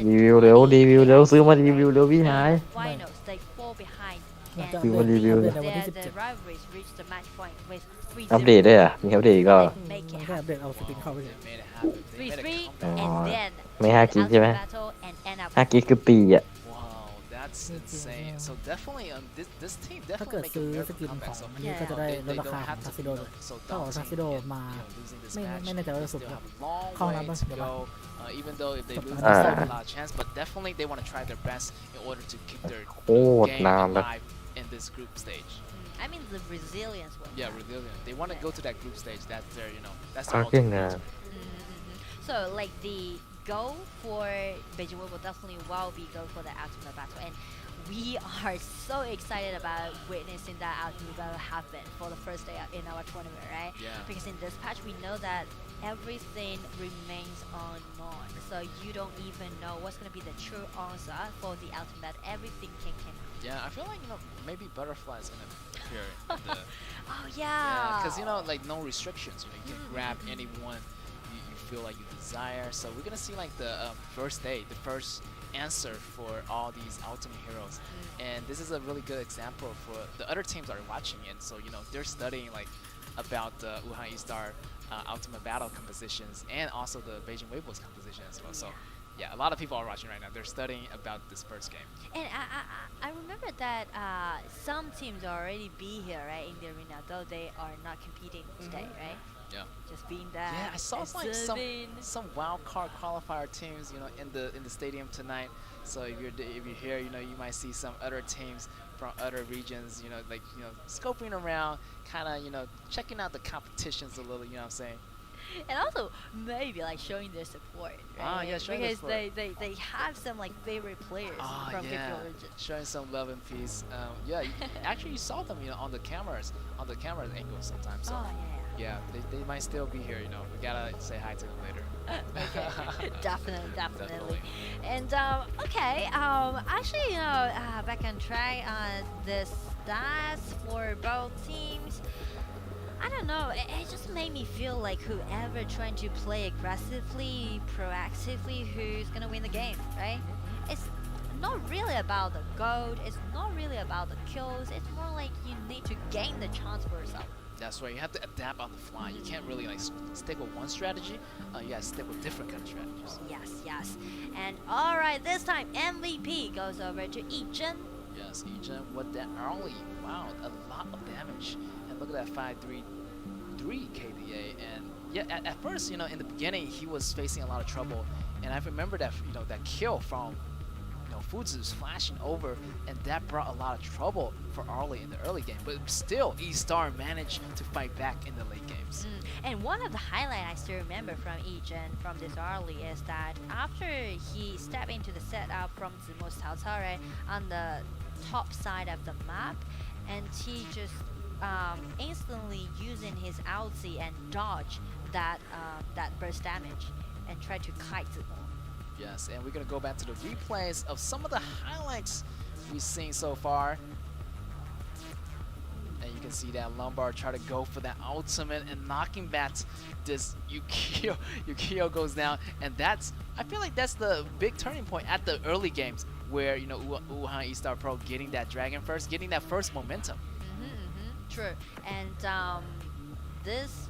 S1: รีวิวเร็วรีวิวเร็วซื้อมารีวิวเร็วพี่ชาย
S5: finals, they fall behind.
S6: น่า
S5: And
S6: จะ
S1: รีวิวรีวิว
S6: ในวันที่
S5: the rivalries reached the match point with 3-0.
S1: อัปเดตด้วยอ่ะมีอัปเดตอีกก็
S5: Make
S6: มัน
S5: it
S6: แค่อัปเดตเอาสปินเข้าไปเฉย
S4: They made it happen. They made a
S5: 3-3,
S4: comeback.
S5: and then
S1: ไม่ห้ากิกใช่ไหม
S5: ultimate battle and end up
S1: ห้ากิกคือปีอ่ะ
S4: Wow, that's insane. So definitely, this team
S6: ถ้าเกิด
S4: definitely
S6: ซื้อ
S4: make a
S6: สกิน
S4: miracle
S6: ของ
S4: comeback. So
S6: อันนี้ก็จะได้ลดราคาของทักซิโดเลย
S4: so
S6: ถ้าออกทักซิโด
S4: daunting
S6: มา
S4: in, losing this
S6: ไม่
S4: match.
S6: ไม่แน่ใจว่าจะ
S4: They
S6: สุด
S4: still
S6: หรือ
S4: have a long
S6: Không
S4: way
S6: làm đâu,
S4: to
S6: được
S4: go. Even though if they
S6: Chụp
S4: lose,
S6: lại.
S4: they still
S1: À.
S4: have a lot of chance. But definitely, they want to try their best in order to keep their
S1: โคตร
S4: game
S1: นานเลย
S4: alive in this group stage.
S5: I mean the resilience one.
S4: Yeah, resilient. They want to go to that group stage. That's their, that's
S1: เอา
S4: their
S1: เก่ง
S4: ultimate
S1: นะ
S4: goal.
S5: So like the goal for Beijing will definitely be go for the ultimate battle, and we are so excited about witnessing that ultimate battle happen for the first day in our tournament, right?
S4: Yeah.
S5: Because in this patch we know that everything remains unknown, so you don't even know what's gonna be the true answer for the ultimate. Everything can come out.
S4: Yeah, I feel like maybe butterflies gonna appear. In the,
S5: Oh
S4: yeah, because
S5: yeah.
S4: like no restrictions. You can grab anyone you feel like you desire. So we're gonna see like the first day, the first answer for all these ultimate heroes, and this is a really good example for the other teams that are watching it. So they're studying like about the Wuhan E-Star ultimate battle compositions and also the Beijing Weibo's composition as well. So yeah, a lot of people are watching right now. They're studying about this first game.
S5: And I remember that some teams already be here, right, in the arena, though they are not competing today, right?
S4: Yeah.
S5: Just being there.
S4: Yeah, I saw like
S5: observing.
S4: some wild card qualifier teams, in the stadium tonight. So if you're here, you might see some other teams from other regions, scoping around, kind of, checking out the competitions a little. You know what I'm saying?
S5: And also maybe like showing their support, right?
S4: Ah, yeah, showing their
S5: because they have some like favorite players from
S4: yeah,
S5: different regions.
S4: showing some love and peace. Yeah, actually you saw them, on the cameras angles sometimes. So
S5: Oh yeah.
S4: yeah, they might still be here. We gotta say hi to them later.
S5: Okay, definitely.
S4: Definitely.
S5: And okay, actually, back on track on the stats for both teams. I don't know. It just made me feel like whoever trying to play aggressively, proactively, who's gonna win the game, right? It's not really about the gold. It's not really about the kills. It's more like you need to gain the chance for yourself
S4: That's right. You have to adapt on the fly. You can't really like stick with one strategy. You gotta stick with different kind of strategies.
S5: Yes, yes. And all right, this time MVP goes over to Yichen.
S4: Yes, Ejin with that early. Wow, a lot of damage. And look at that 533 KDA. And yeah, at first, you know, in the beginning, he was facing a lot of trouble. And I remember that, you know, that kill from, you know, Fuzu's flashing over, and that brought a lot of trouble for Arlie in the early game. But still, E-Star managed to fight back in the late games.
S5: And one of the highlights I still remember from Yichen from this early is that after he stepped into the setup from Zimo's Cao Cao, right, on the top side of the map, and he just instantly using his ulti and dodge that burst damage and try to kite Zimo.
S4: Yes, and we're gonna go back to the replays of some of the highlights we've seen so far. And you can see that Lombard try to go for that ultimate and knocking back this Yukio. Yukio goes down, and that's, I feel like that's the big turning point at the early games where, you know, Wuhan E-Star Pro getting that dragon first, getting that first momentum.
S5: True. And this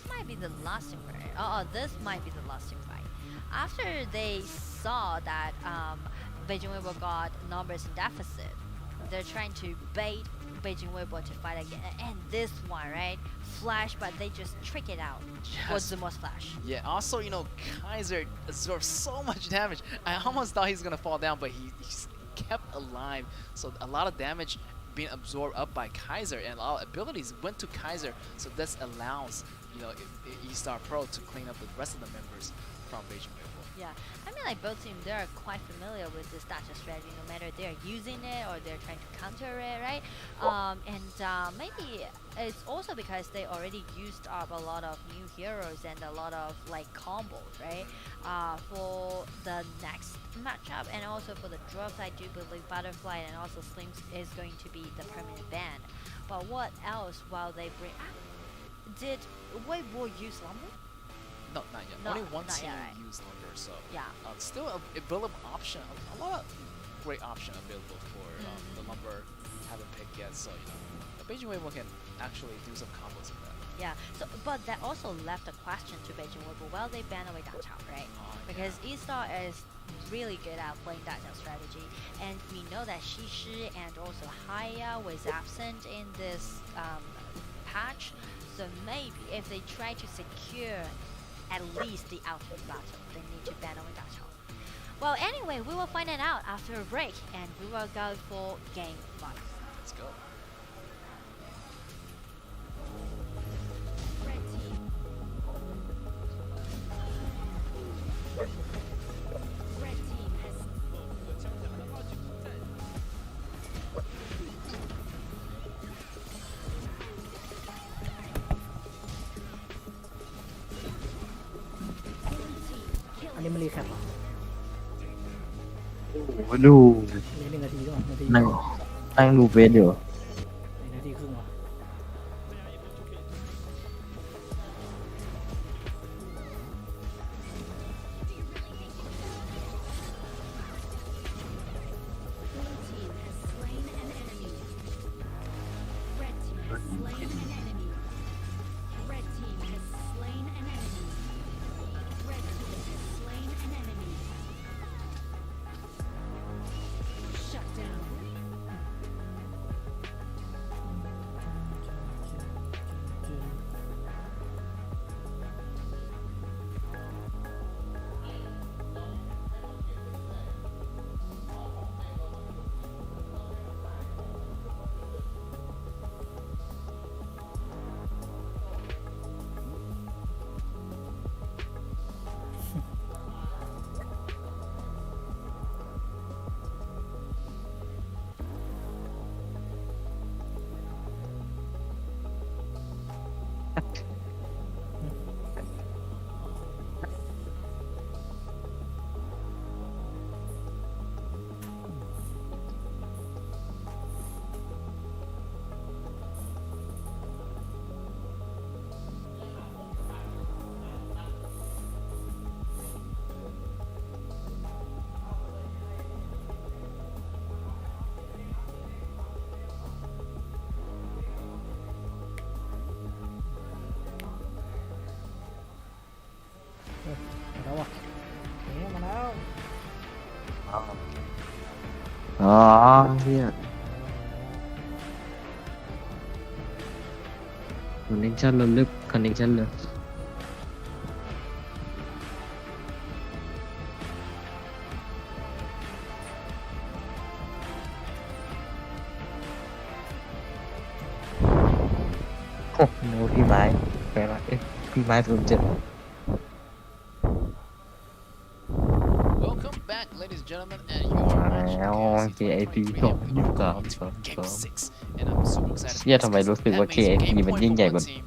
S5: might be the last team fight. This might be the last team fight. After they saw that Beijing Weibo got numbers in deficit, they're trying to bait Beijing Weibo to fight again. And this one, right? Flash, but they just trick it out. What's the most flash?
S4: Yeah, also, you know, Kaiser absorbed so much damage. I almost thought he's going to fall down, but he's kept alive. So a lot of damage being absorbed up by Kaiser, and a lot of abilities went to Kaiser. So this allows, you know, E-Star Pro to clean up the rest of the members from Beijing Weibo.
S5: Yeah, I mean, like both teams, they're quite familiar with this dacha strategy, no matter they're using it or they're trying to counter it, right? Maybe it's also because they already used up a lot of new heroes and a lot of like combos, right? For the next matchup and also for the drops, I do believe Butterfly and also Slims is going to be the permanent ban. But what else while they bring up? Did Weibo use Lumber?
S4: No, not yet.
S5: No,
S4: Only one
S5: not
S4: team
S5: yet, right?
S4: used Lumber, so
S5: Yeah.
S4: still a available option. A lot of great option available for the Lumber. Haven't picked yet, so you know, the Beijing Weibo can actually do some combos with that.
S5: Yeah, so but that also left a question to Beijing Weibo. Well, they ban away Dacha, right? Because E-Star is really good at playing Dacha strategy, and we know that Shishi and also Haya was absent in this patch. So maybe if they try to secure at least the ultimate battle, they need to ban away Dacha. Well, anyway, we will find it out after a break, and we will go for game 5.
S4: Let's go.
S6: อันนี้มันรีแคปเหรอ
S1: ดู
S6: อันนี้1 นาทีด้วยนาที
S1: นั่งดูเฟซอยู่
S6: 1 นาทีครึ่งเหรอ
S5: โ
S1: อ๋อเนี่ยคอนเนคชั่นเราลึกคอนเนคชั่นเลยโอ้โหพี่ไม้ไปละพี่ไม้07
S4: Welcome back, ladies and gentlemen, and you are watching
S1: แล้ว KIP
S4: KIP
S1: สอง
S4: Rehab.
S1: ยี่สิบสาม
S4: Welcome
S1: สอง
S4: to
S1: สอ
S4: Game
S1: ง
S4: 6, and I'm super excited.
S1: เชี่ยทำไมรู้สึกว่า
S4: That means
S1: KIP
S4: game
S1: มัน
S4: point
S1: ยิ่งใหญ่
S4: for
S1: กว่า
S4: one team,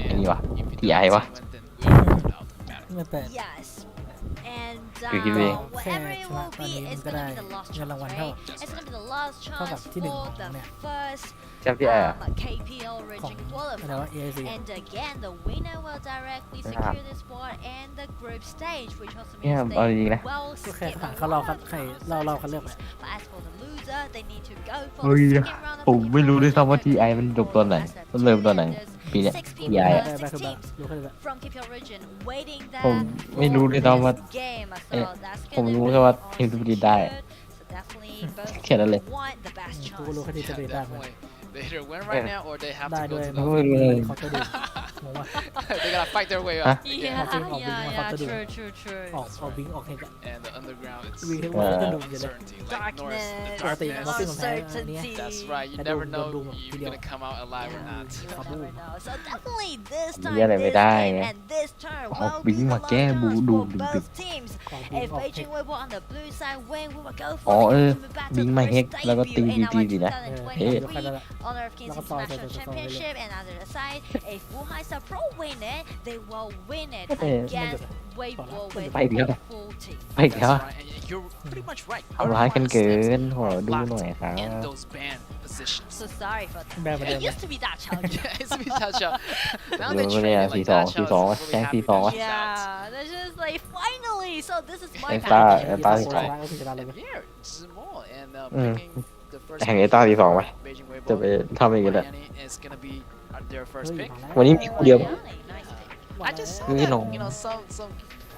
S1: อันนี้วะ
S4: and if you
S1: TI
S4: don't
S1: วะ
S4: win, then we will put it out. Matter.
S6: ไม่แปลก
S5: Yes. And
S1: Cứ cái gì?
S5: whatever it will
S6: Khe
S5: be,
S6: chọn
S5: it's
S6: cái
S5: gonna be
S6: này,
S5: the last
S6: nhân
S5: chance,
S6: ràng
S5: right?
S6: hoàng
S5: It's gonna be the last
S6: Có gặp
S5: chance
S6: ที่หนึ่ง
S5: for
S6: ของ
S5: the
S6: เนี่ย
S5: first
S1: แชมป์ที่ไอ้อะ
S5: KPL
S6: ของ
S5: region
S6: อะไรวะ
S5: qualifier.
S6: AAC
S5: And again, the winner will directly
S1: Yeah.
S5: secure the spot and the group stage, which also
S1: Yeah,
S5: means
S6: oh,
S1: bao
S5: they
S1: nhiêu nè?
S5: will
S6: ก็แค่
S5: skip
S6: ผ่าน
S5: a
S6: เข้ารอบ
S5: lot
S6: ครับ
S5: of
S6: ใคร
S5: rounds
S6: เราคัดเลือกไป
S5: uncertainties. But as for the loser, they need to go for
S1: เฮ้ย
S5: the second round of
S1: ผม
S5: the
S1: ไม่รู้ด้วยซ้ำว่า
S5: KPL
S1: TI มันจบตอนไหน มันเริ่มตอนไหน ปีเนี้ย
S5: Six
S1: TI
S5: people,
S1: อะ
S6: ได้
S5: six
S6: ได้คือแบบ
S5: teams
S6: รู้แค่แบบ
S5: from KPL region waiting
S1: ผม
S5: there
S1: ไม่รู้ด้วยซ้ำว่า
S5: this game. So
S1: เอ๊ะ
S5: that's
S1: ผม
S5: gonna
S1: รู้
S5: be
S1: แค่ว่า
S5: all
S1: ทีมสุพรรณได้
S5: secured. So definitely both
S1: แค่นั้นเลย
S5: want the best
S6: กูก็รู้
S5: chance.
S6: แค่ที่จะ
S4: Yeah,
S6: ได้ได้มัน
S4: definitely. They either win right now or they have
S6: ได้
S4: to
S6: ด้วย
S4: go to
S6: มัน
S1: ก็ไม่รู้เลย
S6: เขาจะดูงงว่า
S4: They gotta fight their way
S1: Hả?
S4: up.
S5: Yeah,
S6: Họ chơi
S5: yeah,
S6: họ
S5: yeah,
S6: có đủ.
S5: true.
S6: ออกวิ่งออกเฮกอะ
S4: And the underground, it's
S6: Vì thế
S4: full
S6: mà
S4: of
S6: nó đụng vậy đấy.
S4: uncertainty. Like Norris, the
S5: Darkness,
S6: Có thể nó phim
S4: darkness.
S6: một cái này nhé.
S4: That's right. You
S6: Cái
S4: never
S6: đùng-
S4: know
S6: đùng- đùng-
S4: you're
S6: video.
S4: gonna come out alive or not.
S5: You
S6: Khó
S5: never
S6: bù.
S5: know. So definitely this
S1: Lý
S5: time,
S1: do này
S5: this
S1: phải đai
S5: game
S1: nè.
S5: and this turn
S1: Học
S5: will be
S1: biến
S5: the
S1: mà
S5: last
S1: ké bù
S5: chance
S1: đù
S5: for
S1: đù đù.
S5: both teams.
S6: ออกวิ่ง
S5: If
S6: ออกเฮก
S5: Beijing Weibo on the blue side win, we will go
S1: อ๋อ
S5: for
S1: เอ
S5: the
S1: อ
S5: ultimate battle
S1: บิงมาเฮก
S5: first
S1: แล้วก็ตี
S5: debut
S1: ตี
S5: in
S1: ตี
S5: our
S1: สินะ เอ๊ะ
S5: 2023 Honor of Kings
S6: Nó có soi,
S5: International
S6: soi, soi, soi,
S5: Championship, and on the other side, if Wuhan is a pro win it, they will win it
S1: Cái này-
S5: against Weibo with
S1: Phải đi
S5: a
S1: không?
S5: full team.
S1: ไปอีกแล้ว
S4: That's right. And you're pretty much right.
S1: ทำร้ายกันเกิน
S4: Steps
S1: โห
S4: are
S1: ดู
S4: locked
S1: หน่อยครับ
S4: in those banned positions.
S5: So sorry for that.
S6: แบนมาเดิม
S5: It used to be that challenge.
S4: Yeah, it's a bit touch up. Now
S1: ดู
S4: they
S1: ไม่
S4: train
S1: ได้
S4: it
S1: อะ
S4: like
S1: สี่สอง
S4: that.
S1: สี่สอง
S4: Really
S1: แข่ง
S4: happy
S1: สี่สอง
S4: that
S1: วะ
S4: she's out.
S5: Yeah, they're just like finally. So this is my
S1: Ê,
S5: path.
S1: ta-
S6: ที่
S1: ตา
S6: โซ
S1: ที่
S6: ช
S1: สอง
S6: นะก็คือชนะเลยไหม
S4: Yeah, Zemo and
S1: Ừ.
S4: picking the first
S1: แข่งไอ้ต้าที่สองไหม
S4: Beijing
S1: จะไป
S4: Weibo.
S1: ทำเองก็ได้
S4: Miami is gonna be their first
S6: เฮ้ย
S4: pick.
S6: มาแล้ว
S1: วันนี้มีคู่เดียว
S5: Nice pick.
S4: I just saw
S1: Cứ
S4: that,
S1: nóng.
S4: you know, some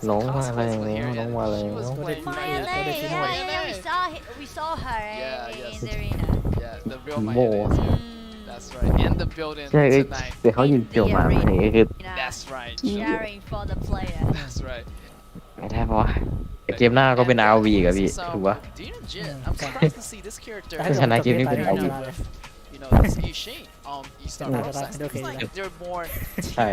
S1: น้องมา
S4: consequence
S1: แล้ว
S4: here,
S1: น้อง
S4: and
S1: มาแล้
S4: she
S1: ว
S4: was playing
S6: Maya
S4: Miami.
S5: Maya
S6: Lei,
S5: Lei, yeah, we saw her
S4: Yeah, yes.
S5: in the arena.
S4: Yeah, the real
S1: Mo.
S4: Miami is here.
S5: Mm,
S4: That's right. In the building
S1: ใช่เอ้ย
S4: tonight.
S1: แต่เขายิงเกี่ยวมาไหนคือ
S5: you know,
S4: That's right.
S5: cheering for the player.
S4: That's right.
S1: ไม่ได้ปะวะแต่เกมหน้าก็เป็น RV กับพี่
S4: So,
S1: ถูกปะ
S4: Dean and Jin, I'm surprised to see this character.
S6: แต่ให้
S1: ชนะเกมนี้
S6: จบ
S1: เป็น
S6: ไป
S1: RV
S6: ชนะเลย
S4: You know, this Yushin East
S6: Chào,
S4: Pro
S6: chào,
S4: side.
S6: chào,
S4: It's like
S6: chào.
S4: they're more
S1: ใช่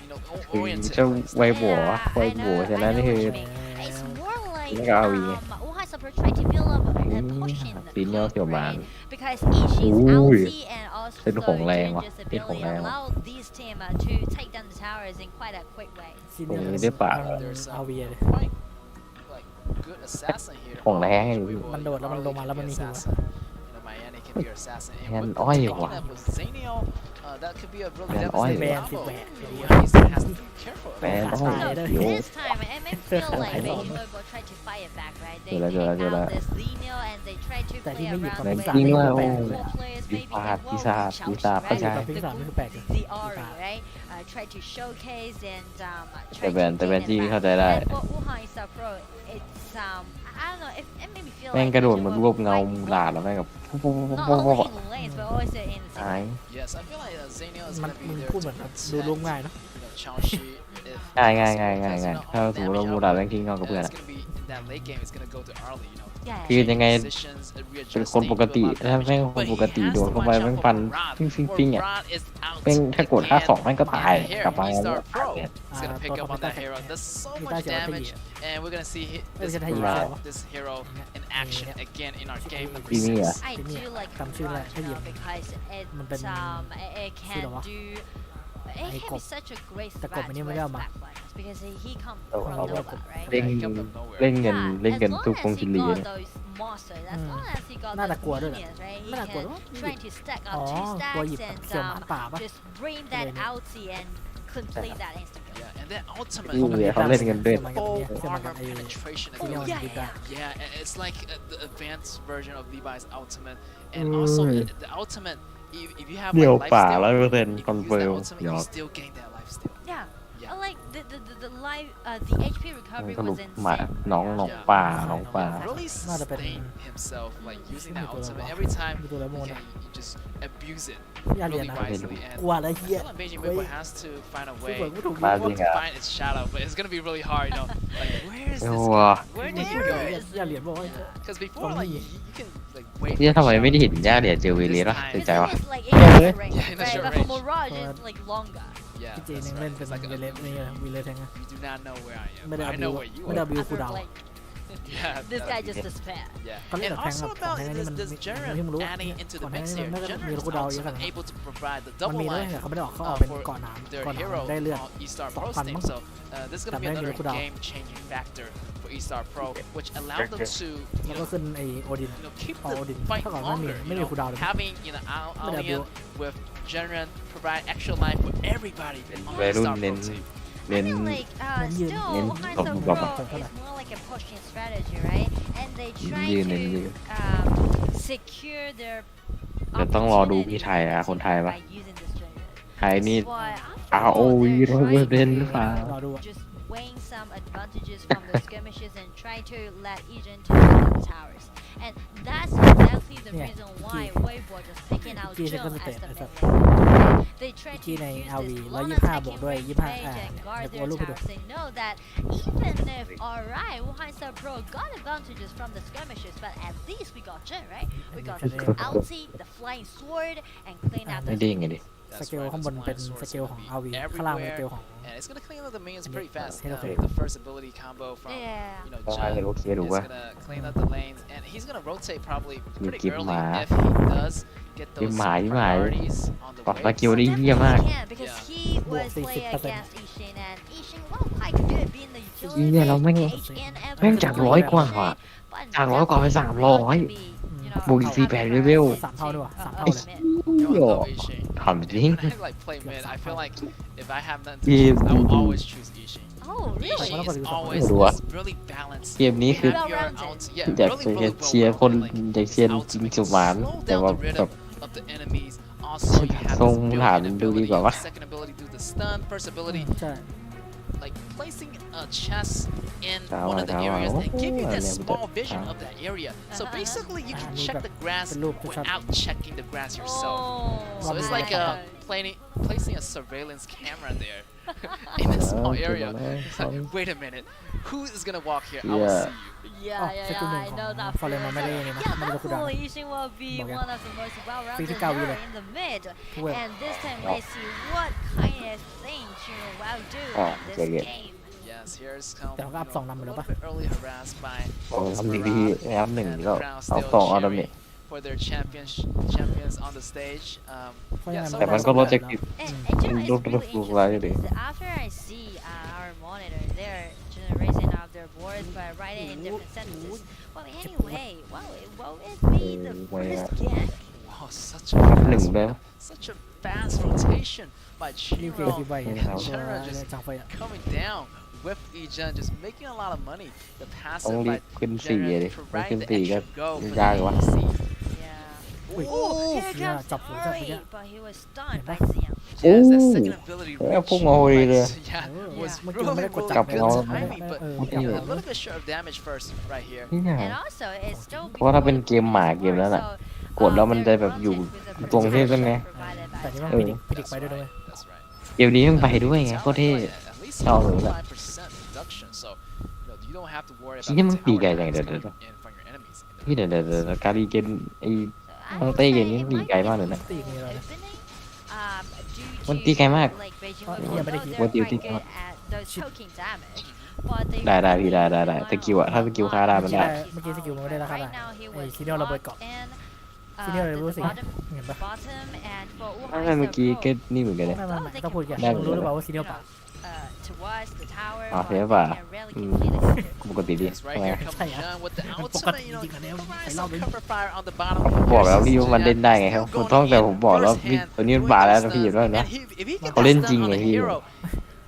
S4: you know
S1: คือ
S4: oriented.
S1: เจ้า
S4: like
S1: ไว
S4: style.
S1: บัว
S5: Yeah,
S1: ไว
S5: I
S1: บัว
S5: know,
S1: ฉะนั้น
S5: I know
S1: คือ
S5: what you mean. It's more like
S1: Nó có AOE nè.
S5: Wuhan Super trying to build up a pushing the
S1: Tín nhau
S5: top,
S1: kiểu mà.
S5: right? Because Ishin's
S1: Ui.
S5: ulti and also
S1: Tên khủng lèn quá,
S5: Jinja's
S1: tên khủng
S5: ability
S1: lèn quá.
S5: allow these team to take down the towers in quite a quick way.
S6: ซีเนียร์
S1: ผมไม่ได้ปะ
S6: เอาเวียเลย
S4: Quite like good assassin here.
S1: ของแรงอยู่
S6: มันโดดแล้วมันลงมาแล้วมันมีหัว
S4: You know, Miami can be your assassin. And
S1: แฮน
S4: with
S1: อ้อย
S4: picking
S1: ว่ะ
S4: up with Zanio, that could be a really
S1: แฮนอ้อย
S4: devastating
S6: แบน
S4: combo.
S6: แบน
S4: He has to be careful.
S1: แบนอ้อย
S6: Phải
S5: No,
S6: đấy.
S1: เดี๋ยว
S5: this time it may feel like Beijing Weibo tried to fight it back, right? They
S1: Rồi là-
S5: take
S1: rồi là-
S5: out this Xenio and they try to
S6: Tại
S5: play
S6: vì mình
S5: around
S6: bị
S5: with
S6: còn
S5: the
S6: phạt
S5: four
S6: đấy,
S1: đúng không?
S5: players,
S1: Bị
S5: maybe
S1: phạt,
S5: they
S1: bị
S5: will
S1: phạt,
S5: reach
S1: bị
S5: out,
S1: phạt,
S5: right?
S1: phải
S6: Tại
S1: sai.
S6: vì
S5: The
S6: phạt nó
S5: group,
S6: phải bẹt.
S5: the Ori, right? Try to showcase and try
S1: แต่
S5: to
S1: แบนแต่แบน
S5: gain
S1: จี้
S5: it
S1: เข้า
S5: back.
S1: ใจได้
S5: And for Wuhan is a pro, it's I don't know, it made me feel
S1: แม่ง
S5: like
S1: กระโดด
S5: Beijing
S1: เหมือน
S5: Weibo
S1: รวบเงา
S5: fight
S1: หลาดแล้วแม่งกับ
S5: not only in lanes but also in the
S1: หาย
S4: Yes, I feel like Zanio is
S6: มัน
S4: gonna
S6: มึ
S4: be
S6: ง
S4: there
S6: พูด
S4: to
S6: เหมือนแบบ
S4: protect,
S6: ดูล่วงง่ายเนอะ
S4: you know, Chaoshi if
S1: ง่ายง่าย
S4: possible,
S1: ง่ายง่าย
S4: because,
S1: ง่าย
S4: you know,
S1: ถ้า
S4: all
S1: สมมติ
S4: damage
S1: เรามูดา
S4: output,
S1: แรงกิ้งเงากับเพื่อน
S4: it's
S1: อะ
S4: gonna be in that late game. It's gonna go to early, you know.
S5: Yeah.
S1: คือยังไง
S4: Positions,
S1: เป็นคนปกติถ้าแม่งคนปกติโดนเข้าไปแม่งฟันฟิ้งฟิ้งฟิ้งอ่ะแม่งถ้ากดท่าสองแม่งก็ตายกลับมาแล้ว
S4: It's gonna pick up on that hero. Does so much damage, and we're gonna see this,
S6: Ôi, cái
S1: này
S4: this hero in action again in our game number
S1: ปีนี้
S4: 6.
S1: อ่ะ
S5: I do like
S6: Cầm chữ lại,
S5: Raj
S6: cái gì?
S5: now because
S6: Mình
S5: it
S6: bên-
S5: it
S6: Gì
S5: can
S6: đâu ạ?
S5: do it
S6: Ai
S5: can
S6: cột.
S5: be such a great
S6: Ta
S5: threat
S6: cột mình đi mới
S5: towards
S6: ra mà.
S5: backliners because he comes
S1: Đâu,
S5: from
S1: đâu,
S5: nowhere,
S1: đâu.
S5: right?
S1: เล่น
S4: He comes from nowhere.
S1: เล่นเงิน
S5: Yeah,
S1: เล่น
S5: as
S1: เงิน
S5: long
S1: ทุก
S5: as
S1: กอง
S5: he
S1: ชิลี
S5: got
S1: เลย
S5: those monsters, as
S6: Ừ.
S5: long as he got
S6: Nó là
S5: those
S6: của rồi.
S5: minions, right? He
S6: Nó là của
S5: can
S6: đó.
S5: try to stack up
S6: Ồ,
S5: two
S6: của
S5: stacks
S6: dịp
S5: and
S6: kiểu mãn tả á.
S5: just bring that
S6: Đây này.
S5: ulti and complete that instant kill.
S4: Yeah, and then ultimate
S1: นี่เลยเขาเล่นกันด้วย
S4: full
S6: เชื่อมันกั
S4: armor
S6: นไอ้
S4: penetration
S6: ที่
S4: ability.
S6: เราดีกัน
S4: Yeah, it's like the advanced version of Levi's ultimate,
S1: Mm.
S4: and also the ultimate. If you have
S1: เดี่ยว
S4: like, life
S1: ป่า
S4: steal,
S1: 100%
S4: if you use
S1: คอนเฟิร์
S4: that
S1: ม
S4: ultimate,
S1: หย
S4: you
S1: อก
S4: still gain that life steal.
S5: Yeah.
S4: Yeah.
S5: Like the life, the HP
S1: ส
S5: recovery
S1: รุป
S5: was
S1: หมา
S5: insane.
S1: น้องป่าน้องป่า
S4: Really
S6: Not a bad
S4: sustain
S6: one.
S4: himself, like using that
S6: Not a bad
S4: ultimate
S6: one.
S4: every time.
S6: Not a bad one.
S4: He just abuse it
S6: อย่าเรียน
S4: really
S6: นะ
S4: wisely, and
S6: กลัวอะไร
S4: I
S6: เหี้ย
S4: feel like Beijing
S6: เว้ย
S4: Weibo has to find a
S6: สู้
S4: way
S6: เบิกไม่ถูก
S1: บ้า
S6: ว่า
S1: จริง
S4: to
S1: อ่ะ
S4: find its shadow, but it's gonna be really hard, you know. Like, where is
S1: โอ้
S4: this
S1: โห
S4: guy? Where did he
S6: อย่า
S4: go?
S6: อย่าเหรียญบอกว่า
S4: Because before, like, you can like wait.
S1: ที่
S4: for
S1: ทำไม
S4: shadow.
S1: ไม่ได้เห็นย่าเหรียญเจอเวเลสวะเสีย
S5: Because
S1: ใจวะ
S5: it is like
S1: Yeah,
S5: in range,
S4: yeah, in a
S5: right?
S4: short
S5: The
S4: range.
S5: Mirage is like longer.
S4: Yeah,
S6: พี่เจ
S4: that's
S6: นึง
S4: right.
S6: เล่นเป็น
S4: It's like
S6: วีเลสนี่วีเลสแทง
S4: you do not know where I am.
S6: ไม่ได้
S4: I
S6: เอาบิ
S4: know
S6: ว
S4: where you
S6: ไม่ได้
S4: are.
S6: เอาบิวคู
S5: After
S6: ดาว
S5: like
S4: Yeah,
S5: this guy
S4: that's-
S5: just despair.
S4: Yeah.
S6: เขาเล่น
S4: And
S6: แบบแทง
S4: also
S6: แบบของ
S4: about
S6: แทงนี่
S4: this,
S6: มัน
S4: this
S6: ที่
S4: General
S6: มึงรู้
S4: adding into the
S6: ก่อนหน้า
S4: mix
S6: นี้
S4: here.
S6: มันน่าจะมี
S4: General
S6: คู
S4: is
S6: ดาวเยอะข
S4: also
S6: นาดนั้น
S4: able to provide the
S6: มัน
S4: double
S6: มีด้วย
S4: line
S6: แต่เขาไม่ได้ออกเขาออกเป็น
S4: for
S6: ก่อนหนาม
S4: their
S6: ก่อนหนาม
S4: hero
S6: ได้เลือด
S4: on E-Star
S6: Top
S4: Pro
S6: fun
S4: stage.
S6: มั้ง
S4: So this is going to be
S6: แต่ได้มี
S4: another
S6: คูดาว
S4: game-changing factor for E-Star Pro, which allowed them to
S6: แล้วก็ขึ้นไอโอดิน
S4: keep
S6: เอาโอดิน
S4: the fight
S6: ถ้าก่อนไม่มี
S4: longer.
S6: ไม่
S4: You
S6: มี
S4: know,
S6: คูดาวเลย
S4: having Alien with General provide extra life for everybody on
S1: วัยรุ่น
S4: E-Star
S1: เน้
S4: Pro
S1: น
S4: team.
S1: เน้น
S5: I mean, like,
S6: Nen-
S5: still,
S1: nen-
S5: Hanzo
S1: nen-
S5: Pro
S6: nen-
S5: is more like a pushing strategy, right? And they try
S1: Nen-
S5: to
S1: nen-
S5: secure their
S1: เดี๋ยวต้องรอดูพี่ไทยอะคนไทยปะ
S5: by using this strategy.
S1: ไทยนี่
S5: But after all,
S1: ROV
S5: they're
S1: 100%
S5: trying
S1: หรือเปล่า
S6: รอดูอะ
S5: just weighing some advantages from the skirmishes and try to let Egen to build the towers. And that's exactly the
S6: Yeah.
S5: reason why Weibo are just picking out
S6: Iji
S5: Jung
S6: second
S5: as the
S6: step,
S5: main
S6: that's
S5: lane. They try to
S6: ที่ใน
S5: use
S6: RV
S5: this
S6: 125
S5: long
S6: บวก
S5: attacking
S6: ด้วย
S5: range
S6: 25
S5: mage and guard
S6: เดี๋ยว
S5: their
S6: กูรูปไปดู
S5: towers. They know that even if alright, Wuhan Pro got advantages from the skirmishes, but at least we got Jun, right? We got the ulti, the flying sword, and clean out
S1: ไม่
S5: the
S1: ได้ไงดิ
S6: ส
S4: That's
S6: เกล
S4: right,
S6: ข้างบน
S4: this
S6: เป็น
S4: flying
S6: ส
S4: sword
S6: เกล
S4: is
S6: ของ
S4: gonna
S6: อา
S4: be
S6: วีข้างล่างเป็นส
S4: everywhere.
S6: เกลของ
S4: And it's gonna clean up the minions pretty fast.
S6: Okay.
S4: The first ability combo from
S5: Yeah.
S4: you know
S1: ก็ให้
S4: Jun
S1: โอเคดู
S4: is
S1: ว่า
S4: gonna clean up the lanes, and he's gonna rotate probably pretty
S1: give
S4: early
S1: ma.
S4: if he does get
S1: Give
S4: those
S1: ma, give ma.
S4: priorities on the
S1: ปรับส
S4: waves.
S1: กิลได้เยี่ยมมาก
S5: Definitely can because
S4: Yeah.
S5: he
S6: Bought
S5: was
S6: 40%
S5: playing against Ishin and Ishin well quite good being the
S1: เหี้
S5: utility
S1: ยเราแม่ง
S5: HN
S1: แม่งจาก100 กว่าอะ จาก100 กว่าไป 300 บวกอีก48 level
S6: สามเท่าด้วยว่ะสามเท่าเลย
S4: I love Ishin.
S1: ทำจริง
S4: When I like play mid, I feel like if I have nothing to
S1: Yeah.
S4: choose, I will always choose Ishin.
S5: Oh really?
S4: Ishin
S6: Wala
S4: is
S6: pa
S4: always
S1: Dua.
S4: this really balanced.
S1: เกมนี้คือ
S5: Well
S4: Your
S5: rounded.
S4: out- yeah,
S1: อยาก
S4: really,
S1: จะ
S4: really
S1: เชียร์คน
S4: well-rounded,
S1: อยาก
S4: like,
S1: เชียร์
S4: his
S1: จริง
S4: ultimate
S1: สุ
S4: can
S1: หวาน
S4: slow
S1: แต่
S4: down
S1: ว่า
S4: the
S1: แบบ
S4: rhythm of the enemies. Also, you have
S1: ทรง
S4: this
S1: ฐาน
S4: billion
S1: ดูดี
S4: ability,
S1: กว่าวะ
S4: second ability to do the stun, first ability
S6: ใช่
S4: like placing a chest in
S1: Tower,
S4: one of the
S1: tower.
S4: areas and give you that
S1: Oh,
S4: small
S1: yeah,
S4: vision
S1: tower.
S4: of that area. So
S5: Uh-huh.
S4: basically, you can
S6: Ah,
S4: check
S6: look
S4: the grass
S6: the loop, the shot.
S4: without checking the grass yourself.
S5: Oh,
S4: So it's like placing a surveillance camera there in a small area. It's like, wait a minute, who is gonna walk here? I will
S1: Yeah.
S4: see you.
S5: Yeah,
S6: Oh,
S5: yeah,
S6: second
S5: yeah, I
S6: one
S5: know
S6: ของ
S5: that.
S6: Fallen
S5: feeling.
S6: Man ไม่ได้
S5: So,
S6: นี่นะ
S5: yeah,
S6: ไม่ได้คูดาว
S5: hopefully Ishin will be
S6: บอกยัง
S5: one of the most
S6: ฟรี
S5: well-rounded
S6: ที่เก้าวิเลย
S5: there in the mid.
S6: ทุกเว็บ
S5: And this time, let's see what kind of things you will do
S1: Oh,
S5: in this
S1: okay, yeah.
S5: game.
S4: Yes, here's come,
S6: Pero up song number
S4: a
S6: ba?
S4: little bit early harassed by
S1: ผมทำดี
S4: Mirage,
S1: ๆนะครับหนึ่ง
S4: and
S1: ก็
S4: the crowd
S1: เอา
S4: still
S1: สองเอาดาเมจ
S4: cheering for their champions on the stage. Yeah, so
S1: แต่มันก็ลดจาก
S5: And,
S1: Mm.
S5: and you know,
S1: Look
S5: it's
S1: at the
S5: really
S1: full variety.
S5: interesting because after I see our monitor, they're generating out their boards by writing in different sentences. Well, anyway, well, it be the
S1: Oh, yeah.
S5: first gang.
S4: wow, such
S1: หนึ่ง
S4: a
S1: แล้ว
S4: such a fast rotation by
S6: รีบเกม
S4: Chiro
S6: ที่ใบ
S1: Yeah.
S6: ตัวเนี่ยจังไฟอ่ะ
S4: coming down with Egen, just making a lot of money. The
S1: ต้อง
S4: passive
S1: รี
S4: by
S1: บขึ้น4เลย
S4: General
S1: ไม่
S4: provide
S1: ขึ้น
S4: the
S1: 4ก็
S4: extra go for
S1: ยากอยู่วะ
S4: the EC.
S5: Yeah.
S6: Wait.
S5: Oh, here
S6: Yeah,
S5: comes
S6: chop wood, chop wood,
S5: Ori,
S6: yeah.
S5: but he was stunned
S6: Yeah.
S5: by Xiang.
S4: Yes, that
S1: Ooh.
S4: second ability
S1: Yeah,
S4: reach,
S1: put more
S4: like,
S1: there.
S4: yeah,
S5: Yeah.
S4: was
S6: เมื่อกี้มันไม่
S4: really,
S6: ได้กด
S4: really
S6: จับ
S4: good
S1: เอา
S4: timing, but
S6: เมื่อกี้
S4: a little bit short of damage first right here.
S1: เนี่ย
S5: And also, it's still
S1: เพราะถ้าเป็นเกมหมาเกมนั้นอะ กดแล้วมันจะแบบอยู่ตรงที่นั่นไง
S6: แต่นี่มัน
S1: เออ
S6: พิดิกไปด้วยด้วย
S4: That's right.
S1: เกมนี้มันไปด้วยไงโคตรเท่
S4: At least
S1: ชอบเลยนะ
S4: 5% reduction, so you don't have to worry
S1: ชี้เนี่ยมัน
S4: about
S1: ตี
S4: tower
S1: ไกลจัง
S4: attacks
S1: เดี๋ยว
S4: coming in from your enemies.
S1: พี่เดี๋ยวการีเกมไอ้ ฮ่องเต้เกมนี้ตีไกลมากเลยนะ
S6: ตีนี่เลยนะ
S1: มันตีไกลมาก
S6: ยังไม่ได้คิด
S1: ว่าตีตีไกลมาก
S5: ได้
S1: ได้พี่ได้สกิลอะถ้าสกิลฆ่าได้มันได้
S6: เมื่อกี้สกิลมันไม่ได้ราคาได้ไอ้ซีเนียลระเบิดเกาะซีเนียลอะไรรู้สิเห็นปะ
S1: ไม่เมื่อกี้ก็นี่เหมือนกันเลย
S6: ไม่ต้องพูดแก
S1: ได้
S6: มึงรู้หรือเปล่าว่าซีเนียลเปล่า
S1: Ah, siya ba? Kung ko tili.
S4: Yes, right here comes John with the ultimate, you know, provides some cover fire on the bottom.
S1: บอกแล้วพี่ว่ามันเล่นได้ไงครับผมต้องแต่ผมบอกแล้วพี่ตัวนี้มันบาแล้วนะพี่เห็นว่าเห็นปะ เขาเล่นจริงไงพี่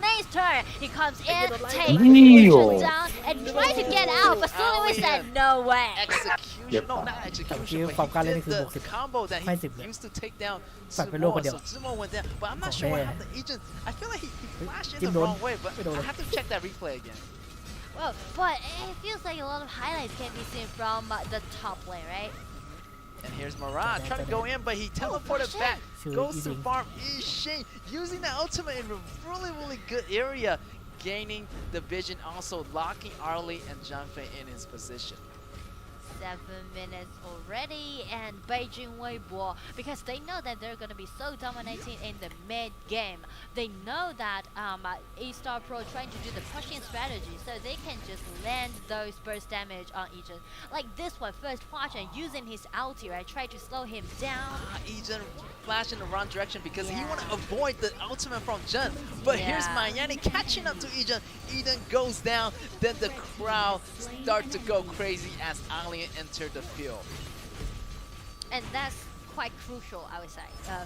S5: Nice try more. He comes in, takes
S1: Ew.
S5: Jun down, and tries to get out, but Sullivan said no way.
S4: Execution, no, not execution, but he did the combo that he used to take down Zumo, so Zumo went down. But I'm not sure what happened to Agent. I feel like he flashed in the wrong way, but I have to check that replay again.
S5: Well, but it feels like a lot of highlights can be seen from the top lane, right?
S4: And here's Marat trying to go in, but he teleported back. Goes to farm Ishin, using the ultimate in a really good area, gaining the vision, also locking Arlie and Janfei in his position.
S5: 7 minutes already, and Beijing Weibo, because they know that they're going to be so dominating in the mid game. They know that A-Star Pro trying to do the pushing strategy, so they can just land those burst damage on Ejin. Like this one, first watch and using his ulti, right? Try to slow him down.
S4: Ejin flashed in the wrong direction because he want to avoid the ultimate from Jun. But here's Mayani catching up to Ejin. Eden goes down, then the crowd starts to go crazy as Alien entered the field.
S5: And that's quite crucial, I would say,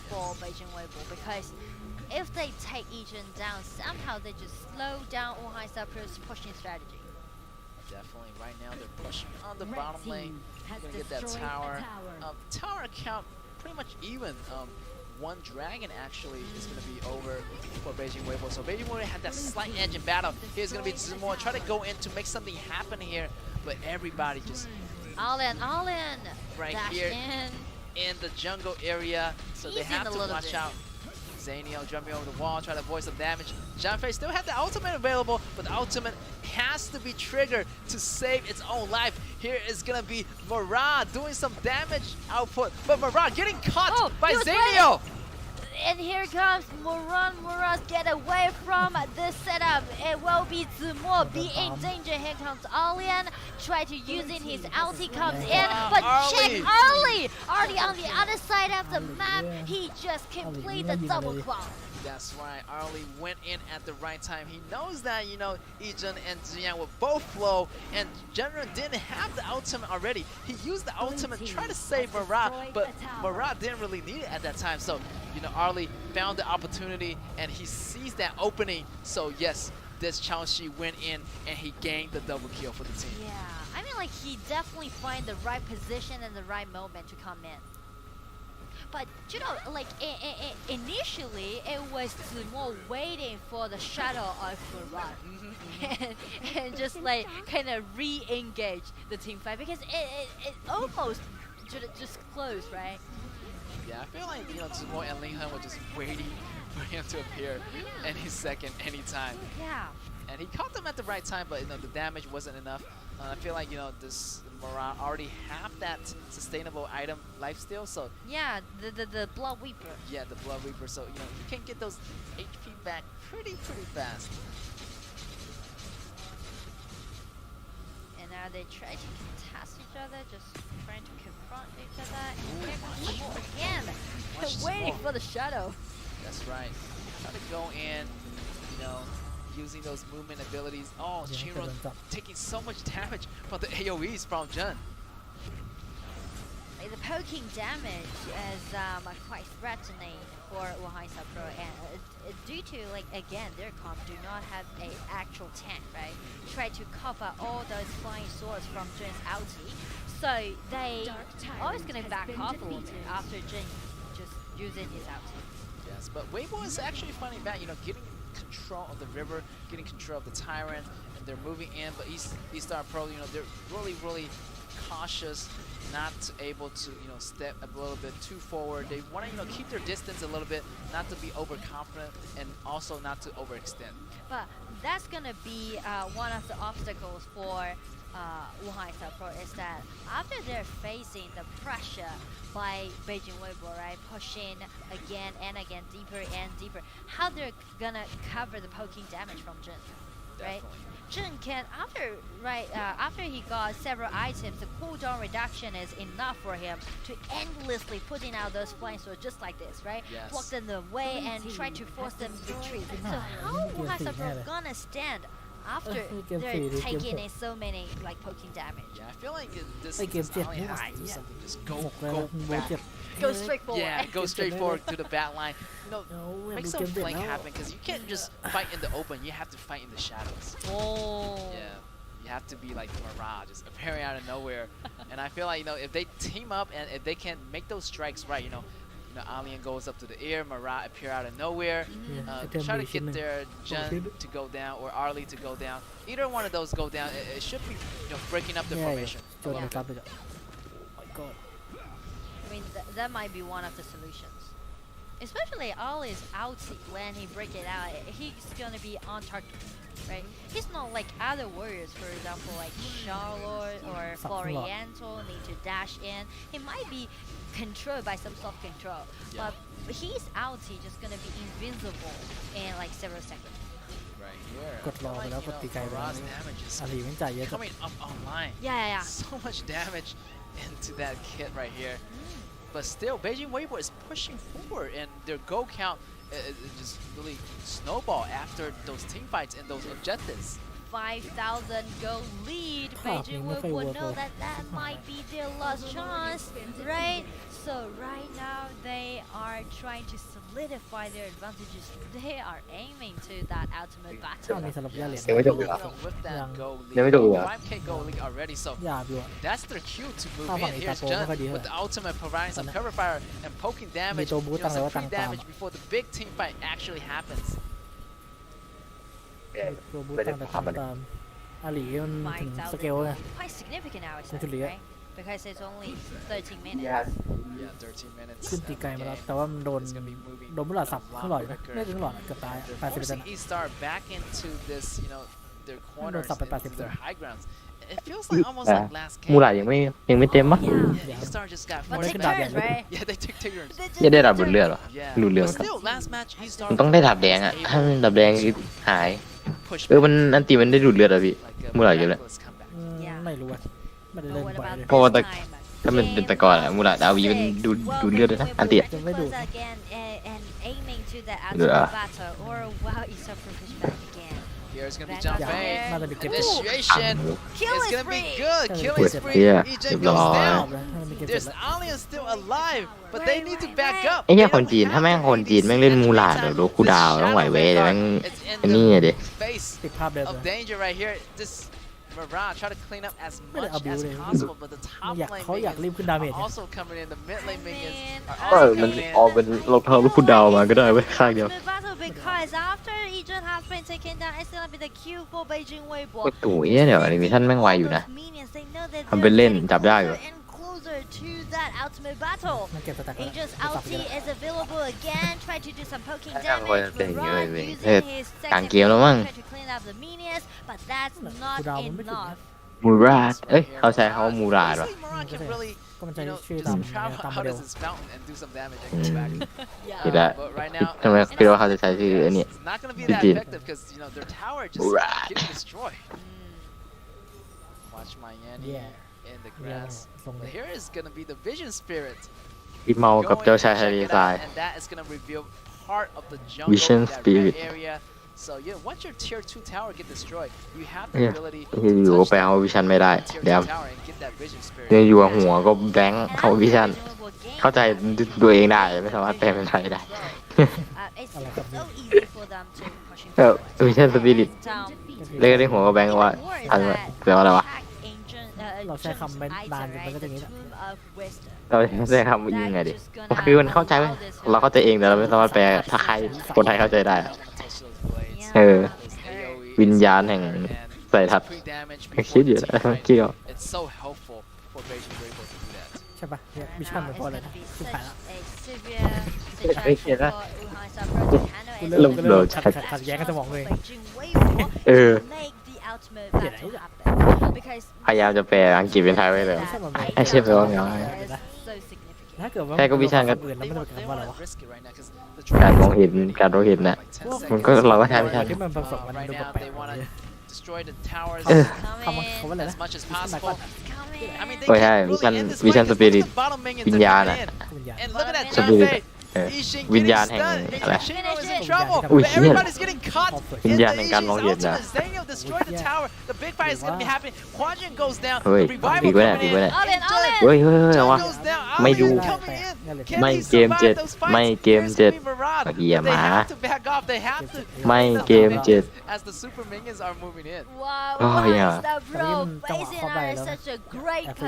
S5: for Beijing Weibo, because if they take Ejin down, somehow they just slow down Wuhan Cyprus pushing strategy.
S4: Definitely, right now they're pushing on the bottom lane. Gonna get that tower. Tower account pretty much even. One dragon actually is going to be over for Beijing Weibo. So Beijing Weibo had that slight edge in battle. Here's going to be Zumo. Try to go in to make something happen here, but everybody just
S5: all in,
S4: right
S5: dash
S4: here in the jungle area. So they have to watch out. Zanio jumping over the wall, try to avoid some damage. Janfei still had the ultimate available, but the ultimate has to be triggered to save its own life. Here is gonna be Marat doing some damage output, but Marat getting caught by Zanio.
S5: And here comes Murat get away from this setup. It will be Zumo be in danger. Here comes Alien. Try to using his ulti comes in, but check Arlie! Arlie on the other side of the map. He just completed the double quad.
S4: That's right, Arlie went in at the right time. He knows that, you know, Ejin and Ziyan will both flow, and General didn't have the ultimate already. He used the ultimate, tried to save Marat, but Marat didn't really need it at that time. So, you know, Arlie found the opportunity, and he sees that opening. So, yes, this Chaoshi went in, and he gained the double kill for the team.
S5: Yeah, I mean, like, he definitely find the right position and the right moment to come in. But, you know, like, initially, it was Zumo waiting for the shadow of Marat. and just, like, kind of re-engage the team fight, because it almost just closed, right?
S4: Yeah, I feel like, you know, Zumo and Ling Han were just waiting for him to appear any second, any time.
S5: Yeah.
S4: And he caught them at the right time, but, you know, the damage wasn't enough. I feel like, you know, this Marat already have that sustainable item lifesteal, so
S5: yeah, the Blood Weeper.
S4: Yeah, the Blood Weeper, so you know you can get those HP back pretty fast.
S5: And now they try to contest each other, just trying to confront each other. And again, waiting for the shadow.
S4: That's right. Try to go in, you know, using those movement abilities. Oh, Shinron taking so much damage from the AoEs from Jun.
S5: Like, the poking damage is quite threatening for Wuhan Pro, and due to, like, again, their comp do not have an actual tank, right? Try to cover all those flying swords from Jun's ulti, so they always gonna back off a little bit after Jun just using his ulti.
S4: Yes, but Weibo is actually fighting back, you know, getting control of the river, getting control of the Tyrant, and they're moving in, but E-Star Pro, you know, they're really cautious, not able to, you know, step a little bit too forward. They want to, you know, keep their distance a little bit, not to be overconfident, and also not to overextend.
S5: But that's gonna be one of the obstacles for Wuhan Pro, is that after they're facing the pressure by Beijing Weibo, right, pushing again and again, deeper and deeper, how they're gonna cover the poking damage from Jun, right? Jun can, after he got several items, the cooldown reduction is enough for him to endlessly putting out those flying swords just like this, right?
S4: Yes.
S5: Block them away and try to force them to retreat. So how Wuhan Pro gonna stand after
S6: game
S5: they're
S6: 4
S5: taking in so many like poking damage.
S4: Yeah, I feel like this
S6: Hey, game
S4: this Alien
S6: 7
S4: has to do something. Just go
S6: 6 เลย
S4: go
S6: นะโบ
S4: back.
S6: เจ็บ
S5: Go straight forward.
S4: Yeah, go straight forward to the back line. You know,
S6: เอา
S4: make
S6: ดู
S4: some
S6: เกมเจ็บ
S4: flank
S6: แล้ว
S4: happen because you can't just fight in the open. You have to fight in the shadows.
S5: Oh.
S4: Yeah, you have to be like Mirage, just appearing out of nowhere. And I feel like if they team up and if they can make those strikes right, Alien goes up to the air, Mirage appear out of nowhere, try to get their Jun to go down or Arlie to go down. Either one of those go down. It should be breaking up the
S6: แย่
S4: formation.
S6: จนมันกลับเลยอ่ะ my god
S5: I mean, that might be one of the solutions. Especially Ollie's outie when he break it out, he's gonna be on target, right? He's not like other warriors, for example, like Charlotte or Florianto need to dash in. He might be controlled by some soft control,
S4: Yeah.
S5: but his outie just gonna be invincible in like several seconds.
S4: Right here.
S6: กดรอไปแล้วกดตีไกลไปแล้ว
S4: Mirage's damage is
S6: อาลีไม่จ่ายเยอะจัด
S4: coming up online.
S5: Yeah.
S4: So much damage into that kit right here. But still, Beijing Weibo is pushing forward, and their go count just really snowball after those team fights and those objectives.
S5: 5,000 goal lead. Beijing will know that that might be their last chance, right? So right now they are trying to solidify their advantages. They are aiming to that ultimate
S6: ช่วง
S5: battle.
S6: นี้สำหรับย่าเหรียญ
S1: ยังไม่จบอีก
S4: You
S1: เหรอ
S4: know, with that goal
S1: ยังไม่
S4: lead,
S1: จบอีกเหรอ
S4: 5K goal lead already. So
S6: ยาอยู่อ่ะ
S4: that's their cue to move
S6: ถ้าฝั่ง
S4: in.
S6: อีตา
S4: Here's
S6: โปไม่ค่อยดี
S4: Jun
S6: เท่าไหร่
S4: with the ultimate providing some cover fire and poking
S6: มี
S4: damage,
S6: ตัวบูตั้งเลย
S4: some
S6: ว่าตั้ง
S4: free
S6: ตาม
S4: damage before the big team fight actually happens.
S6: ตัวบูตั้งแต่ตามอาลีมันถึงสเกลไง
S5: Quite significant, I would say,
S6: Actually, yeah.
S5: right? Because it's only 13 minutes.
S4: Yeah, 13 minutes.
S6: ขึ้นตีไกลมาแล้วแต่ว่ามันโดน
S4: It's gonna be moving
S6: โดนบุหลาดสับ
S4: a
S6: ครึ่ง
S4: lot
S6: หลอดอยู่นะ
S4: quicker.
S6: ไม่ถึงหลอดเกือบตายอ่ะ
S4: They're
S6: 80%
S4: forcing
S6: อ่ะ
S4: E-Star back into this, their corners,
S6: stop at
S4: into their
S6: 80%.
S4: high grounds. It feels like almost like last
S1: มู
S4: game.
S1: หลาดยังไม่เต็มมั้ง
S4: Yeah, E-Star just got
S5: But
S4: forced
S5: take
S6: Back.
S5: turns, right?
S4: Yeah, they take turns.
S5: They
S1: ยังได้
S5: take
S1: ดับดูด
S5: turns.
S1: เลือดเหรอ
S4: Yeah.
S1: ดูดเลือด
S4: But still, last match, E-Star
S1: มันต้องได้ดับแดงอ่ะ ถ้ามันดับแดงหาย
S4: push
S1: มันอันตีมันได้ดูดเลือดอ่ะพี่
S4: like a
S1: มูหลาดเยอะเลย
S4: miraculous comeback.
S6: ไม่รู้อ่ะไม่ได้
S5: But
S6: เล่น
S5: what
S6: บ่อย
S5: about
S6: เลย
S5: this
S1: เพราะว่าแต่
S5: time?
S1: ถ้ามันเป็นแต่ก่อนอะมูหลาดาวีมันดูดเลือดด้วยนะอันตี
S6: ยังไม่ดู
S5: Close again and aiming to the
S1: Yeah.
S5: ultimate battle, or wow, Isa push back again.
S4: Here's gonna be
S5: Van
S4: John
S5: Dyer.
S4: Fei.
S6: น่าจะมีเก็บ
S4: Initiation
S5: Kill
S4: is
S5: is
S4: gonna be
S5: free.
S4: good.
S6: Yeah.
S4: Kill is free.
S1: Yeah.
S4: EJ
S1: Yeah.
S4: goes
S6: รอบ
S4: down.
S6: นะถ้ามันมีเก็บเสร็จ
S4: There's
S6: แล้ว
S4: Alien still alive, but they need to back up.
S1: ไอ้เหี้ยคนจีนถ้าแม่งคนจีนแม่งเล่นมูหลาดแบบโดคูดาวต้องไหวเว้ยแต่แม่ง
S4: It's in
S1: อันนี้อะดิ
S4: the face
S6: ติดภาพเดิม
S4: of
S6: เลย
S4: danger right here. This Mirage try to clean up as
S6: ไม่ได้
S4: much
S6: abuse
S4: as
S6: เลย
S4: possible, but the top
S6: อยาก
S4: lane
S6: เขาอยากรีบ
S4: minions
S6: ขึ้นดาเมจ
S4: are
S6: เนี่ย
S4: also coming in. The mid lane minions are
S1: ก็
S4: also
S1: มัน
S4: coming
S1: ออกเป็น
S4: in.
S1: รองเท้าลูกคูดาวมาก็ได้เว้ยข้างเดียว
S5: Ultimate battle because after Ejun has been taken down, it's gonna be the queue for Beijing Weibo.
S1: ก็ตู่เอี้ยเดี๋ยวอนิเมชั่นแม่งไวอยู่นะ
S5: Those minions, they know that
S1: ทำเป็นเล่น
S5: they're
S1: จับได้อยู่
S5: closer and closer to that ultimate battle.
S6: มันเก็บสแต็กแล้ว
S5: Aegis
S6: สับไป
S5: ulti
S6: แล้ว
S5: is available again, try to do some poking
S1: ถ้าคน
S5: damage.
S1: จะอย่างเงี้ย
S5: Mirage
S1: เว้ย
S5: using
S1: เฮ้ย
S5: his
S1: กลาง
S5: second
S1: เกมแล้วมั้ง
S5: try to clean up the minions, but that's not
S6: คูดาวมันไม่ถึง
S5: enough.
S6: นะ
S1: มูราดเอ้ยเขาใช้เขาว่ามูราดวะ
S4: Honestly, Mirage can really
S6: ก็มันใช้
S4: just
S6: ชื่อตาม
S4: travel
S6: ตามโม
S4: out
S6: เดล
S4: as this fountain and do some damage and go back.
S5: Yeah.
S1: คิดละ
S4: But right now,
S1: ทำไมคิดว่าเขาจะใช้ชื่ออันนี้
S4: it's not going to be
S1: Did
S4: that
S1: you-
S4: effective because their tower just
S1: Right.
S4: getting destroyed.
S5: Mm.
S4: Watch Miami
S6: Yeah.
S4: in the
S6: เรียก
S4: grass.
S6: ส่ง
S4: But here is going to be the Vision Spirit
S1: ที่เมากับ
S4: going
S1: เจ้า
S4: to
S1: ชายทะ
S4: check
S1: เล
S4: it
S1: ทราย
S4: out, and that is going to reveal part of the jungle
S1: Vision
S4: in that
S1: Spirit.
S4: red area. So yeah, once your tier 2 tower get destroyed, you have the
S1: Yeah.
S4: ability
S1: อยู่
S4: to
S1: ก็
S4: touch
S1: ไปเอาวิชันไม่ได้
S4: the tier
S1: เดี๋ยว
S4: 2 tower and get that Vision Spirit.
S1: ยังอยู่กับหัวก็แบงค์
S5: And
S1: เข้า
S5: after
S1: วิชัน
S5: Beijing Weibo gained
S1: เข้าใจ
S5: that,
S1: ตัวเองได้ไม่สามารถแปลเป็นไทยได้
S5: it's so easy for them to pushing
S1: เออ
S5: forward.
S1: วิชันสปิริต
S5: Down.
S1: เรียกได้หัวก็แบงค์ว่า
S5: War is
S1: ทัน
S5: that
S1: แปลว่าอะไรวะ
S5: attack ancient,
S6: เราใช้คำไม่
S5: Jun's
S6: นาน
S5: item,
S6: มัน
S5: right?
S6: ก็จะ
S5: The
S6: อย่างนี้แหละ
S5: Tomb of Wisdom.
S1: เราใช้คำยิงไงดิ
S5: That's just gonna
S1: คือมันเข้าใจไหม
S5: allow this
S1: เราเข้าใจเองแต่เราไม่สามารถแปลถ้าใครคนไทยเข้าใจได้
S4: I don't wanna touch those blades.
S1: เออ
S4: Those AoE
S1: วิญญาณแห่ง
S4: and
S1: ใส่ทัด
S4: pre damage
S1: คิด
S4: before
S1: อยู่
S4: the
S1: แล้ว
S4: team fight.
S1: เกี่ยว
S4: It's so helpful for Beijing Weibo to do that.
S6: ใช่ปะเนี่ย
S5: And
S6: วิชั่น
S5: now
S6: มัน
S5: it's
S6: พออะไร
S5: gonna
S6: นะ
S5: be
S6: ชิบ
S5: such
S6: หายละ
S5: a severe
S1: Hey,
S5: situation
S1: kira.
S5: for Wuhan Sabro to handle.
S6: กู
S5: It's
S6: เริ่ม
S5: gonna
S6: เริ่ม
S5: be
S6: ขัดแย้งกับสมองตัวเอง
S5: Beijing Weibo
S1: Ừ.
S5: to make the ultimate battle happen. Because
S1: พยายามจะแปลอังกฤษเป็นไทยไว้เลย
S5: that
S1: ให้เชื่อไปว่าไง
S5: item is so significant.
S6: ถ้าเกิดว่า
S1: ใช่ก็วิชั่นก็
S6: คำอื่นแล้วมันจะเป็น
S4: They
S6: คำว่าอะไร
S4: wanna
S6: วะ
S4: risk it right now 'cause the
S1: การมอง
S4: traffic
S1: เห็นการมองเห็นน่ะ
S4: like 10
S1: มันก็
S4: seconds.
S1: เราก็ใช้ไม่ทัน
S6: ที่มันผสมมัน
S4: Right
S6: ดู
S4: now
S6: แปล
S4: they
S6: ก
S4: wanna destroy the towers
S1: เออ
S6: ๆคำว่า
S5: Come
S6: คำว่าอะไร
S4: as
S6: นะ
S4: much as possible.
S5: Coming.
S4: I mean, they
S1: โอ้ยใช่
S4: can't
S1: วิ
S4: really
S1: ชัน
S4: end this
S1: วิชัน
S4: way
S1: ส
S4: 'cause
S1: ปิ
S4: look
S1: ริต
S4: at the bottom minions
S1: วิญ
S4: they're
S1: ญาณ
S4: coming
S1: อ่ะ
S4: in.
S6: คุณยา
S4: And look at that
S1: Spirit.
S4: John Fei Ishin
S1: วิญ
S4: getting
S1: ญาณแห่ง
S4: stunned.
S1: อะไร
S4: Chino is in trouble.
S1: Ui,
S4: But
S1: shit.
S4: everybody's getting caught
S1: วิญ
S4: in
S1: ญาณ
S4: the
S1: แห่งการ
S4: Ishin's
S1: มองเห็นนะ
S4: ultimate. Zaniel destroyed the tower. The big fight is gonna be happening. Quadrant goes down.
S1: เฮ้ย
S4: The revival
S1: ดีกว่า
S4: coming
S1: ดีกว่า
S4: in.
S5: Alien,
S4: Jun-
S5: Alien.
S1: เฮ้ยเอา
S4: Jun
S1: วะ
S4: goes down.
S1: ไม่ดู
S4: Alien coming in. Can
S1: ไม่
S4: they
S1: เกม
S4: survive
S1: 7
S4: those fights?
S1: ไม่เกม
S4: Here's
S1: 7
S4: gonna be Murad.
S1: เหี้ย
S4: But
S1: ห
S4: they
S1: มา
S4: have to back off. They have to.
S1: ไม่เกม
S4: As the super minions are moving in.
S5: Wow,
S1: Oh,
S5: what
S1: yeah.
S5: is that, bro?
S6: Tapi
S5: Facing
S6: จังหวะเข้าไป
S5: are
S6: แล้ว
S5: such a great
S6: Aku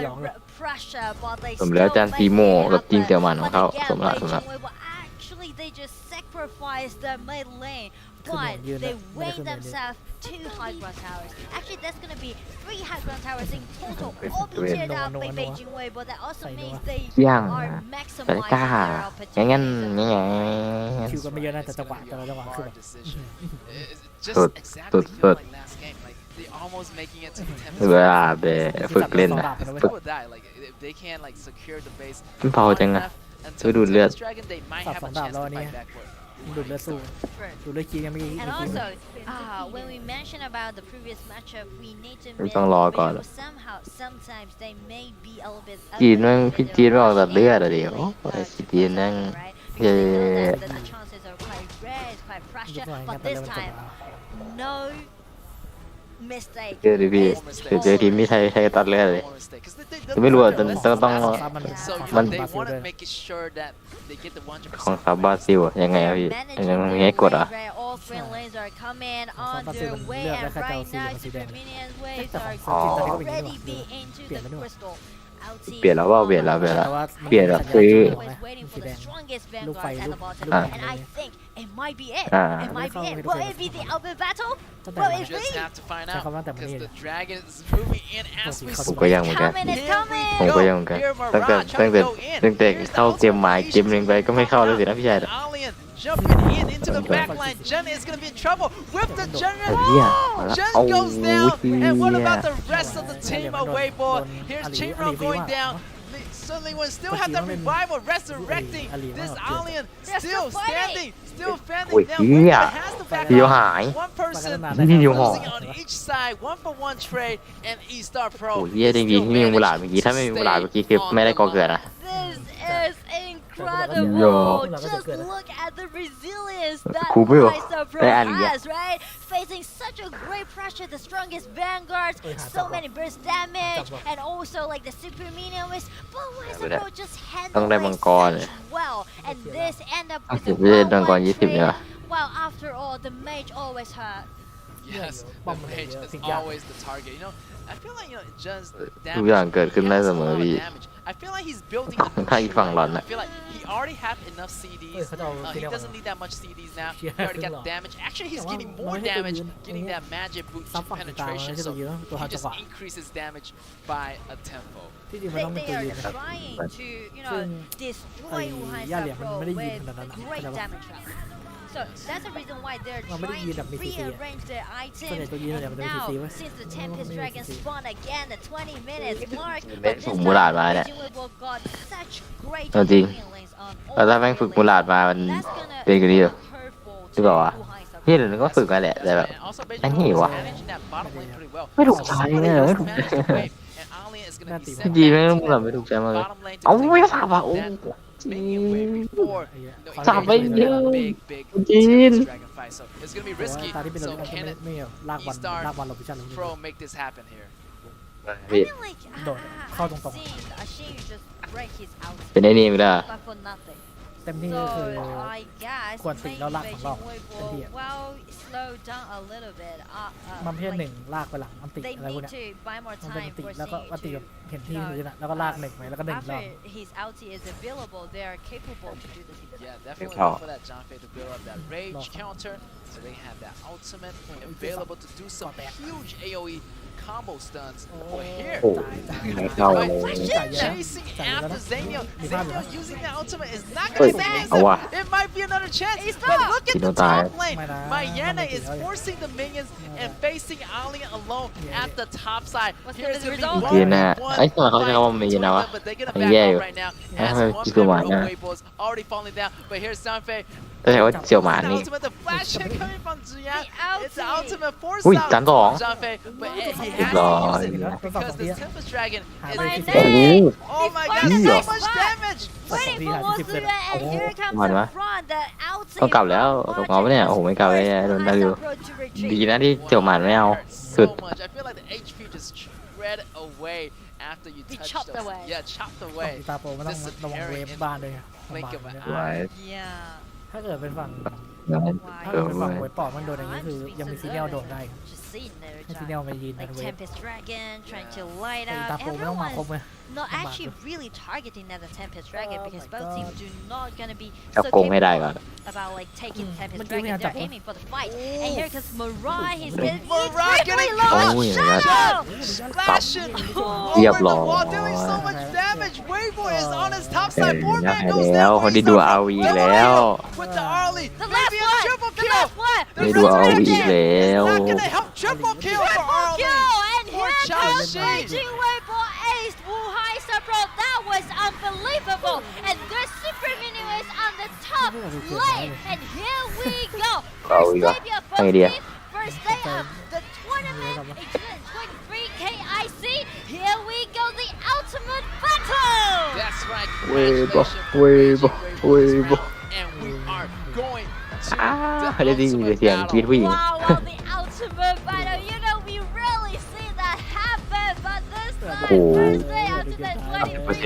S5: pressure, but they
S1: สมแล้ว
S5: still
S1: จานตี
S5: make
S1: โม่
S5: it
S1: กับจิง
S5: happen.
S1: เตียวหมันของ
S5: But
S1: เขา
S5: again,
S1: สมแล้ว
S5: Wei
S1: สมแล้ว
S5: Jingwei will actually they just sacrifice the mid lane,
S6: Come on,
S5: but
S6: you
S5: they
S6: know,
S5: win
S6: better
S5: themselves 2 high ground towers. Actually, that's gonna be 3 high ground towers in total. All be
S1: Wait.
S5: cheered up
S6: No,
S5: by
S6: no,
S5: Wei
S6: no.
S5: Jingwei, but that also
S6: Say no.
S5: means they
S1: ยัง
S5: are
S1: แต่
S5: maximizing
S1: กล้า
S5: their
S1: อย่างงั้น
S5: opportunities.
S1: นี่ไง
S6: คิวก็ไม่เยอะนะแต่จังหวะ
S4: It's
S6: แต่ละ
S4: gonna
S6: จังหวะ
S4: be a
S6: คือแบ
S4: hard
S6: บ
S4: decision. It's just
S1: Good,
S4: exactly
S1: good,
S4: feel
S1: good.
S4: like last game. Like they almost making it to the 10th
S1: เวลาไปฝึกเล่นนะ
S4: It's cool with that. Like if they can like secure the base
S1: มันเบาจังอะ
S4: until
S1: ไปดูดเลือด
S4: Tempest Dragon, they might have a
S6: Sắp
S4: chance to
S6: phóng
S4: fight
S6: đạo
S4: backward.
S6: ดูดเลือดสู้
S5: True.
S6: ดูดเลือดคิวยังไม่
S5: And also, when we mentioned about the previous matchup, we need to
S1: ไม่ต้องรอก่อน
S5: because somehow, sometimes they may be a little bit.
S1: จีนแม่งพี่จีนไม่ออกตัดเลือดอะเดี๋ยวโอ้ยจีนแม่ง
S5: Right?
S1: เย้
S5: Because they know that the chances are quite rare, it's quite
S6: ยก
S5: pressure,
S6: ตัวอย่าง
S5: but
S6: เงี้ย
S5: this
S6: แต่เริ่มจบ
S5: time, no mistake.
S1: เจอดิพี่ เจอทีมที่ไทยตัดเลือดเลย
S4: More mistake. 'Cause they
S1: ไม่รู้อะ
S4: know
S1: ต้อง
S4: this is
S1: ต้อง
S4: last
S6: ซับ
S4: game.
S6: มัน
S4: So
S6: มัน
S4: they
S6: บาซิล
S4: want
S6: ด้ว
S4: to
S6: ย
S4: make it sure that they get the
S1: ของ
S4: 100%.
S1: ซาบราซิลอะยังไงอะพี่ ยังไงให้กดอะ
S5: All three lanes are coming on
S6: Sao
S5: their
S6: Brazil
S5: way,
S6: ลือก
S5: and
S6: ได้แค่เจ้า
S5: right
S6: ซี
S5: now
S6: กับสีแด
S5: Super
S6: ง
S5: Minions waves
S6: แต่
S5: are
S6: ของซีก็เป็นอย่าง
S5: already
S6: นี้
S5: be into
S6: เปลี่ยน
S5: the
S6: ไปด้วย
S5: crystal.
S1: เปลี่ยนแล้วว่าเปลี่ยนแล้วเปลี่ยนแล้ว
S6: แต่ว่า
S1: เปลี่ยนแบบซื้อ
S5: Always waiting for the strongest
S6: ลูกไฟ
S5: vanguards at
S6: ลู
S5: the
S6: ก
S5: bottom,
S6: ลูก
S5: and I think it might be it.
S1: อ่า
S5: It might be it.
S6: Look
S5: Will
S6: at
S5: it be the ultimate battle?
S6: ตั้งแต่
S5: Will
S6: วัน
S5: it
S4: You just
S5: be?
S4: have to find
S6: Check
S4: out
S6: out that
S4: because
S6: many.
S4: the dragon is moving in as we
S6: ผม
S4: speak.
S1: ก็ยังเหมือนกัน
S5: Coming, it's
S4: Here we
S5: coming.
S1: ผม
S4: go.
S1: ก็ยังเหมือนกัน
S4: Here
S1: ตั้งแต่
S4: Mirage
S1: ตั้งแต่
S4: trying to go in.
S1: ตั้งแต่
S4: Here's the
S1: เข้าเกมมา
S4: ultimate
S1: เกมหนึ่งไปก็ไม่เข้าเลยสินะพี่ชาย
S4: And Alien jumping in into the back line. Jen is gonna be in trouble with the general.
S1: เหี้ย
S4: Jen
S1: เอา
S4: goes down. And what
S1: เหี้ย
S4: about the rest of the team away ball? Here's Chinro going down. Suddenly one still have that revival resurrecting this Alien still standing, still standing.
S1: Ui,
S4: Now
S1: หี้
S4: Winter
S1: ย
S4: has to back
S1: เดี๋ยว
S4: off.
S1: หาย
S4: One person
S1: นี่เดี๋ยวหาย
S4: losing on each side, 1-for-1 trade, and E-Star
S1: โอ้
S4: Pro
S1: ยเหี้ยจริงๆที่มีมูหลาดเมื่อกี้ถ้าไม่มีมูหลาดเมื่อกี้คือไม่ได้ก่อเกิดนะ
S5: This is incredible.
S1: Yo.
S5: Just look at the resilience that
S1: Cool.
S5: Iso Pro
S1: Eh, Ali, yeah.
S5: has, right? Facing such a great pressure, the strongest vanguards, so many burst damage, and also like the super minion was, but Iso Pro just
S1: ต้องได้
S5: handled
S1: มัง
S5: it
S1: กร
S5: such well, and this end up
S1: อ่ะ
S5: with
S1: เดี๋
S5: a
S1: ยวไม่ได้ดังก่อน
S5: 1-1
S1: 20เนี่ย
S5: trade. Well, after all, the mage always hurt.
S4: Yes, the mage is always the target. You know, I feel like just
S1: ทุกอย่างเกิดขึ้นได้เสมอพี่
S4: I feel like he's building a
S1: ถ้าอีกฝั่งหลอน
S4: I
S1: นะ
S4: feel like he already have enough CDs.
S6: เขาจะเอา
S4: He
S6: ที่เรียกว่า
S4: doesn't need that much CDs now. He
S6: Yeah,
S4: already got
S6: hard.
S4: damage. Actually, he's
S6: Yeah,
S4: getting
S6: well,
S4: more
S6: no,
S4: damage,
S6: I think
S4: getting that magic boost
S6: ซับฝั่งกลาง
S4: penetration.
S6: ไม่ใช่
S4: So
S6: ตัวยืนตัว
S4: he
S6: หาจัง
S4: just
S6: หวะ
S4: increases damage by a tenfold.
S6: ที่จริงมันต้องเป็น
S5: They
S6: ตัว
S5: are
S6: ยืนนะครับ
S5: trying to, you
S6: ซึ่
S5: know,
S6: ง
S5: destroy
S6: ไอ้
S5: Wuhan
S6: ย่าเหลี่ยมมัน
S5: Pro
S6: ไม่ได้ยิง
S5: with
S6: ขนาดนั้นนะ
S5: a great
S6: เข้าใจปะ
S5: damage round. So that's the reason why they're
S6: มันไม่ได้
S5: trying
S6: ยืนแบ
S5: to
S6: บมีซีซีอะ
S5: rearrange their
S6: ส่วนใหญ่
S5: items.
S6: ตัวยืนเนี่ยมัน
S5: And
S6: จะมีซี
S5: now,
S6: ซีไว้
S5: since the Tempest Dragon spawned again, the 20 minutes mark,
S1: เล่น
S5: but
S1: ฝึ
S5: this
S1: กมูหลาด
S5: time,
S1: มาเนี่ย
S5: Jinwoo got such great
S1: เอาจริง
S5: healing lanes on
S1: แล้วถ้าแม่งฝึกมูหลาดมามัน
S5: That's gonna
S1: เป็นกว่านี้
S5: be
S1: อยู่
S5: hurtful
S1: ที่บอกว่า
S5: to Wuhan
S1: พี่เดี๋ยวนึกว่าฝึกมาแหละแต่แบบ
S4: And also, Beijing
S1: ไอ้นี่วะ
S4: managing that bottom lane pretty well.
S1: ไม่ถูกใจ
S4: So
S1: เนี่ย
S4: somebody
S1: ไม่
S4: just
S1: ถูกใจ
S4: managed to wave, and Alien is gonna be
S6: พี่
S4: sent
S1: พี่จีแม่ง
S4: back
S1: มู
S4: to
S1: หลาดไม่ถูกใจมากเลย
S4: bottom lane to
S1: เอ้า
S4: clean
S1: ไม่
S4: up
S1: สาบอ่ะโอ้
S4: that minion wave before the
S1: สาบไปเยอะ
S4: big
S1: จีน
S4: Tempest Dragon fight. So it's gonna be
S6: แต่ว่า
S4: risky.
S6: ตาที่เป็นตัว
S4: So
S6: นี้ก็
S4: can
S6: ไม่ลากบอลลากบอลหลบพิชันเลย
S4: Pro make this happen here?
S1: พี่
S5: I feel like
S6: Don't.
S5: I've
S6: เข้าตรงๆ
S5: seen Ashin just break his out,
S1: เป็นไอ้นี่ไม่ได้
S5: but for nothing.
S6: เต็มที่
S5: So
S6: ก็คือ
S5: I guess
S6: ควรติ
S5: maybe
S6: แล้วลากของเรา
S5: Beijing Wave
S6: เต็มที่
S5: will
S6: อะ
S5: well slow down a little bit.
S6: มันไม่ใช่
S5: Like,
S6: หนึ่งลากไปหลังอันติ
S5: they
S6: อะไรพวก
S5: need
S6: เนี้ย
S5: to buy more
S6: มันเป็นอั
S5: time
S6: นติ
S5: for
S6: แล้วก็
S5: Sing
S6: อันติ
S5: to
S6: แบบเห็นที่พื้นอะแล้วก็ลากหนึ่งไปแล้วก็หนึ่งรอบ
S5: after his ulti is available, they are capable to do this.
S4: Yeah, definitely
S1: Oh.
S4: look for that John Fei to build up that rage counter. So they have that ultimate available to do some huge AoE combo stunts. But here,
S1: โอ้ไม่เข้าเลย
S4: chasing after Zaniel. Zaniel using that ultimate is not
S1: Oi,
S4: going to save
S1: awa.
S4: him. It might be another chance.
S5: He's
S4: But
S5: not.
S4: look at the
S1: Sino tayo?
S4: top lane.
S6: May na-
S4: Mayana
S6: may
S4: is
S6: na-
S4: forcing the minions and facing Alien alone
S6: Yeah,
S4: at the top side.
S5: What's
S4: Here's
S5: gonna be the
S4: gonna be
S5: result?
S1: เย็นนะ
S4: one
S1: ไอ้ตัวเขาจะเขาว่ามีเย็นนะวะ
S4: but they're gonna
S1: ไอ้
S4: back
S1: แย่อ
S4: off
S1: ยู่
S4: right now
S1: ไอ้
S4: as
S1: ทำไม
S4: one
S1: จิกตัวห
S4: member
S1: วาน
S4: of
S1: นะ
S4: Weibo is already falling down. But here's Sanfei
S1: แต่ว่าเสี่ยวหมานนี่
S4: Ultimate, the flash hit coming from Ziyan. It's the ultimate force
S1: อุ้ย
S4: out
S1: จานสอง
S4: from Zhangfei, but he has to
S1: Lord.
S4: use it because the Tempest Dragon is
S5: My
S1: โอ้โห
S5: name.
S4: oh my god,
S1: Yeah.
S4: so much damage.
S5: Waiting for Wolfsburg, and here comes
S1: Mệt
S5: the
S1: quá.
S5: front, the
S1: ต้องกลับแล้วตกงอปะเนี่ยโอ้โหไม่กลับเลยโดนดาริวดีนะที่เสี่ยวหมานไม่เอา
S4: Hurt
S1: สุด
S4: so much. I feel like the HP just shred away after you
S5: Be
S4: touch
S5: chopped
S4: the
S5: away.
S4: Yeah, chopped
S6: ของ
S4: away.
S6: อีตาโปมันต้องระวังเวฟบ้านด้วยไง
S4: Blink
S6: ลำบาก
S4: of
S6: เหมือน
S4: an
S6: กัน
S4: eye.
S5: Yeah.
S6: ถ้าเกิดเป็นฝั่ง
S1: งั้น
S6: ถ้า
S1: เอ
S6: เกิด
S1: อ
S6: เป็น
S1: เว้
S6: ฝั่ง
S1: ย
S6: หวยปอกมันโดนอย่างนี้คือยังมีซีเนียลโดดได้
S5: Just sitting there,
S6: ให้ซีเนียลไปยืนกัน
S5: like
S6: เวฟ
S5: Tempest Dragon trying to light
S6: แต่อี
S5: up.
S6: ตาโปไม่ต้องมาครบ
S5: Everyone
S6: เลย
S5: not actually really targeting at the Tempest Dragon
S6: Oh
S5: because
S6: my
S5: both
S6: God.
S5: teams do not gonna be
S1: จับ
S5: so
S1: โกงให้ได้ก่อน
S5: capable about like taking Tempest
S6: มันจิ้ม
S5: Dragon.
S6: ไม่ทันจับ
S5: They're aiming for the fight, and here comes Mirai. He's
S1: Oh.
S5: getting
S4: Mirai getting
S5: low
S1: caught. Oh, yeah,
S5: shadow.
S4: Splashing
S1: Yep,
S4: over the
S1: Lord.
S4: wall, doing so much damage. Wayboy is on his top side.
S1: เอ
S4: Poor
S1: อนะ
S4: man goes
S1: แล้ว
S4: down.
S1: เขาได้ดูอาวีแล้ว
S4: With the early,
S5: The last
S4: maybe a
S5: one.
S4: triple
S5: The
S4: kill.
S5: last one.
S1: ได้ดูอาวีแล้ว
S4: Not gonna help triple kill for
S5: Triple
S4: Arlie.
S5: kill, and
S4: Poor
S5: here comes
S4: Chao-Shi.
S5: Raging Wave for Ace Wuhai Pro. That was unbelievable. And there's Super Mini Waves on the top lane. And here we go.
S1: Oh,
S5: First
S1: we got
S5: debut of both
S1: idea.
S5: teams. First day of the tournament in 2023 KIC. Here we go, the ultimate battle.
S4: That's right.
S1: Weibo,
S4: Congratulations,
S1: Weibo,
S4: Raging Waves
S1: Weibo.
S4: round. And we are going to
S1: เขาได้
S4: the
S1: ยิน
S4: ultimate
S1: เสียงกรี๊ด
S4: battle.
S1: ผู้หญิง
S5: Wow, the ultimate battle. You know, we rarely see that happen, but this time,
S1: Oh.
S5: first day after the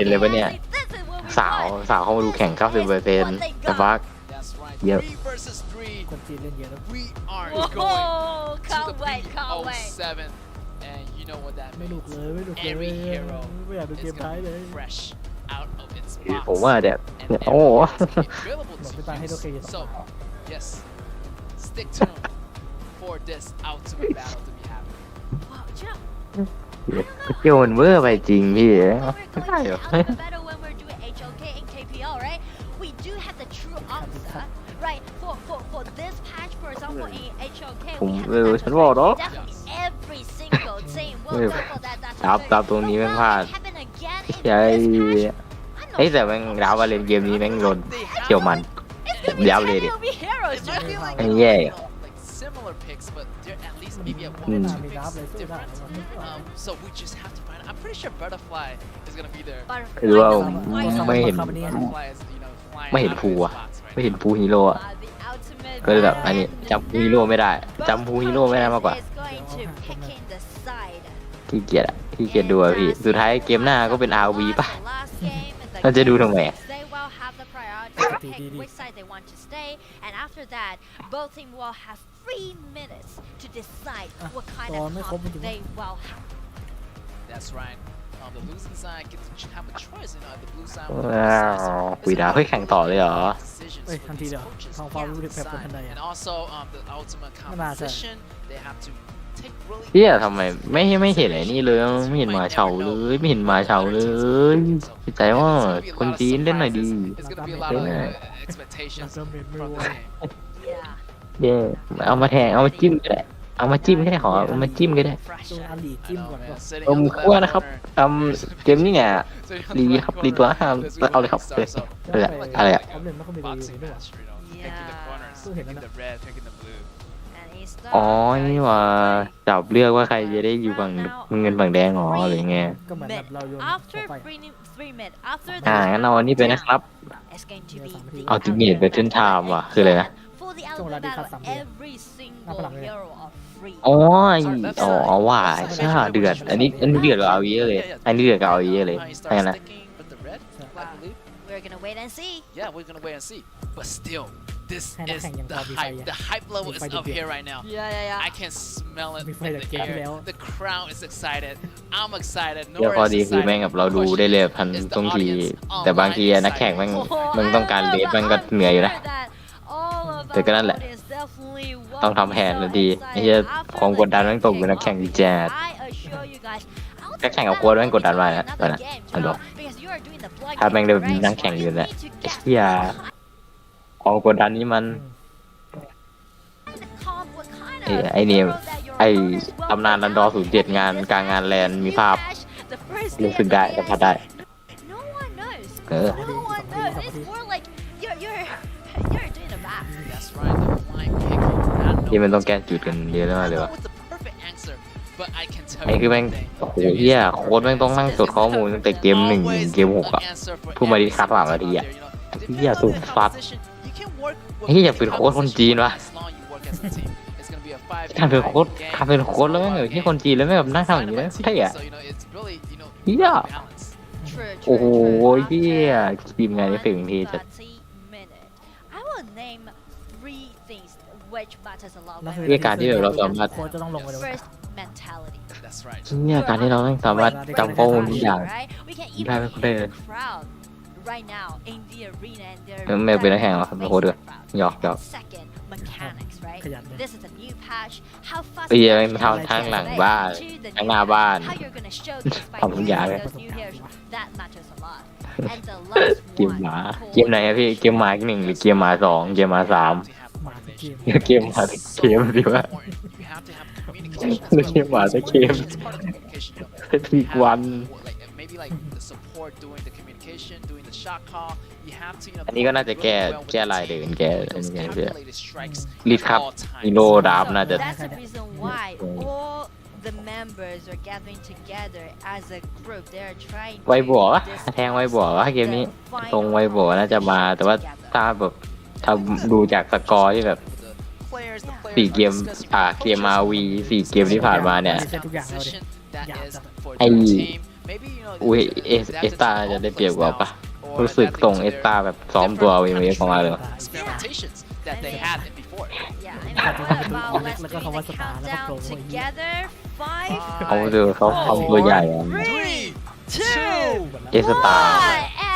S1: 10% เลยปะเนี่ย
S5: this is what we
S1: สาว
S5: want.
S1: สาวเข้ามาดูแข่ง 90%แต่ฟัก
S4: That's right.
S1: Yep.
S4: 3 versus 3.
S6: คนจีนเล่นเยอะแล้ว
S4: We are
S5: Whoa,
S4: going to
S5: can't
S4: the
S5: wait, can't wait.
S4: P1nkClover. And you know what that
S6: ไม่หนุก
S4: means.
S6: เลยไม่หนุกเลย
S4: Every hero
S6: ไม่อยากดูเก
S4: is
S6: มท้าย
S4: gonna
S6: เลย
S4: be fresh out of its
S1: ผมว่า
S4: box.
S1: แบบ
S4: And
S1: โอ้
S4: everyone is available
S6: บอก
S4: to
S6: ไม่ตายให้โด
S4: use.
S6: เค
S4: So, yes, stick tuned for this ultimate battle to be happening.
S5: Wow, do you know,
S1: เกี่ยวมันเวอร์ไปจริงพี่
S5: when we're
S1: ไม่
S5: going
S1: ได้
S5: to
S1: เหร
S5: the
S1: อ
S5: ultimate battle when we're doing HOK and KPL, right? We do have the true answer, right? For this patch, for example, in HOK,
S1: ผม
S5: we have
S1: ฉันบอกเนาะ
S5: definitely every single team will
S1: Wait,
S5: go for that. That's
S1: ดับ
S5: okay.
S1: ดับตรงนี้แม่งพลาด
S5: Will it happen again in
S1: ใช่
S5: this patch? I'm not
S1: เฮ้ยแต่
S5: sure.
S1: แม่งดาวมาเล่นเกมนี้แม่งโดน
S4: They
S1: เกี่ยว
S4: have
S1: มัน
S5: It's gonna be
S1: Diablo
S5: 10
S1: lady.
S5: UV heroes,
S4: It might be
S5: dude.
S4: like,
S1: And
S4: you know,
S1: yeah.
S4: like similar picks, but they're at least maybe at
S6: Mm.
S4: 1 or 2
S6: มีดับเลย
S4: picks
S6: สู้ได้
S4: different. So we just have to find. I'm pretty sure Butterfly is gonna be there.
S1: หรือว่า
S5: Butterfly
S1: ไม่เห็น
S4: Butterfly is, you know, flying
S1: ไม่เห็น
S4: out of
S1: ภู
S4: his
S1: อะ
S4: box right
S1: ไม่เห็นภูฮีโร่อะ
S5: the ultimate
S1: ก็เลยแบบอันนี้จำภูฮีโร่ไม่ได้จำภูฮีโร่ไม่ได้มากกว่า
S5: is going to pick in the side.
S1: ขี้เกียจอะขี้เกียจดูอะพี่ สุดท้ายเกมหน้าก็เป็น RV ป่ะ
S5: The last game in the
S1: เราจะดูทำไม
S5: games, they will have the priority to pick which side they want to stay, and after that, both teams will have 3 minutes to decide what kind
S6: ตอน
S5: of
S6: ไม่ครบ
S5: comp
S6: มันถึง
S5: they will have.
S4: That's right. The losing side gets to have a choice. You know, the blue side.
S1: ว้าวคุยดาวเฮ้ยแข่งต่อเลยเหรอ
S6: เฮ้ยทันทีเดียวทางความรู้สึกแบบคนทันใด
S4: And
S6: อะ
S4: also, the ultimate
S6: ไม่น่าใช่
S4: composition, they have to take really.
S1: เฮียทำไมไม่เห็นไอ้นี่เลยไม่เห็นหมาเฉาเลยไม่เห็นหมาเฉาเลยเข้าใจว่าคนจีนเล่นหน่อยดี
S4: It's gonna be a lot of expectations from the game.
S5: Yeah.
S1: เย่เอามาแทงเอามาจิ้มก็ได้เอามาจิ้มก็ได้ขอเอามาจิ้มก็ได้
S4: Fresh
S6: ตัว
S4: out.
S6: อันลีจิ้มก่อน
S4: Man,
S6: ก่อน
S4: sitting
S1: ผ
S4: on
S1: ม
S4: the
S1: คั่ว
S4: left
S1: นะครับ
S4: corner.
S1: เกมนี้เนี่ย
S4: Sitting on
S1: รี
S4: the
S1: ครับ
S4: left
S1: รีตัว
S4: corner.
S1: ห้าม
S4: Let's
S1: เอาเลยครับ
S4: really
S1: เลย
S4: start, so
S1: อะไรอะไรอะ
S6: ผมเล่นไม่ค่อยมีประโยชน์
S4: boxing
S6: ด้วย
S4: match, you know, picking the corners,
S6: Yeah.
S4: picking the red, picking the blue.
S5: And he
S1: อ๋อ
S5: started
S1: นี่ว่าจับเลือกว่าใครจะได้อยู่ฝั่งเงินฝั่งแดงอ๋อหรือไง
S6: ก็เหมือนแบบเราโยน
S5: after
S6: เข้าไป
S5: three minutes after
S1: งั้นเอาอันนี้ไปนะครับ
S5: it's going to be the
S1: เอาติเมตไปเส้นไทม์ว่ะคืออะไรนะ
S5: for the
S6: ช่วงเวลา
S5: ultimate
S6: ที่คัด
S5: battle
S6: สามเดือน
S5: every
S6: หน้าพลั
S5: single
S6: งเลย
S5: hero are free
S1: อ๋ออ๋อว่าใช่เดือดอันนี้เดือดกว่าเอาเยอะเลยอันนี้เดือดกว่าเอาเยอะเลย
S4: He
S1: ใช่
S4: starts
S1: นะ
S4: sticking with the red, I believe.
S5: we're gonna wait and see
S4: Yeah, we're gonna wait and see. But still, this
S6: Hay là
S4: is
S6: hàng nhầm
S4: the
S6: vào vì
S4: hype.
S6: phải-
S4: The hype level
S6: vì
S4: is
S6: phải
S4: up
S6: điều
S4: here right now.
S5: yeah
S4: I can smell it
S6: Vì
S4: in
S6: phải là
S4: the
S6: kéo
S4: air.
S6: léo.
S4: The crowd is excited. I'm excited.
S1: เดี๋ยว
S4: Nora
S1: พอ
S4: is
S1: ดีคือ
S4: excited.
S1: แม่งกับเราดูได้เลยพัน
S4: Is
S1: ตรง
S4: the
S1: ที
S4: audience
S1: แต่บางที
S4: online
S1: นักแข่ง
S4: excited?
S1: แม่ง
S5: Oh,
S1: มึงต้องการ
S5: I
S1: เล
S5: love
S1: ส
S5: that.
S1: แม่งก็เหนื่อยอยู่นะ
S5: I'm sure that all of
S1: แต่ก็นั่นแหละ
S5: our audience definitely will
S1: ต้อง
S5: be
S1: ทำแผน
S5: so
S1: ทันทีไอ้เหี้ย
S5: excited
S1: ความกดดันแม่งตกเป็นนัก
S5: after
S1: แข่ง
S5: the
S1: ดีจัด
S5: I assure you guys
S1: นักแข่งกับโค้ชแม่งกดดันมากนะตอนนั้น
S5: อัน
S1: บอก
S5: ถ้า
S1: ถ้าแม่งได้เป็นนักแข่งอยู่นะไอ้เหี้ยความกดดันนี้มัน ไอ้นี่ไอ้ตำนานดันดอ07งานกลางงานแลนด์มีภาพรู้สึกได้สัมผัสได้
S5: No one knows.
S1: เออ
S5: No one knows. It's more like you're doing a fast.
S4: That's right, the flying pig. Not
S1: ที่มันต้อง
S4: know
S1: แก้จุดกันเยอะมากเลย
S4: come
S1: ว่ะ
S4: up with the perfect answer, but I can tell
S1: ไอ้
S4: you
S1: คือแม่ง
S4: one thing.
S1: โอ้โหเหี้ยโค้ดแม่งต้องนั่งจดข้อมูลตั้งแต่เกม 1 ถึงเกม 6 อ่ะ พูดมาดีครับ3 นาทีอ่ะเหี้ยสุดฟัดไอ้เหี้ยอยากเป็นโค้ดคนจีนวะการเป็นโค้ดแล้วแม่งแบบที่คนจีนแล้วแม่งแบบนั่งทำอย่างนี้นะเท่อะเหี้ย
S5: True,
S1: โอ้โห
S5: true, true.
S1: เหี้ยทีมงานนี้ถึงทีจะ
S5: 30 minutes. I will name 3 things which matters a lot
S6: แล้ว
S5: when
S6: คือ
S1: เรียกการที่เราสามารถ
S6: โค้ชจะต้องลงไปเลย
S5: First, mentality.
S1: เนี่ยการที่เราต้องสามารถจำข้อมูลทุกอย่าง
S5: Right? We can
S1: ได้
S5: even
S1: ไม่
S5: hear
S1: ได้
S5: the crowd right now in the arena and they're
S1: ไม่เป็นนักแข่งหรอกเป็นโค้ชด้วย หยอก
S5: Second, mechanics, right?
S6: ขยันเลย
S5: This is a new patch. How fast
S1: ไอ้เหี้ย
S5: you
S1: แม่ง
S5: can
S1: ทั้งหลัง
S5: convey
S1: บ้าน
S5: to the
S1: ทั้ง
S5: new
S1: หน้าบ้าน
S5: How you're gonna showcase by
S1: ทำทุกอย่างเลย
S5: those new heroes. That matters a lot. And the last
S1: เกม
S5: one,
S1: หมา
S5: called
S1: เกมไหนอะพี่เกมหมาอีก 1 หรือเกมหมา 2 เกมหมา 3
S6: หมาที่เกม
S1: เกมหมาสักเกมสิวะ เกมหมาสักเกมทุกวัน
S4: Maybe like the support doing the communication, doing the shot call. You have to,
S1: อันนี้ก็น่าจะแก้ลายเดินแก้
S4: make
S1: อัน
S4: those
S1: นี้เพื่อ
S4: calculated strikes
S1: รีด
S4: at
S1: ครับ
S4: all times.
S1: ฮีโร่ดาบน่าจะ
S5: That's the reason why all the members are gathering together as a group. They're trying
S1: ไวบวก
S5: to
S1: อะแทงไวบวกอะเกมนี้ตรงไวบวกน่าจะมาแต่ว่าถ้าแบบถ้าดูจากสกอร์ที่แบบ
S4: Players, the players
S1: 4 เกม
S4: are
S1: เกมมาวี4 เกมที่ผ่านมาเนี่ย
S6: ทุกอย่างเราดิ
S4: position that is for
S1: ไอ้
S4: their team. Maybe, you know,
S1: อุ้ย
S4: they have
S1: เอ
S4: to
S1: สตา
S4: do
S1: จะได้
S4: all
S1: เปรียบ
S4: plays
S1: กว่า
S4: now,
S1: ปะ
S4: or
S1: รู้สึก
S4: that
S1: ส่ง
S4: leads
S1: เอ
S4: to
S1: สตา
S4: their
S1: แบบซ้อมตัววีเอเข้ามาเลย
S4: experimentations that they had before.
S5: Yeah, and what about let's
S6: Look
S5: do
S6: at how
S5: the
S6: much the bar, look at
S5: countdown
S6: the
S5: together. 5,
S1: เขาดูเขาทำตัวใหญ่อะ
S4: Three,
S1: เอสตา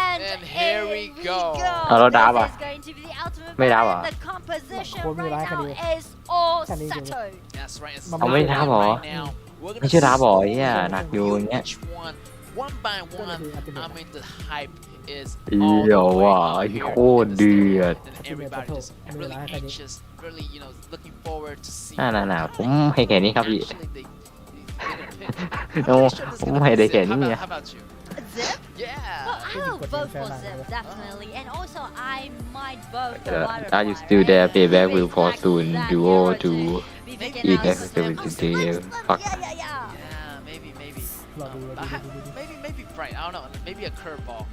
S5: and
S4: And here we go.
S1: เอาแล้วดับอะ
S5: This is going to be the ultimate
S1: ไม่ดับ
S5: battle.
S1: อะ
S5: The composition
S6: โค้ชมี
S5: right
S6: ร้ายค
S5: now
S6: ดี
S5: is all
S6: แค่นี้อยู่
S5: settled.
S4: That's right. It's
S6: เอา
S1: ไม่ดับเหรอ
S4: right now. We're gonna
S1: ไม่ใช่ดับเหรอ
S4: see
S1: ไอ้เหี้ยหนักอยู่อย่างเงี้ย
S4: each one by one. I mean, the hype is
S1: เหี้ย
S4: all the way
S1: ว่ะ
S4: up
S1: ไอ้
S4: here
S1: โคตรเดือด
S4: and everybody just really anxious, really, you know, looking forward to see.
S1: น่าผมให้แค่นี้ครับพี่
S4: Actually, they're gonna pick.
S1: โอ้ผมให้ได้แค่นี้
S4: How
S1: ไง
S4: about you?
S5: Zip?
S4: Yeah.
S5: Well, I will
S6: Good
S5: vote for
S6: thing,
S5: Zip,
S6: Shannon.
S5: definitely. And also, I might vote for Butterfly.
S1: Are you still there?
S5: right?
S1: Payback
S5: Maybe
S1: will fall
S5: it's
S1: soon.
S5: that
S1: Duo
S5: hero
S1: to
S5: be picking
S1: eat
S5: out
S1: next
S5: for Zip.
S1: to
S5: Oh, Slim,
S1: fuck.
S5: yeah.
S4: Yeah, maybe.
S6: รอดูรอ
S4: I
S6: ดู
S4: ha- maybe Bright. I don't know. Maybe a curveball,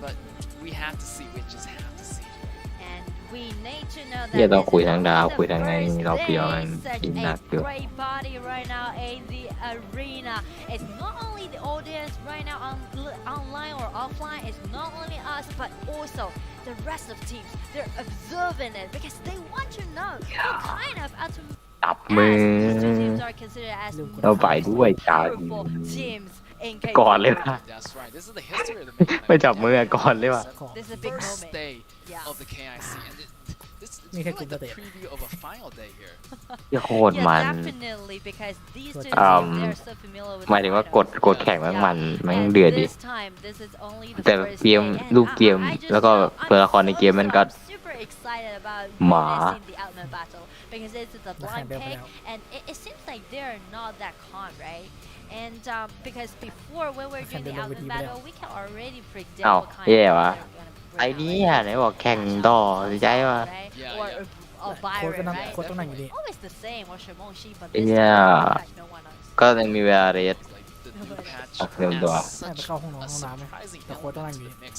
S4: but we have to see. We just have to see.
S5: And we need to know that
S1: เหี้ยต้อง
S5: this
S1: คุย
S5: is
S1: ทั้งดาว
S5: only
S1: คุย
S5: the
S1: ทั้งไง
S5: first
S1: เราเปรียว
S5: day.
S1: มัน
S5: Such
S1: กินหนัก
S5: a
S1: อยู่
S5: great party right now in the arena. It's not only the audience right now online or offline. It's not only us, but also the rest of teams. They're observing it because they want to know what kind of ultimate
S1: จับมือ
S5: these two teams are considered as
S1: เราไปด้วยกัน
S5: powerful teams in
S1: ก่อน
S5: K-pop.
S1: เลยป่ะ
S4: That's right. This is the history of the Mega
S1: ไม่จับมือก่อนเลยว่ะ
S5: This is a big
S4: First
S5: moment.
S4: day
S5: Yeah.
S4: of the KIC, and this is
S6: Ni
S4: like
S6: kaya
S4: the
S6: kita
S4: preview of a final day here.
S1: เหี้ยโคตรมัน
S5: definitely because these two
S1: อืม
S5: teams they're so familiar with
S1: หมายถึงว่ากด
S5: the
S1: แข่งแม่งมัน
S5: Yeah.
S1: แม่ง
S5: And
S1: เดือดดิ
S5: this time, this is only the
S1: แต่
S5: first
S1: เกม
S5: day, and
S1: รูปเกม
S5: I just
S1: แล้วก็
S5: know-
S1: ตัวละครในเกมมันก็
S5: I'm super excited about
S1: หมา
S5: witnessing the ultimate battle because it's the blind
S6: Bell
S5: pick
S6: Bell.
S5: and it seems like they're not that calm, right? And because before when we're doing the
S6: Bell
S5: ultimate
S6: Bell.
S5: battle, we can already predict
S1: อ้าว
S5: what kind
S1: แย่
S5: of
S1: วะ
S5: they're gonna
S1: ไอ้
S5: bring
S1: นี่
S5: out.
S1: ไหนบอกแข่งต่อใจวะ
S5: Right?
S4: Yeah,
S5: Or
S4: yeah.
S5: or
S6: โค้ชก็
S5: Byron,
S6: นั่ง
S5: right?
S6: โค้ชต้องนั่งอยู่ดี
S5: Always the same or Shimoshi, but
S1: Yeah.
S5: this time like no one else.
S1: ก็ยังมีเวลาเรส
S4: It's like the new patch
S1: Ah, film
S4: adds
S1: doa.
S4: such
S6: ให้ไปเข้าห้องน้ำ
S4: a
S6: ห้องน้ำไหม
S4: surprising
S6: แต่โค้ชต้องนั่ง
S4: element
S6: อยู่
S4: to
S6: ดี
S4: the mix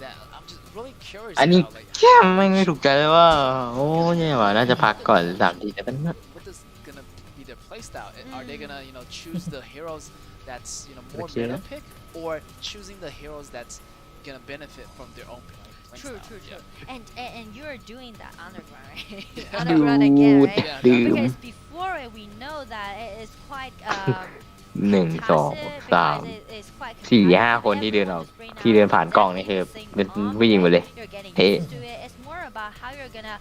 S4: that I'm just really curious
S1: อันนี้
S4: about. Like,
S1: แค่ไม่ถูกใจเลยว่า โอ้เนี่ยว่ะน่าจะพักก่อน3 ทีแต่มัน
S4: what is gonna be their playstyle? Are they gonna, you know, choose the heroes that's, you know, more
S1: Okay.
S4: meta pick, or choosing the heroes that's gonna benefit from their own playstyle?
S5: True.
S4: Yeah.
S5: And you're doing that underground, right? Underground again, right?
S4: Yeah,
S1: ดื่ม
S5: Because before we know that it is quite
S1: หนึ่งสอง
S5: passive
S1: สาม
S5: because it is quite
S1: สี่
S5: competitive.
S1: ห้าคนที่เดินออก
S5: Everyone just bring
S1: ที่เดิน
S5: out
S1: ผ่านกล้องนี่คือ
S5: everything
S1: เป็น
S5: on
S1: ผู้หญิงหมดเลย
S5: You're getting
S1: เฮ้
S5: used to it. It's more about how you're gonna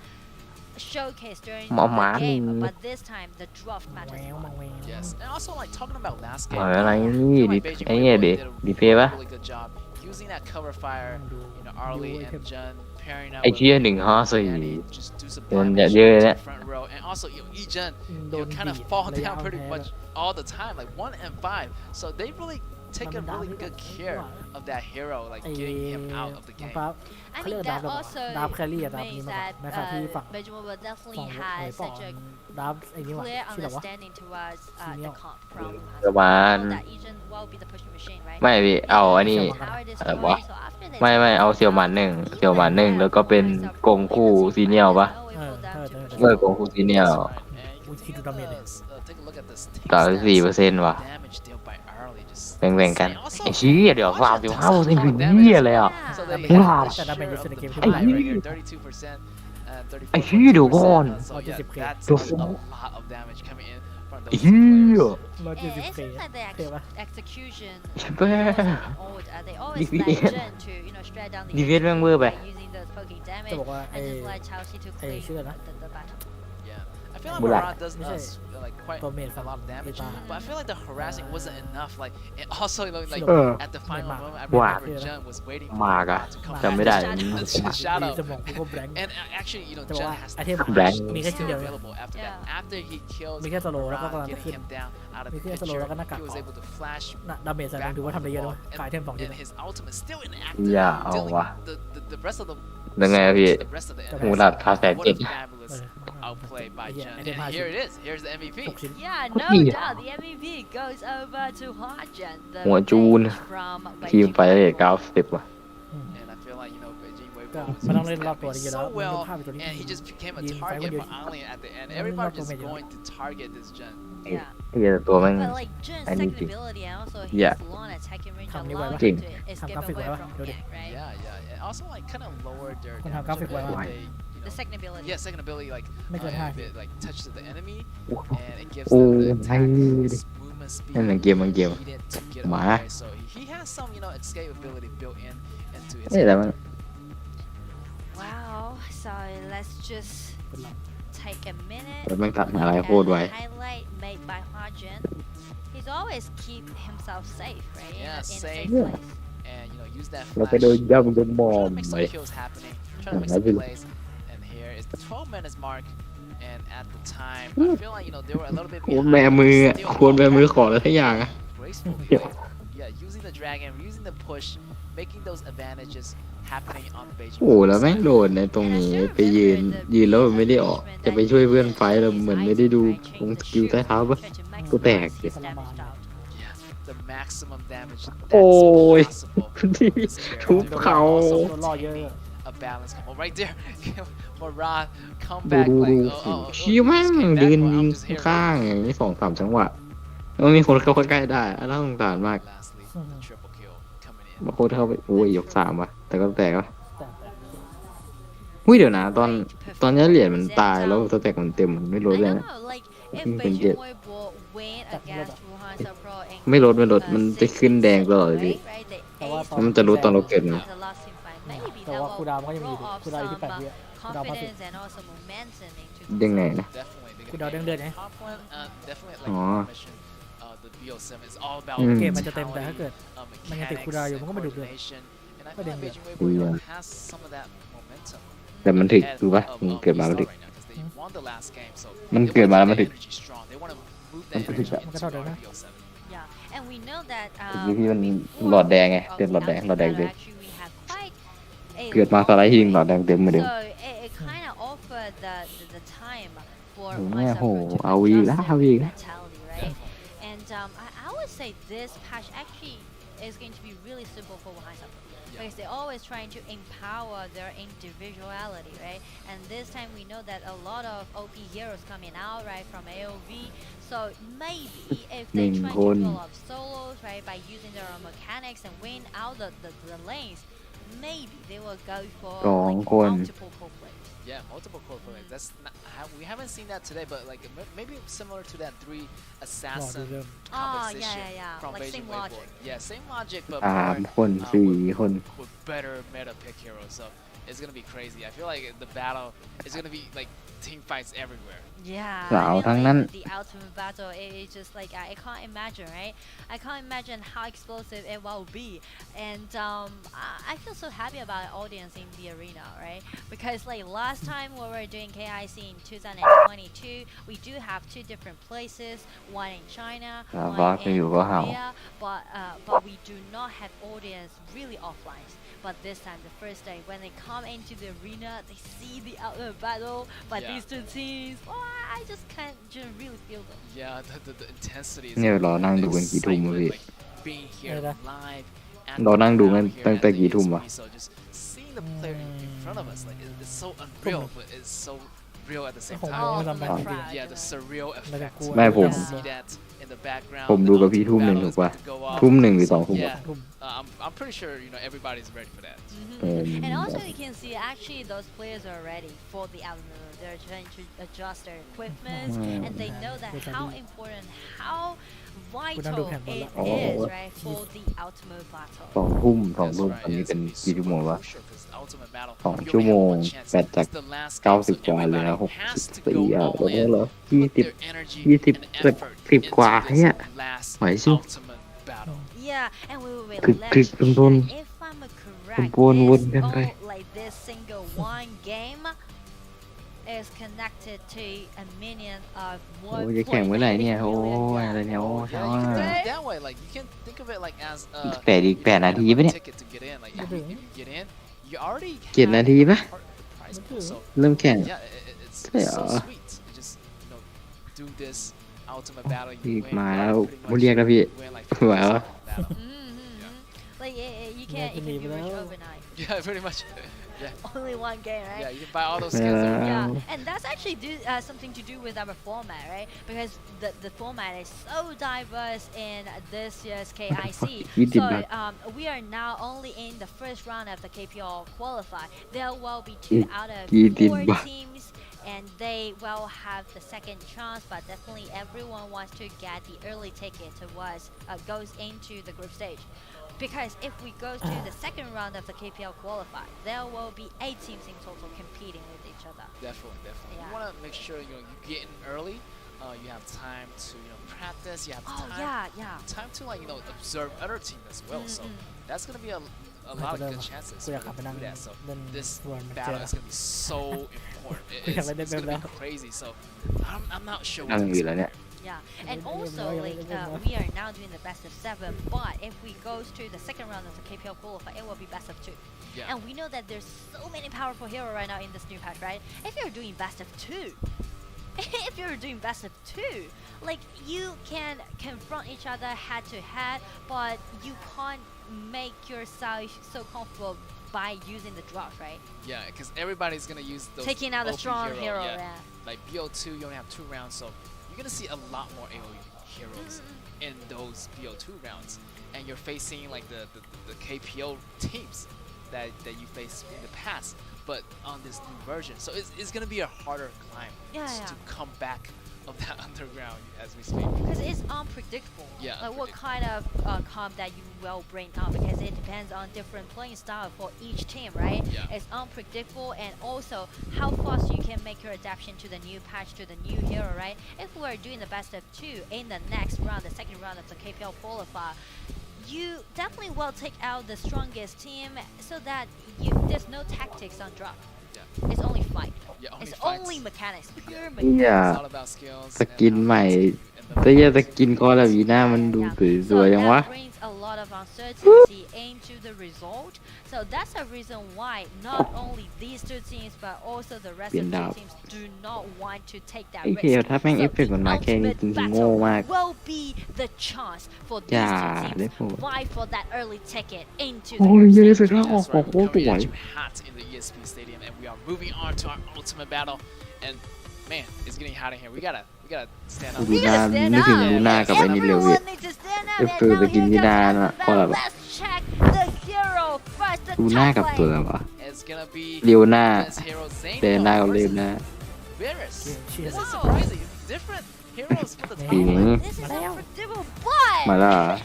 S5: showcase during
S1: หมอหมา
S5: the game.
S1: นี่
S5: But this time, the draft
S6: มัง
S5: matters
S6: แว
S5: a
S6: ว
S5: lot.
S6: มังแวว
S4: Yes, and also like talking about last
S1: หม
S4: game.
S1: ออะไร
S4: I
S1: นี่
S4: feel
S1: ดิ
S4: like Beijing
S1: ไอ้เนี่ย
S4: Playboy
S1: ดิ
S4: did a
S1: ดีเพย์ปะ
S4: really good job using that cover fire. You know, Arlie and Jun pairing up
S1: ไอ้
S4: with
S1: เชี่ย154
S4: Danny, just do some
S1: เดิน
S4: damage
S1: เยอะ
S4: to
S1: เนี่ย
S4: the front row, and also Ejun
S6: โด
S4: you
S6: น
S4: kind of
S6: บีบ
S4: fall
S6: ระยะ
S4: down pretty
S6: แพ้
S4: much all the time, like 1 and 5. So they really taken really good care of that hero, like
S6: ไอ้
S4: getting him out of the
S6: น้อง
S4: game.
S6: ฟ้า
S5: I
S6: เขาเรียก
S5: think
S6: ดับ
S5: that
S6: แบบ
S5: also
S6: ดับแครี่อะดับนี้
S5: means
S6: มาก่อน
S5: that
S6: นะครับที่ฝั่ง
S5: Benjamin will
S6: ฝั่
S5: definitely
S6: ง
S5: has
S6: ฝั่ง
S5: such a
S6: ดับไอ้นี่ว่ะ
S5: clear
S6: ชื่ออะไรวะ
S5: understanding towards the comp from
S1: ประมาณ
S5: that agent will be the pushing machine, right?
S1: ไม่พี่เอาอันนี้
S5: Power
S1: อะไร
S5: destroy,
S1: วะ
S5: so after they
S1: ไม่เอาเสี่ยวหมานหนึ่งเสี่ยวหมานหนึ่งแล้วก็เป็นกงคู่ซีเนียลปะ กงคู่ซีเนียล
S4: And you can
S6: Which
S4: take
S6: do damage.
S4: take a look at this
S1: 34%ว่ะ
S4: damage dealt by Early. Just
S1: แบ่งๆกัน
S4: also
S1: ไอ้ชี้ยเดี๋ยว35%คือเหี้ยเลยอ่ะ
S4: So they
S5: Yeah.
S4: have the
S6: That
S4: share
S6: damage
S4: of
S6: is in the
S4: the
S6: game.
S4: pie right
S1: Ay,
S4: here, 32%.
S1: ไอ้ชี้ยเดี๋ยวก่อน
S4: So yeah, that's
S6: Dude.
S4: a lot of damage coming in from
S1: ไอ้
S4: those
S1: เหี้ย
S4: players.
S6: ร้อยเจ็ด
S5: It
S6: สิบ
S5: seems
S6: เค
S5: like the
S6: เท่ปะ
S5: execution
S1: แม่
S5: old, they always
S1: DPS
S5: like Jin to straight down the
S1: DPS แม่งเวอร์ไป
S5: using those poking
S6: จะ
S5: damage
S6: บอกว่า
S5: and just let Chelsea to
S6: ไอ้
S5: clean
S6: ชื่ออะไรนะ
S5: the battle.
S4: Yeah, I feel like
S1: Mulan.
S4: Mulan does
S6: ไม่ใช่
S4: like quite
S6: ตัวเมน
S4: a
S6: ฝั่ง
S4: lot of damage,
S6: เอตา
S4: but I feel like the harassing wasn't enough. Like, and also like
S1: เออ
S4: at the final
S6: Mulan.
S4: moment, I
S1: Mulan.
S4: remember Jun was waiting
S1: มาก
S4: for
S1: อะ
S4: Mulan to come
S1: จำไม่ได้
S4: back. The shadow.
S6: สมองกูก็แบงค์
S4: And actually, you know,
S6: แต่
S4: Jun
S6: ว่า
S4: has
S6: ไอ
S4: the
S6: เทม
S1: Blank
S6: มีแค่ชิ้นเดียว
S4: available after that.
S5: Yeah.
S4: After he kills
S6: มีแค่สโลว์แล้วก็กำลัง
S4: Mulan,
S6: จะขึ้น
S4: getting him down out of
S6: มี
S4: the
S6: แค่สโลว์แล้วก็หน้า
S4: picture,
S6: กาก
S4: he was able to flash
S6: น่ะดาเมจใส่มันถือว่าทำได้เยอะด้วยขายเทมสองเดือน
S4: and his ultimate still inactive,
S1: อย่าเอา
S4: dealing
S1: ว่ะ
S4: the rest of the
S1: ยังไงอะพี่
S4: the rest of the
S1: หู
S4: enemies.
S1: หลับคาแสน
S4: What
S1: เจ็
S4: a
S1: ด
S4: fabulous outplay by
S6: Yeah,
S4: Jun.
S6: and then
S4: And
S6: Hajin.
S4: here it is. Here's the MVP.
S6: 6 ชิ้น
S5: Yeah, no
S1: Yeah.
S5: doubt. The MVP goes over to Hajin. The
S1: หัวจูน
S5: mage from
S1: ทีม
S5: Beijing
S1: ไฟเรท
S5: Rival.
S1: 90ว่ะ
S4: And I feel like, you know, Beijing
S6: ก็
S4: Weibo was
S6: มันต้องเล่น
S4: using
S6: รอบ
S4: that
S6: ตัว
S4: base
S6: นี้อยู่แล้ว
S4: so
S6: มัน
S4: well,
S6: ภาพตัวนี้
S4: and he just became a
S6: ยิงไฟคน
S4: target
S6: เดียว
S4: for Alien at the end.
S6: Nó
S4: Everybody
S6: not
S4: is
S6: comedian.
S4: going to target this Jun.
S5: Yeah.
S1: ไอ้เหี้ยตัวแม่ง
S5: But like Jun's
S1: I need
S5: second
S1: to-
S5: ability and also his
S1: Yeah.
S5: long attacking range
S6: Thằng như
S5: allow
S6: vậy
S5: him
S1: Jing.
S5: to escape
S6: Thằng graphic
S5: away
S6: vậy
S5: from
S6: đó.
S5: the gank, right?
S4: Yeah. And also, like, kind of lowered their
S6: Con thằng
S4: damage a
S6: graphic
S4: bit.
S6: vậy
S1: mà.
S4: They, you
S5: The
S4: know,
S5: second ability.
S4: yeah, second ability, like,
S6: Mấy con hai.
S4: it, like touches the enemy,
S1: Ủa.
S4: and it gives
S1: Ồ,
S4: them the attack
S1: hay đi.
S4: movement speed
S1: Đây là game bằng game.
S4: needed to get
S1: Mà.
S4: away. So he has some, you know, escape ability built in into his.
S1: นี่แหละมัน
S5: Wow. So let's just
S6: เป็นเรา
S5: take a minute.
S1: แม่งตัดอะไรโคตรไว
S5: And highlight made by Hajin. He's always keep himself safe, right?
S4: Yeah,
S5: in a
S4: safe.
S5: safe place.
S4: And you know, use that
S1: เรา
S4: flash.
S1: ไปโดนย่ำจนมอ
S4: Trying
S1: ม
S4: to make
S1: ไป
S4: some kills happening. Trying to make some plays. And here is the 12 minutes mark. And at the time, I feel like, you know, they were a little bit
S1: โควร
S4: behind.
S1: แบมือ
S4: Still
S1: ควรแบมือขออะไรทั้งอย่างอะ
S4: gracefully, like, yeah, using the dragon, using the push, making those advantages happening on the Beijing.
S1: โอ้แล้วแม่งโดนในตรงนี้ไปยืนแล้วมันไม่ได้ออก จะไปช่วยเพื่อนไฟท์แล้วเหมือนไม่ได้ดูวงสกิลใต้เท้าปะ กูแตก
S5: His damage out.
S4: The maximum damage
S1: โอ้ย
S4: that's possible.
S1: ที่ทุบเขา
S4: Also
S6: โดนล่อเยอะ
S4: a balance combo right there. Moran come
S1: ดู
S4: back
S1: ดู
S4: like
S1: ดู
S4: oh,
S1: ชี้แม่ง
S4: just came
S1: ยืน
S4: back, well,
S1: ยิง
S4: I'm just here.
S1: ข้างอย่างนี้2-3 จังหวะแล้วมีคนเข้าใกล้ได้น่าสงสารมาก
S4: Lastly, the triple kill coming in.
S1: บางคนเข้าไปโอ้ยยก3ว่ะแต่ก็แตกว่ะ
S6: แต่
S1: หุ้ยเดี๋ยวนะตอนนี้เหรียญมันตายแล้วสแต็กมันเต็มมันไม่ลด
S5: I
S1: เลย
S5: don't
S1: นะ
S5: know, like if
S1: Mình
S5: Beijing
S1: chết.
S5: Weibo win against Wuhan Pro and
S1: ไม่ลดมันจะขึ้นแดงตลอดเลยพี่
S5: right, they
S6: แต่ว่า
S5: ace
S6: ตอน
S1: มันจะรู้ตอนเราเกิดนะ
S5: the last team fight. Maybe
S6: แต่
S5: that
S6: ว่า
S5: will
S6: คูดาวมันก็ยังมี
S5: throw
S6: อยู่
S5: off
S6: คูดาวอยู่ที่
S5: some
S6: 8 วิคูดาวพาสิ
S5: confidence and also momentum into
S1: เด้งไหนนะ
S4: Definitely. They're
S6: Cô
S4: gonna
S6: đào
S4: get
S6: đen đen
S4: the
S6: ấy.
S4: top one, definitely like
S1: Ồ.
S4: the mission. The BO7 is all about
S1: อืม
S6: เกมมันจะเต็มแต่ถ้าเกิด
S4: mechanics
S6: มันยังติดคูดาวอยู่มันก็ไม่ดุเดือด
S4: coordination. And I
S6: ก็
S4: feel
S6: เด้
S4: like
S6: งเดือด
S4: Beijing Weibo, you know,
S1: Yeah.
S4: has some of that momentum.
S1: แต่มันถึก
S4: ahead
S1: ดูปะ
S4: of-
S1: มัน
S4: of
S1: เกิดมา
S4: East
S1: มันถึก
S4: right now, 'cause they won the last game, so
S1: มัน
S4: they
S1: เกิด
S4: wanna
S1: มาแล้ว
S4: keep
S1: มัน
S4: that
S1: ถึก
S4: energy strong. They wanna move
S1: มัน
S4: that
S1: ถึก
S4: energy
S1: อะ
S4: into
S6: Nó có đau
S4: our
S6: đớn
S5: Yeah,
S4: BO7.
S5: and we know that
S1: พี่พี่มันหลอดแดงไงเต็มหลอดแดงหลอดแดงเต็ม
S5: actually we have quite a
S1: เกิดมาสไลด์ทีหนึ่งหลอดแดงเต็มเหมือนเดิม
S5: So it kind of offered the time for
S1: โอ้
S5: myself
S1: โห
S5: to
S1: เอาอีกแล้ว
S5: adjust
S1: เอา
S5: their
S1: อีกแล้ว
S5: mentality, right? And I would say this patch actually is going to be really simple for Wuhan because they're always trying to empower their individuality, right? And this time we know that a lot of OP heroes coming out, right, from AOV. So maybe if they try to pull off solos, right, by using their own mechanics and win out the lanes, maybe they will go for
S1: 2
S5: like
S1: คน
S5: multiple core plays.
S4: Yeah, multiple core players. That's not, we haven't seen that today, but like maybe similar to that 3 assassin
S6: เดิม
S5: Oh,
S4: composition
S5: yeah.
S4: from
S5: Like
S4: Beijing
S5: same
S4: Weibo.
S5: logic.
S4: Yeah, same logic, but
S1: 3
S4: more
S1: คน4 คน
S4: with better meta pick heroes. So it's gonna be crazy. I feel like the battle is gonna be like team fights everywhere.
S5: Yeah,
S1: สาว
S5: I
S1: ทั้ง
S5: mean,
S1: นั้น
S5: like, the ultimate battle, it's just like I can't imagine, right? I can't imagine how explosive it will be, and I feel so happy about the audience in the arena, right? Because like last time when we were doing KIC in 2022, we do have 2 different places, one in China,
S1: บอ
S5: one
S1: สก็อ
S5: in
S1: ยู่ก็เห่า
S5: Korea, but we do not have audience really offline. But this time, the first day, when they come into the arena, they see the ultimate battle by
S4: Yeah.
S5: these 2 teams. Oh, I just can't just really feel them.
S4: Yeah, the intensity is
S1: เนี่ยรอนั่ง
S4: the
S1: ดูกันกี่ทุ่มวะ
S4: excitement,
S1: พี่
S4: like being here live at
S1: รอนั่งดูกัน
S4: the ground here
S1: ตั้งแต่
S4: at the
S1: กี่ทุ่มวะ
S4: ESP. So just seeing the player in front of us, like it's so unreal, but it's so real at the same
S6: ผม
S4: time.
S5: Oh,
S6: ไม่
S5: from
S6: ทำ
S5: the
S6: แบบ
S5: crowd,
S4: Yeah,
S5: you
S4: the
S5: know.
S4: surreal
S6: แล้วก็
S4: effect.
S6: กลัว
S1: ไม่ผม
S4: See that in the background.
S1: ผมดูกับพี่ทุ่มหนึ่ง
S4: The
S1: ถูกป่ะ
S4: ultimate battle is about to go off.
S1: ทุ่มหนึ่งหรือ2 ทุ่ม
S4: Yeah.
S6: ทุ่ม
S4: I'm pretty sure everybody's ready for that.
S5: And also you can see actually those players are ready for the element. They're trying to adjust their equipment and they know that how important, how vital it is, right, for the ultimate battle.
S1: 2 ทุ่ม 2
S4: That's
S1: ทุ่ม
S4: right.
S1: ตอนนี้
S4: It's
S1: เป็น
S4: gonna be
S1: กี่ชั่วโมง
S4: super
S1: วะ
S4: crucial 'cause the ultimate battle,
S1: 2
S4: you
S1: ชั่ว
S4: only
S1: โม
S4: have
S1: ง
S4: one chance.
S1: แบตจาก
S4: It's the last game, so
S1: 90 กว่าเหลือ
S4: everybody has to go
S1: 64
S4: all
S1: แล้ว
S4: in,
S1: เหรอ
S4: put their energy and
S1: 20 เกือบ
S4: effort
S1: 10 กว่า
S4: into
S1: เนี่ย
S4: this last
S1: ไหวชิ
S4: ultimate battle.
S5: Yeah, and we will
S1: Click,
S5: let
S1: click,
S5: you
S1: boom,
S5: check
S1: boom.
S5: if I'm correct.
S1: Boom, boom,
S5: It's
S1: boom,
S5: all
S1: boom.
S5: like this single one game is connected to a minion of
S1: โอ้ยจะแข่งเมื่อไหร่เนี่ยโอ้ยอะไรเนี่ยโอ้
S4: Yeah,
S1: ช้า
S4: you can
S1: มาก
S4: think of it that way. Like you can think of it like as a
S1: อีก 8 นาทีปะเนี่ย
S4: ticket to get in. Like if you get in, you already
S1: 7 นาทีปะ
S4: prize pool. So
S1: เริ่มแข่ง
S4: yeah, it's
S1: Yeah.
S4: so sweet. You just do this ultimate battle.
S1: อี
S4: You
S1: ก
S4: win.
S1: มา
S4: you
S1: แล้ว
S4: pretty
S1: มา
S4: much
S1: เรียกแล้วพี่
S4: win like
S1: ไหว
S4: 50%
S1: วะ
S4: of the battle.
S5: Like you can't even do much overnight.
S4: Yeah, pretty much.
S5: Only one game, right?
S4: Yeah, you can buy all those skins.
S5: Yeah, and that's actually something to do with our format, right? Because the format is so diverse in this year's KIC.
S1: You did
S5: So
S1: not.
S5: we are now only in the first round of the KPL qualify. There will be 2 out of
S1: You did
S5: 4
S1: not.
S5: teams, and they will have the second chance. But definitely, everyone wants to get the early ticket towards goes into the group stage. Because if we go to the second round of the KPL qualify, there will be 8 teams in total competing with each other.
S4: Definitely.
S5: Yeah.
S4: You want to make sure you get in early. You have time to practice. You have
S5: Oh
S4: time to observe other teams as well. So that's gonna be a lot of good chances
S6: กู
S4: for
S6: อยาก
S4: you
S6: กลับ
S4: to
S6: ไปนั่ง
S4: do that. So
S6: เล่น
S4: this
S6: บอลเจ
S4: battle
S6: อ
S4: is gonna be so important.
S6: อยากเล่น
S4: It's
S6: แบบ
S4: gonna
S6: แล้ว
S4: be crazy. So I'm not sure
S1: นั่ง
S4: what
S1: อยู่
S4: to
S1: แล้วเนี่ย
S5: Yeah, and also like we are now doing the best of 7, but if we go to the second round of the KPL qualify, it will be best of 2.
S4: Yeah.
S5: And we know that there's so many powerful heroes right now in this new patch, right? If you're doing best of 2, if you're doing best of 2, like you can confront each other head to head, but you can't make yourself so comfortable by using the drops, right?
S4: Yeah, because everybody's gonna use those
S5: Taking out the
S4: OP
S5: strong hero,
S4: Yeah.
S5: yeah.
S4: Like BO2, you only have 2 rounds, so you're gonna see a lot more AoE heroes in those BO2 rounds, and you're facing like the KPO teams that you faced in the past, but on this new version. So it's gonna be a harder climb to come back of that underground as we speak.
S5: Because it's unpredictable.
S4: Yeah,
S5: Like what kind of comp that you will bring up, because it depends on different playing style for each team, right?
S4: Yeah.
S5: It's unpredictable, and also how fast you can make your adaptation to the new patch, to the new hero, right? If we are doing the best of 2 in the next round, the second round of the KPL qualifier, you definitely will take out the strongest team so that there's no tactics on drop.
S4: Yeah.
S5: It's only fight.
S4: Yeah, only
S5: It's
S4: fights.
S5: only mechanics, pure
S1: อย่า
S5: mechanics.
S4: It's all about skills.
S1: สกินใหม่ แต่อย่าสกินคอลาวีน่ามันดูสวยๆยังวะ
S5: that brings a lot of uncertainty into the result. So that's a reason why not only these 2 teams but also the rest of the teams do not want to take that
S1: ไอ้
S5: risk.
S1: เหี้ยถ้าแม่งเอฟเฟกต์มันมาแค่นี้
S5: ultimate
S1: จริงๆโง่มาก
S5: battle will be the chance for
S1: อย่า
S5: these 2
S1: ได้
S5: teams
S1: โปรด
S5: vie for that early ticket into
S1: โอ้
S5: the
S1: ย
S5: group
S1: เยอะ
S5: stage.
S1: สุดแล้วออก
S4: That's
S1: ของ
S4: right,
S1: โค
S4: we're
S1: ตรสวย
S4: coming at you hot in the ESP Stadium, and we are moving on to our ultimate battle. And man, it's getting hot in here. We gotta stand up.
S1: ดูหน้านึกถึงดูหน้ากับไอ้นี่เร็วพี่
S5: Everyone needs to stand up,
S1: If
S5: and
S1: the
S5: now here
S1: Guinea
S5: comes
S1: na-
S5: the
S1: Kola
S5: battle.
S1: ba?
S5: Let's check the hero first, the
S1: ดูหน้า
S5: top
S1: กับตัว
S5: lane.
S1: อะไรวะ
S4: It's gonna be
S1: เรียวหน้า
S4: this hero
S1: แต่หน้ากับ
S4: Zeno
S1: เรียว
S4: versus
S1: หน้า
S4: Varus.
S6: Shit.
S4: This is
S5: Wow.
S4: surprising. Different heroes for the top
S1: Mm.
S4: lane.
S5: This is unpredictable, but
S1: มาแล้วเหรอ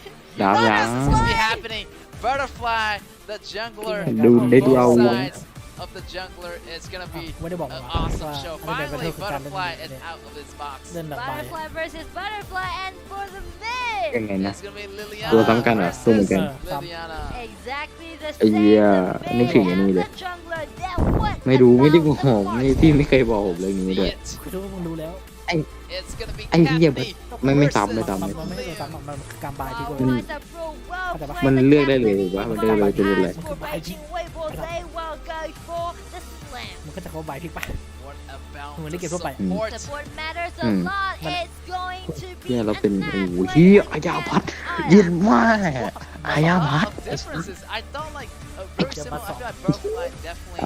S1: ดาว
S4: What
S1: ยัง
S4: is supposed to be happening? Butterfly, the jungler,
S1: Dude,
S4: on
S1: they do
S4: both
S1: our
S4: sides of the jungler is gonna be
S6: ไม่ได้บอก
S4: an
S6: มา
S4: awesome
S6: ว่า
S4: show.
S6: อันนี้เป็น
S4: Finally,
S6: คือการเล่น
S4: Butterfly is
S6: เนี่ย
S4: out of his box.
S6: เล่นแบบใบ
S5: Butterfly versus Butterfly, and for the
S1: ยัง
S5: mid,
S1: ไงนะ
S4: It's gonna be
S1: ตัว
S4: Liliana
S1: ซ้ำกันเหรอตัวเหมือนกัน
S4: versus Liliana.
S5: exactly the
S1: ไอ้
S5: same.
S1: เหี้ย
S5: The
S1: นึก
S5: mid
S1: ถึงอันนี้
S5: and
S1: เล
S5: the
S1: ย
S5: jungler. That what
S1: ไม่รู้ไม่ได้
S5: about
S1: บอก
S5: the
S1: ไม่
S5: Spartan?
S1: พี่ไม่เคยบอกผมเรื่องนี้ด้วย
S4: It.
S6: คือว่ามึงรู้แล้ว
S4: It's gonna be
S1: ไอ้เหี้ย
S4: Kathy
S1: ไม่ซ้ำ
S4: versus
S1: ไม่ซ้ำ
S6: มันไม่ได้ซ้ำมันคือการบายที่กู
S5: Oh, nice approach. Well
S6: เข้าใจปะ
S5: played,
S1: มัน
S5: but
S1: เลือกได้เลย
S5: Kathy
S1: ถูกปะมันเลือกเลยจะเลือกอะไร
S5: as for breaking away, but they will go for the slam.
S6: มันก็จะเข้าบายพลิกไป
S4: What about
S6: เหมือนเล่นเก
S4: the
S6: มทั่วไป
S4: support?
S5: Support matters a lot. It's going to be
S1: เนี่ยเราเป็น
S5: a
S1: โอ้
S5: match
S1: โห
S5: played
S1: เฮียอายาพัด
S5: and
S1: เย็น
S5: Aya.
S1: มากอายาพัด
S4: Of differences. I thought like very similar. I feel like Butterfly definitely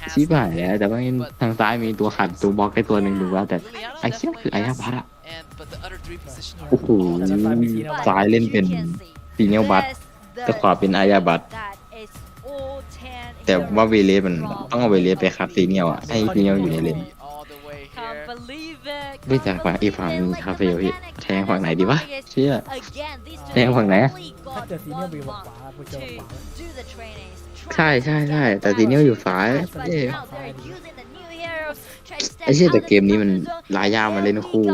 S4: has
S1: ชิบหายแล้วแต่ว่าทางซ้ายมีตัวขัดตัวบล็อกไอ้ตัวหนึ่งดูว่าแต่
S4: Liliana
S1: ไอ้เชี่ยคือ
S4: definitely
S1: อายา
S4: has,
S1: พัดอะ
S4: and but the other three positions are
S1: โอ้โห
S5: But
S1: ซ้ายเล่นเป็น
S5: you can see
S1: ซีเนียลบัต
S5: this
S1: แต่ขวาเป็นอายาบัต
S5: that is all 10
S1: แต่ว่าเวเลสมันต้องเอาเวเลสไปคัดซีเนียลอะให้ซีเนียลอยู่ในเลน
S4: all the way
S5: Can't
S4: here.
S5: believe it.
S1: ไม่จากฝั่งอีกฝั่งมีคาเฟ่พี่แทงฝั่งไหนดีวะเชี่ย
S5: Again, these
S1: แทงฝั่งไหน
S5: only
S6: ถ้า
S5: got
S6: เกิดซีเนียล
S5: one
S6: ไปอยู่
S5: month
S6: ขวาไปเจอ
S5: to
S6: ขวา
S5: do the trainings.
S1: ใช่ใช่ใช่แต่ซีเนียลอยู่ซ้าย
S5: But
S1: เอ้ย
S5: now they're using the new heroes. Try to step
S1: ไอ้เชี่ยแต่
S5: out of
S1: เกมนี้มัน
S5: the zone.
S1: ลายามาเล่นคู่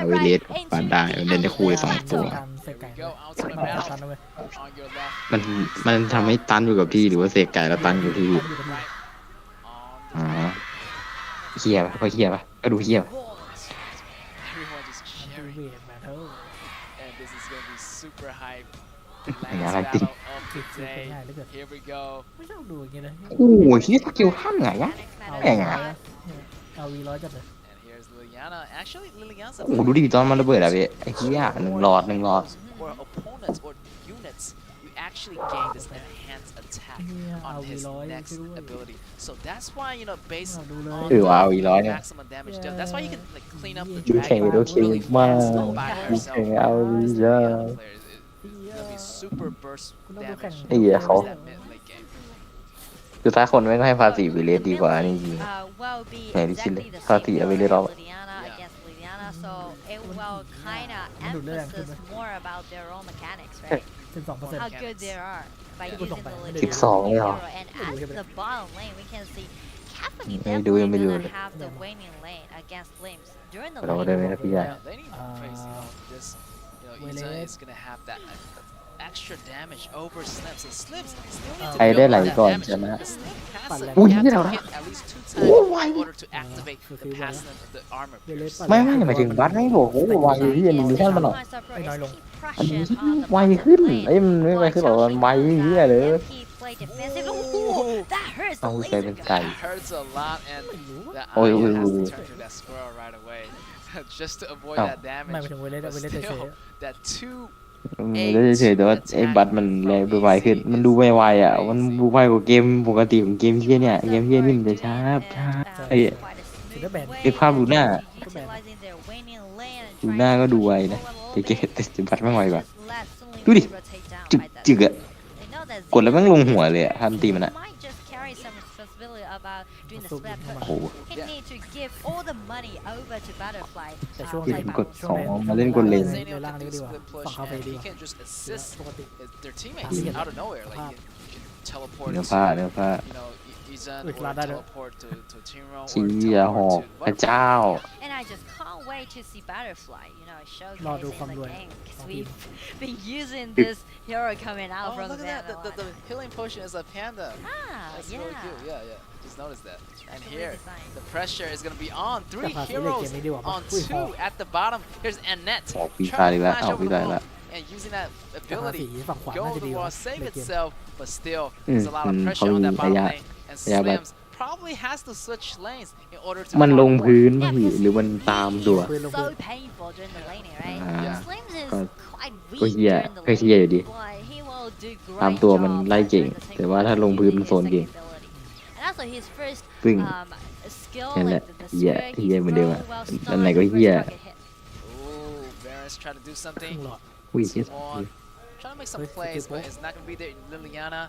S1: เวเลสปานได้มันเล่นได้คู่เลยสองตัว
S6: การเสกไก่
S4: Go out to the
S6: มัน
S4: battle
S6: ชันนะเว้ย
S4: on your left.
S1: มันทำให้ตันอยู่กับที่หรือว่าเสกไก่แล้วตันอยู่ที่
S4: On
S1: อ๋อ
S4: the
S1: เฮียปะก็เฮียปะก็ดูเฮียปะ
S4: everyone just
S6: ดู
S4: cheering,
S6: เวทแมทเทอร์
S4: and this is gonna be super hype.
S1: Yeah,
S4: Last
S1: I like this.
S4: battle of the day. Here we go.
S6: ไม่ชอบดูอย่างเงี้ยเลย
S1: โอ้โหเฮียสกิลขั้นไงวะ
S6: เอา
S1: แม่งอะ
S6: เอาวีร้อยจัดเลย
S4: And here's Liliana. Actually, Liliana's
S1: โอ้โหดูดิตอนมันระเบิดอะพี่ไอ้เฮียหนึ่งหลอด
S4: or opponents or units, you actually gain this enhanced attack
S6: เนี่ยเอา
S4: on
S6: วี
S4: his
S6: ร้อย
S4: next
S6: ช่วยด้วย
S4: ability. So that's why, you know, based
S6: เอาดูเลย
S4: on
S1: เอา
S4: the
S1: วีร้อยเนี่ย
S4: maximum damage done, that's why you can like clean up the
S1: ดูแข่ง
S4: dragon
S1: ดูเข่ง
S4: really
S1: มาก
S4: fast by
S1: ดู
S4: herself.
S1: แข่งเอาวีเยอะ
S4: Players, it's gonna be super burst damage
S1: ไอ้เหี้ยเขา
S4: that mid late game.
S1: คือท้ายคนไม่งให้ภาษีเวเลสดีกว่านี่จริง
S5: Will be
S1: Yeah, this is
S5: exactly
S1: like
S5: the
S1: party
S5: same
S1: available.
S5: for Liliana against Liliana, so it will kind of emphasize more about their own mechanics, right?
S6: 12%
S5: How good they are by
S6: Yeah.
S5: using the
S1: 12
S5: Liliana
S1: เลยเหรอ
S5: hero. And at the bottom lane, we can see Catholic
S1: ไม่ดูยังไม่
S5: definitely
S1: ดู
S5: gonna have the waning lane against Limbs during the
S1: เราได้ไหม
S5: lane.
S1: นะพี่ใหญ่
S4: Yeah, they need to face, you know, this, you know,
S6: Will
S4: Iza
S6: it?
S4: is gonna have that extra damage over Slims, and Slims still need to
S1: ใครได้
S4: build
S1: ไหล
S4: up that
S1: ก่อน
S4: damage.
S1: ชนะ
S4: The Slim
S6: ปั่น
S4: passive,
S6: แรง
S1: อุ้ย
S4: you have
S1: นี่
S4: to
S1: เราละ
S4: hit at least 2
S1: โอ้
S4: times
S1: ย
S4: in order to activate the passive of the armor
S6: เวเลส
S4: pierce.
S6: ปั่น
S1: ไม่หมายถึงบัตไม่บอกโอ้โหวางอยู่ที่อันนี้ท่านมันหรอก
S5: Hey,
S6: nói luôn.
S1: อันนี้ไวขึ้นไอ้มันไม่ไวขึ้นหรอกมันไวเหี้ยเลย
S5: That hurts the
S1: เอาใจเป็น
S5: laser
S1: ไก่
S4: That hurts a lot, and the
S1: Ôi,
S4: Aya
S1: ôi,
S4: has
S1: ôi.
S4: to turn to that squirrel right away just to avoid
S1: Không.
S4: that
S6: ไม่
S4: damage.
S6: ไปถึงเวเลส
S4: But
S6: เวเลสเฉย
S4: still, that 2
S1: แล้วเฉยๆแต่ว่าไอ้บัตมันแรงไปไวขึ้นมันดูไวๆอ่ะมันดูไวกว่าเกมปกติของเกมเฮียเนี่ยเกมเฮียนี่มันจะช้าไอ้ ไอ้ภาพดูหน้า ดูหน้าก็ดูไวนะแต่เกมแต่บัตไม่งไวกว่าดูดิจึกๆอ่ะกดแล้วแม่งลงหัวเลยอ่ะทันตีมันอ่ะ โอ้โห
S5: He need to give all the money over to Butterfly.
S6: แต่ช่วง
S1: คือ
S6: ใน
S1: กดสองมาเล่นกดเลน
S4: Zeno
S6: Lang
S4: can
S6: đi
S4: do
S6: đi vào.
S4: split push,
S6: ฝั่งเขาไป
S4: and
S6: ดี
S4: he
S6: กว่า
S4: can just assist
S6: ปกติ
S4: their teammates
S6: Đi.
S4: out of nowhere. Like he can teleport,
S1: เนื้อ
S4: his,
S1: ผ้าเนื้อผ้า
S4: you know, Izan
S6: Ui,
S4: or
S6: là đây rồi.
S4: teleport to Teamro
S1: เชี
S4: or
S1: ยหอก
S4: teleport
S1: พระ
S4: to
S1: เจ้า
S5: And I just can't wait to see Butterfly, you know,
S6: Lo đủ
S5: showcasing
S6: không
S5: the
S6: đuổi.
S5: game. Because
S6: Không
S5: we've
S6: tìm.
S5: been using this hero coming out
S4: Oh,
S5: from
S4: look
S5: the
S4: at that! The healing potion is a panda.
S5: Ah,
S4: That's
S5: yeah.
S4: really cute. Yeah. Just noticed that. And
S5: It's a
S4: here,
S5: weird design.
S4: the pressure is gonna be on. 3
S6: Chắc là sẽ để
S4: heroes
S6: kiếm đi được à?
S4: on
S6: Ui,
S4: 2
S6: hò.
S4: at the bottom. Here's Annette.
S1: ออกปี
S4: trying
S1: ศาจ
S4: to
S1: อีกแล้ว
S4: flash
S1: ออก
S4: over
S1: ปี
S4: the
S1: ศาจอีก
S4: wall
S1: แล้ว
S4: and using that
S6: แต่ภาษี
S4: ability
S6: ฝั่งขวา
S4: go
S6: น่า
S4: to
S6: จะ
S4: the
S6: ดีก
S4: wall,
S6: ว่า
S4: save
S6: ในเกม
S4: itself, but still there's a lot of
S1: เขา
S4: pressure on that
S1: ระ
S4: bottom
S1: ยะ
S4: lane. And
S1: ระยะแบบ
S4: Slims probably has to switch lanes in order to
S1: มันลง
S4: farm more.
S1: พื้นมาพี่หรือมันตามตัว
S5: He is so painful during the laning, right?
S1: Yeah.
S5: Slims is
S1: Còn-
S5: quite
S1: ก็
S5: weak
S1: เฮีย
S5: during the
S1: ก็เฮีย
S5: laning,
S1: อยู่ดี
S5: but he will do
S1: ตาม
S5: great
S1: ตัวมัน
S5: job
S1: ไล่เก่ง
S5: during the
S1: แต่ว่าถ้าลงพื้นมันโซน
S5: using
S1: เก่ง
S5: his second ability. And also his first
S1: ซึ่ง
S5: skill,
S1: นั่นแหละ
S5: like the
S1: เฮีย
S5: spear,
S1: เฮีย
S5: he
S1: เหมือนเดิม
S5: throw
S1: อ่ะ
S5: well
S1: อันไหน
S5: stunned
S1: ก็
S5: the
S1: เฮีย
S5: first target hit.
S4: Ooh, Varus trying to do
S6: ครึ่
S4: something.
S6: งหลอด
S1: อุ้ยเฮีย
S4: One. Trying to make some
S6: Ui,
S4: plays,
S6: cái
S4: but
S6: bố.
S4: it's not gonna be there. Liliana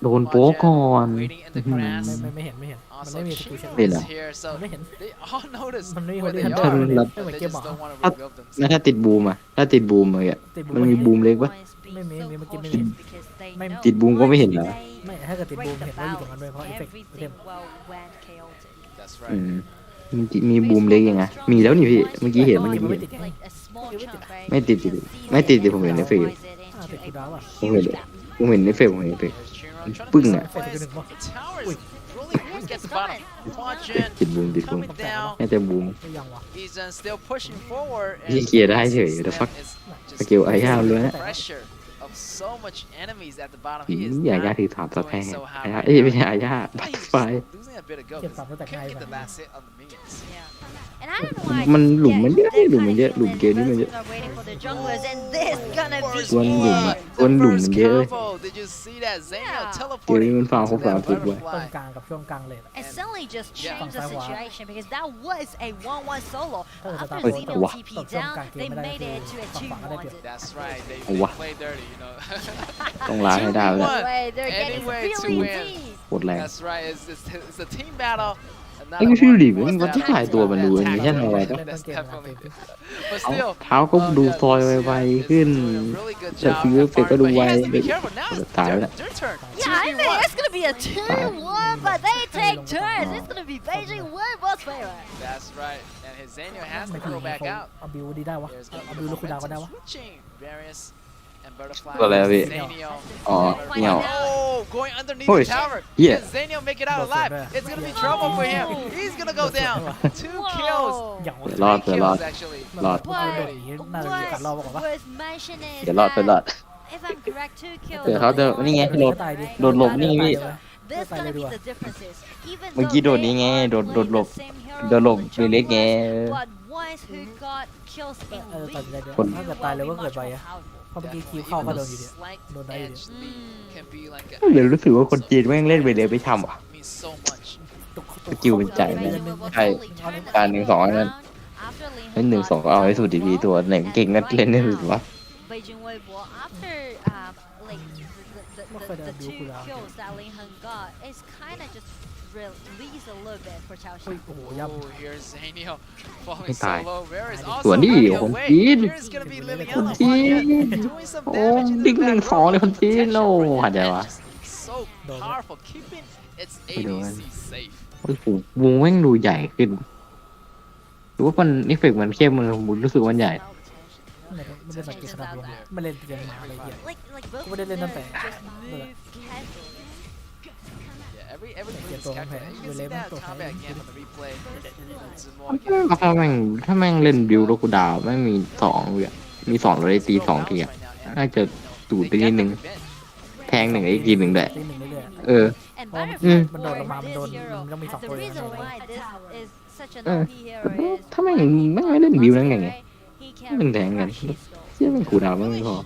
S1: โดนโป๊ะก่อน
S4: waiting in the
S1: อื้อหือ
S4: grass.
S6: ไม่เห็นมัน
S4: Also,
S6: ไม่มีสกิล
S4: Chino
S6: เช็ค
S1: เห็น
S4: is
S1: เหรอ
S4: here, so
S6: มันไม่เห็น
S4: they all notice
S6: มันไม่มี
S4: where
S6: คนที่
S4: they
S6: ฮันเตอ
S4: are.
S6: ร์เลย
S1: รับ
S6: ไม่เหมือน
S4: They
S6: เกม
S4: just
S6: หมอ
S4: don't want to
S1: ถ้า
S4: reveal
S1: แล้ว
S4: themselves.
S1: ถ้าติดบูมอ่ะถ้าติดบูมเลยอ่ะ
S6: ติดบู
S1: มัน
S6: ม
S1: มีบูมเล็กปะ
S5: Everyone is being
S6: ไม่มี
S5: so
S6: เมื่อกี้ไม่
S5: cautious
S6: มี
S5: because they
S6: ไม่
S5: know
S1: ติดบูมก็ไม่เห็นเหรอ
S5: they
S6: ไม่ถ้าเกิดติด
S5: break
S6: บูม
S5: the
S6: เห็นว่าอยู่ตรงนั้น
S5: balance.
S6: ด้วยเพราะเอฟเฟกต์เต็ม
S5: Everything well went chaotic.
S4: That's
S1: อื
S4: right.
S1: มมีบูมเล็กยังไงมีแล้วนี่พี่เมื่อกี้เห็น
S6: เมื่
S1: เมื่
S6: อ
S1: อ
S6: กี้
S1: กี้
S6: มัน
S1: เห็น
S6: ไม่ติด
S5: Like a small chunk, right?
S1: ไม่ติด
S5: You can see
S1: ไม่ติด
S5: that
S1: ดิผมเห็นในเฟซ
S5: analyze it
S6: อ่า
S5: into
S6: ติดกูดาวอ่ะ
S1: ผมเห็น
S5: huge gap.
S1: ผมเห็นในเฟซผมเห็นในเฟซ
S4: There's Chiro trying to
S1: Pưng
S4: make
S1: à?
S4: some plays.
S6: Phải được
S4: The tower
S6: Ui.
S4: is really weak at the bottom. Quadrant
S1: ติดบูมติดบูม
S4: coming down.
S1: แค่แต่บูม
S6: ไม่ยังวะ
S4: He's still pushing forward.
S1: Cái kia đã hay rồi, the fuck. Cái kiểu ấy sao luôn á.
S4: Pressure of so much enemies at the bottom.
S1: อื
S4: He
S1: ม
S4: is
S1: อย่า
S4: not
S1: ย่าถือถามต่อแทน
S4: doing so hot
S1: เอ้ย
S4: right
S1: ไม่ใช่
S4: now.
S1: ย่า
S4: But
S1: ตัด
S4: he's
S1: ไฟ
S4: losing a bit of go.
S6: เก็บสามตัวแต่
S4: Couldn't
S6: ง่าย
S4: get
S6: ไป
S4: the last hit on the minions.
S5: Yeah. And I don't know why.
S1: มันหลุมมันเยอะ
S5: they're
S1: หลุมมัน
S5: kinda
S1: เยอะหลุม
S5: feeling
S1: เกมนี้มันเยอะ
S5: they're waiting for the junglers, and this gonna be
S1: วนหลุม
S5: it.
S1: วนหลุม
S4: First
S1: มันเยอะเลย
S4: combo. Did you see that? Zeno
S5: Yeah.
S1: เกมนี้
S4: teleporting
S1: มันฟาว
S4: to
S1: เขาฟาว
S4: that
S1: ทุกวัน
S6: ต้น
S4: butterfly.
S6: กลางกับช่วงกลางเลย
S5: It suddenly just
S4: Yeah.
S5: changed the
S6: ฝั่งซ้ายขวา
S5: situation because that was a 1-1 solo.
S6: Ôi,
S5: After
S6: tao
S5: Xeno
S1: ủa.
S5: TP
S6: Tao
S5: down,
S6: trong
S5: they
S6: càng kiếm
S5: made
S6: ở đây
S5: it to a
S6: thì khoảng
S5: 2-1.
S4: That's right. They
S1: Ủa.
S4: play dirty, you know.
S1: ต้องล้างให้ได้เลย
S4: 2v1.
S5: Way, they're getting
S4: Anyway to
S5: really
S4: win.
S5: deep.
S1: โคตรแรง
S4: That's right. It's a team battle. and not
S1: ไอ้
S4: a
S1: ก็ชื่อ
S4: one
S1: ดิ
S4: v
S1: มัน
S4: one
S1: ก็ที่หลายตัวมันดูอย่างนี้ใช่ไหมวะ
S4: That's definitely. But
S1: เท้า
S4: still.
S1: เท้าก็ดูซอยไวๆขึ้น
S4: doing a really good
S1: แต่
S4: job
S1: ฟิว
S4: at
S1: เฟกก็
S4: farming,
S1: ดู
S4: but
S1: ไว
S4: he has to be careful. Now it's
S1: ตายแล้ว
S4: their turn.
S5: Yeah, I think
S4: 2v1.
S5: it's gonna be a 2-1, but they take turns. It's gonna be Beijing way more favor.
S4: That's right. And his Zeno has
S6: ไม่
S4: to
S6: ถึง
S4: go back
S6: เขา
S4: out.
S6: เอาบิวดีได้วะ
S4: There's
S6: เอา
S4: gonna
S6: บิว
S4: be
S6: ลูกคูดาวก็ได้
S4: momentum
S6: วะ
S4: switching. Various and butterfly.
S1: ตัวอะไรอะพี่
S4: Zeno.
S1: อ๋อเหี่ยว
S4: Oh, going underneath
S1: Ôi,
S4: the tower.
S1: yeah.
S4: Can Zeno make it out
S6: Đột
S4: alive?
S6: rồi.
S4: It's gonna be trouble for him. He's gonna go down. 2 kills.
S5: Whoa.
S6: อย่างวะ
S1: เดี๋ยวรอด
S4: 3
S1: เดี๋ยวรอด
S4: kills actually.
S1: รอด
S6: But โดดหนีน่าจะมีการรอดมากกว่าปะ
S5: worth mentioning is
S1: เดี๋ยวรอดไปรอด
S5: that if I'm correct, 2 kills.
S1: เดี๋ยวเขาจะนี่ไงโดด
S6: ตายดิ
S1: โดดหลบนี่พี่
S5: This gonna be the differences. Even
S1: เมื่อกี้
S5: though
S1: โดดนี่ไง
S5: they are
S1: โดด
S5: playing
S1: หลบ
S5: the same hero
S1: โดดหลบ
S5: with
S1: เล็กๆไง
S5: junglers, but ones who got kills in
S6: ตัด
S5: league
S6: ใจเดียว
S1: คน
S6: ถ้าเกิดตายเลยว่า
S5: will be
S6: เกิด
S5: much
S6: ไป
S5: more
S6: อะ
S5: powerful.
S6: เพราะเมื่อกี้คิวเข้าก็โดนอยู่ดี
S4: Slight
S6: โดนได้อยู่ดี
S4: edge lead can be like a
S1: เดี๋ยวรู้สึกว่าคนจีนแม่งเล่นไปเลยไปทำว่ะ
S4: means so much.
S1: สกิลเป็นใจนะ ใช่ การ1-2อันนั้น เล่น1-2ก็เอาให้สุดดีๆตัวไหนเก่งก็เล่นให้สุดวะ
S5: Beijing Weibo after like the 2 kills that Lin Heng got, it's kind of just release a little bit for Chao
S6: เฮ้ย
S5: Xin.
S6: โอ้โหยับ
S4: Oh, here's Zeno falling
S1: Cái
S4: so
S1: tài.
S4: low. Where is
S1: สวน
S4: also
S1: ดิ
S4: running
S1: คน
S4: away.
S1: จีน
S4: Here's gonna be living
S1: คน
S4: on
S1: จี
S4: the
S1: น
S4: doing some
S1: โอ้
S4: damage in
S1: ดิ้
S4: the
S1: ง
S4: back
S1: 1-2
S4: row.
S1: เลยคนจีนโอ้หาใจวะ
S4: And just so
S6: Đồ đấy.
S4: powerful, keeping its
S1: Cái đồ
S4: ADC
S1: này.
S4: safe.
S1: โอ้โหวงแม่งดูใหญ่ขึ้นหรือว่ามันเอฟเฟกต์มันเข้มมันรู้สึกมันใหญ่
S6: ไม่ได้สังเกตขนาดลงไม่เล่นเกมมาอะไรเงี้ย
S5: Like both
S6: What did they
S5: of
S6: not
S5: them
S6: say?
S5: just move casually.
S4: Yeah, every move is
S6: Đồ không
S4: calculated.
S6: phải,
S4: You can
S6: vừa
S4: see
S6: lấy
S4: that
S6: đồ
S4: combat
S6: phải.
S4: again from the replay. It's more
S1: ถ้าแม่งเล่นบิวโลกูดาวไม่งมี2เลยอะมี2เราได้ตี2ทีอะน่าจะตูดไปนิดนึงแทง1อีกที1ด้วย
S6: ตีหนึ่งเรื่อย
S1: เออ
S5: And
S6: Ồ,
S5: Butterfly
S6: mình đồn là mà mình
S5: this
S6: đồn,
S5: hero,
S6: mình đang bị
S5: and
S6: phạt
S5: the
S6: rồi.
S5: reason why this is such an
S1: Ừ.
S5: OP hero is
S1: ถ้าแม่ง
S5: when he
S1: แม่งไม่เล่นบิว
S5: wants
S1: นั่น
S5: to,
S1: ไง
S5: right, he can
S1: มันแทงกัน
S5: refresh his goal.
S1: เชื่อแม่งกูดาวไม่พอ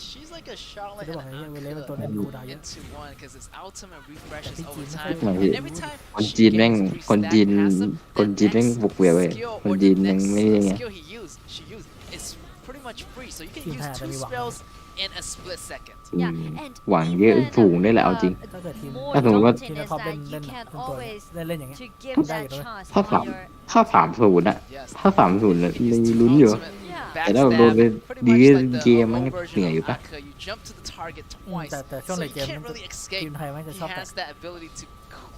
S4: she's like a
S6: ๆ
S4: Charlotte
S6: จะบอกให้
S4: and
S6: เวลาเป็นตัว
S4: Anka
S6: เล่นกูดาวเยอะ
S4: into one because its ultimate refreshes
S6: Tapi
S4: over
S6: Jin
S4: time.
S6: nó
S1: hơi-
S4: And every time
S1: คน
S4: she
S1: จีนแม่ง
S4: gets
S1: คนจีน
S4: three stack
S1: คนจีน
S4: passive,
S1: แม่ง
S4: the
S1: บุกเวียเว้ย
S4: next skill
S1: คน
S4: or
S1: จี
S4: the
S1: นแม่ง
S4: next
S1: ไม่ได้ไง
S4: skill she used is pretty much free. So you can
S6: Team
S4: use
S6: hai là
S4: 2
S6: bị hoảng
S4: spells in a split second.
S1: อืม
S5: Yeah, and
S1: หวังเยอะ
S5: even,
S1: สูงได้แหละเอาจริง
S6: ถ้าเกิดทีม
S5: more
S1: ถ้าสมมติว่า
S5: daunting
S6: ทีม
S5: is
S6: ท็อป
S5: that
S6: เล่น
S5: you
S6: เล่น
S5: can
S6: เป็นตัว
S5: always
S6: เล่นอย่างเงี้ย
S5: to give
S6: Không
S5: that
S6: ra được đâu.
S5: chance
S1: ถ้า
S5: on
S1: สาม
S5: your
S1: ถ้า30อะ
S4: Yes.
S1: ถ้า30อะมีลุ้นอยู่
S5: yeah.
S1: แต่ถ้าโดนไป
S4: Pretty
S1: ดี
S4: much like the
S1: เกมมัน
S4: old
S1: ก็
S4: version
S1: เหนื่อยอยู่
S4: of
S1: ปะ
S4: Anka. You jump to the target
S6: อืม
S4: twice,
S6: แต่ช่วง
S4: so
S6: ใน
S4: you
S6: เกม
S4: can't really
S6: ที
S4: escape.
S6: มไทยมันจะ
S4: He
S6: ชอบแตก
S4: has that ability to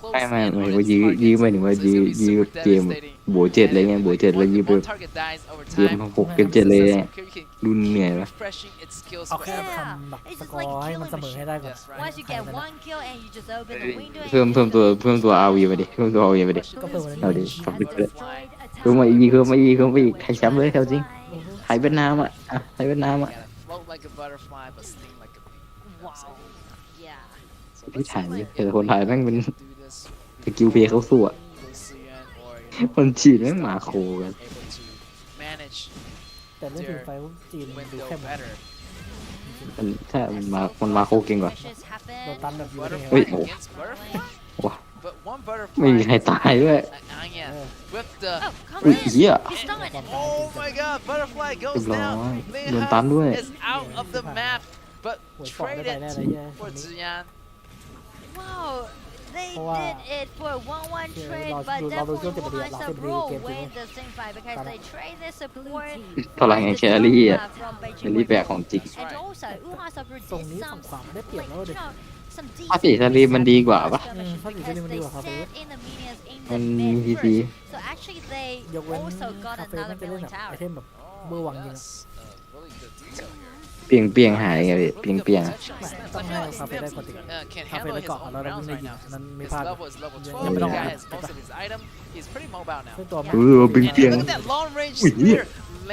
S4: close
S1: ไม่
S4: in
S1: หมาย
S4: on
S1: ถึงว่า
S4: its
S1: ยื้อ
S4: targets.
S1: ยื้อหมายถึงว่า
S4: So
S1: ยื้อ
S4: it's gonna be
S1: ยื้อ
S4: super
S1: เกม
S4: devastating.
S1: โบเจ็ดอะไรเงี้ยโบเจ็ดแล้วยื้อไป
S4: One target dies over
S1: เกม
S4: time.
S1: 6 เกม 7เลยเนี่ย
S4: Okay, you can
S1: รุนเหนื่อยปะ
S4: refreshing its skills
S6: เอาแค่
S4: forever.
S6: ทำแบบ
S5: It's
S6: ส
S5: just
S6: กอ
S5: like
S6: ร์
S5: a
S6: ให้มัน
S5: killing
S6: เสมอให้ได้ก่อน
S4: Yes, right.
S5: Once you get one kill and you just open the window
S1: เพิ่ม
S5: and
S1: เพิ่มตัวเพิ่มตัวอาวีมาดิเพิ่มตัวอาวีมาดิ
S6: ก็เพิ่มวันนี้
S1: เอาดิ
S5: She
S1: ขอบ
S5: has
S1: คุณเลย
S5: destroyed a
S1: เพิ่มมาอีก
S5: tower.
S1: เพิ่มมาอีกเพิ่มมาอีกไทยแชมป์เลยเอาจริงไทยเวียดนามอะไทยเวียดนามอะ
S4: Gotta float like a butterfly, but sting like a bee.
S5: Wow. Yeah.
S4: So
S1: พี่
S4: let's
S1: ถ่าย
S4: see, like,
S1: แต่คนไทยแม่งเป็น
S4: do this
S1: สกิลเพลย์เขาสู้อะ
S4: Lucian or you know,
S1: คนจีนแม่งมาโคกัน
S4: able to manage
S6: แต่เล่นทีมไฟจีนดู
S4: window
S6: เข้ม
S4: better.
S1: มันถ้ามันมาโคเก่งกว่า
S5: Fishes
S6: โดน
S5: happen.
S6: ตันแบบอยู่ได้ไง
S1: เฮ้ย
S4: Butterfly
S1: โอ้
S4: against butterfly,
S1: ว้า
S4: but one
S1: ไม่มี
S4: butterfly
S1: ใครตายด้วย
S4: Anya with the
S5: Oh, come
S1: อุ้ย
S5: in.
S1: เหี้ย
S5: He's stunned.
S4: oh my god, butterfly goes
S1: เรียบร้อย
S4: down.
S1: โดนตันด้วย
S4: Is out of the map, but
S6: หวยปอดได้
S4: traded
S6: ไปได้อะไรเงี้ย
S4: for Ziyan.
S5: Wow. They
S6: Wow.
S5: did it for a 1-1
S6: Yeah,
S5: trade,
S6: lost-
S5: but
S6: lost-
S5: definitely
S6: lost-
S5: Wuhan
S6: lost-
S5: Sabro
S6: lost- lost-
S5: win the same fight because they trade their support
S1: พลังแห่งแครี่อะ
S5: from
S1: แค
S5: Beijing
S1: รี่แบก
S5: Weibo.
S1: ของจริง
S5: And also, Wuhan Sabro
S6: ตรง
S5: did
S6: นี้
S5: some
S6: ฝั่งขวาไม่ได้เปรียบแล้วเด็ก
S5: you know, some
S1: ภาษีสลีมมันดีกว่าปะ
S5: skirmishes
S6: ภาษีส
S5: because
S6: ลีมมันดี
S5: they
S6: กว่าครับ
S5: sent in the minions in
S1: มั
S5: the
S1: นมี
S5: mid
S1: พีซี
S5: first. So actually they
S6: ยกเว้น
S5: also got
S6: คาเฟ่
S5: another
S6: มันจะเล่น
S5: milling
S6: แบบไอ
S5: tower.
S6: เทมแบบเบอร์หวังจริงอะ
S4: That's really good detail here.
S1: เปลี่ยงเปลี่ยงหายไงพี่เปลี่ยงเปลี่ยง
S6: ต้องให้คาเฟ่ได้ปกติ
S4: Can
S6: คาเฟ่
S4: handle
S6: ได้
S4: his
S6: เกาะ
S4: own
S6: แล้วเรา
S4: rounds
S6: วิ่งได้
S4: right
S6: ยิง
S4: now.
S6: นั้นไม่
S4: His
S6: พลาด
S4: level is level 12.
S6: ยังไม่
S4: The
S6: ต้อง
S4: guy has most of his item. He's pretty mobile now.
S6: ซึ่งตัวมัน
S1: ปิง
S4: And
S1: เปลี่ยง
S4: look at that long range spear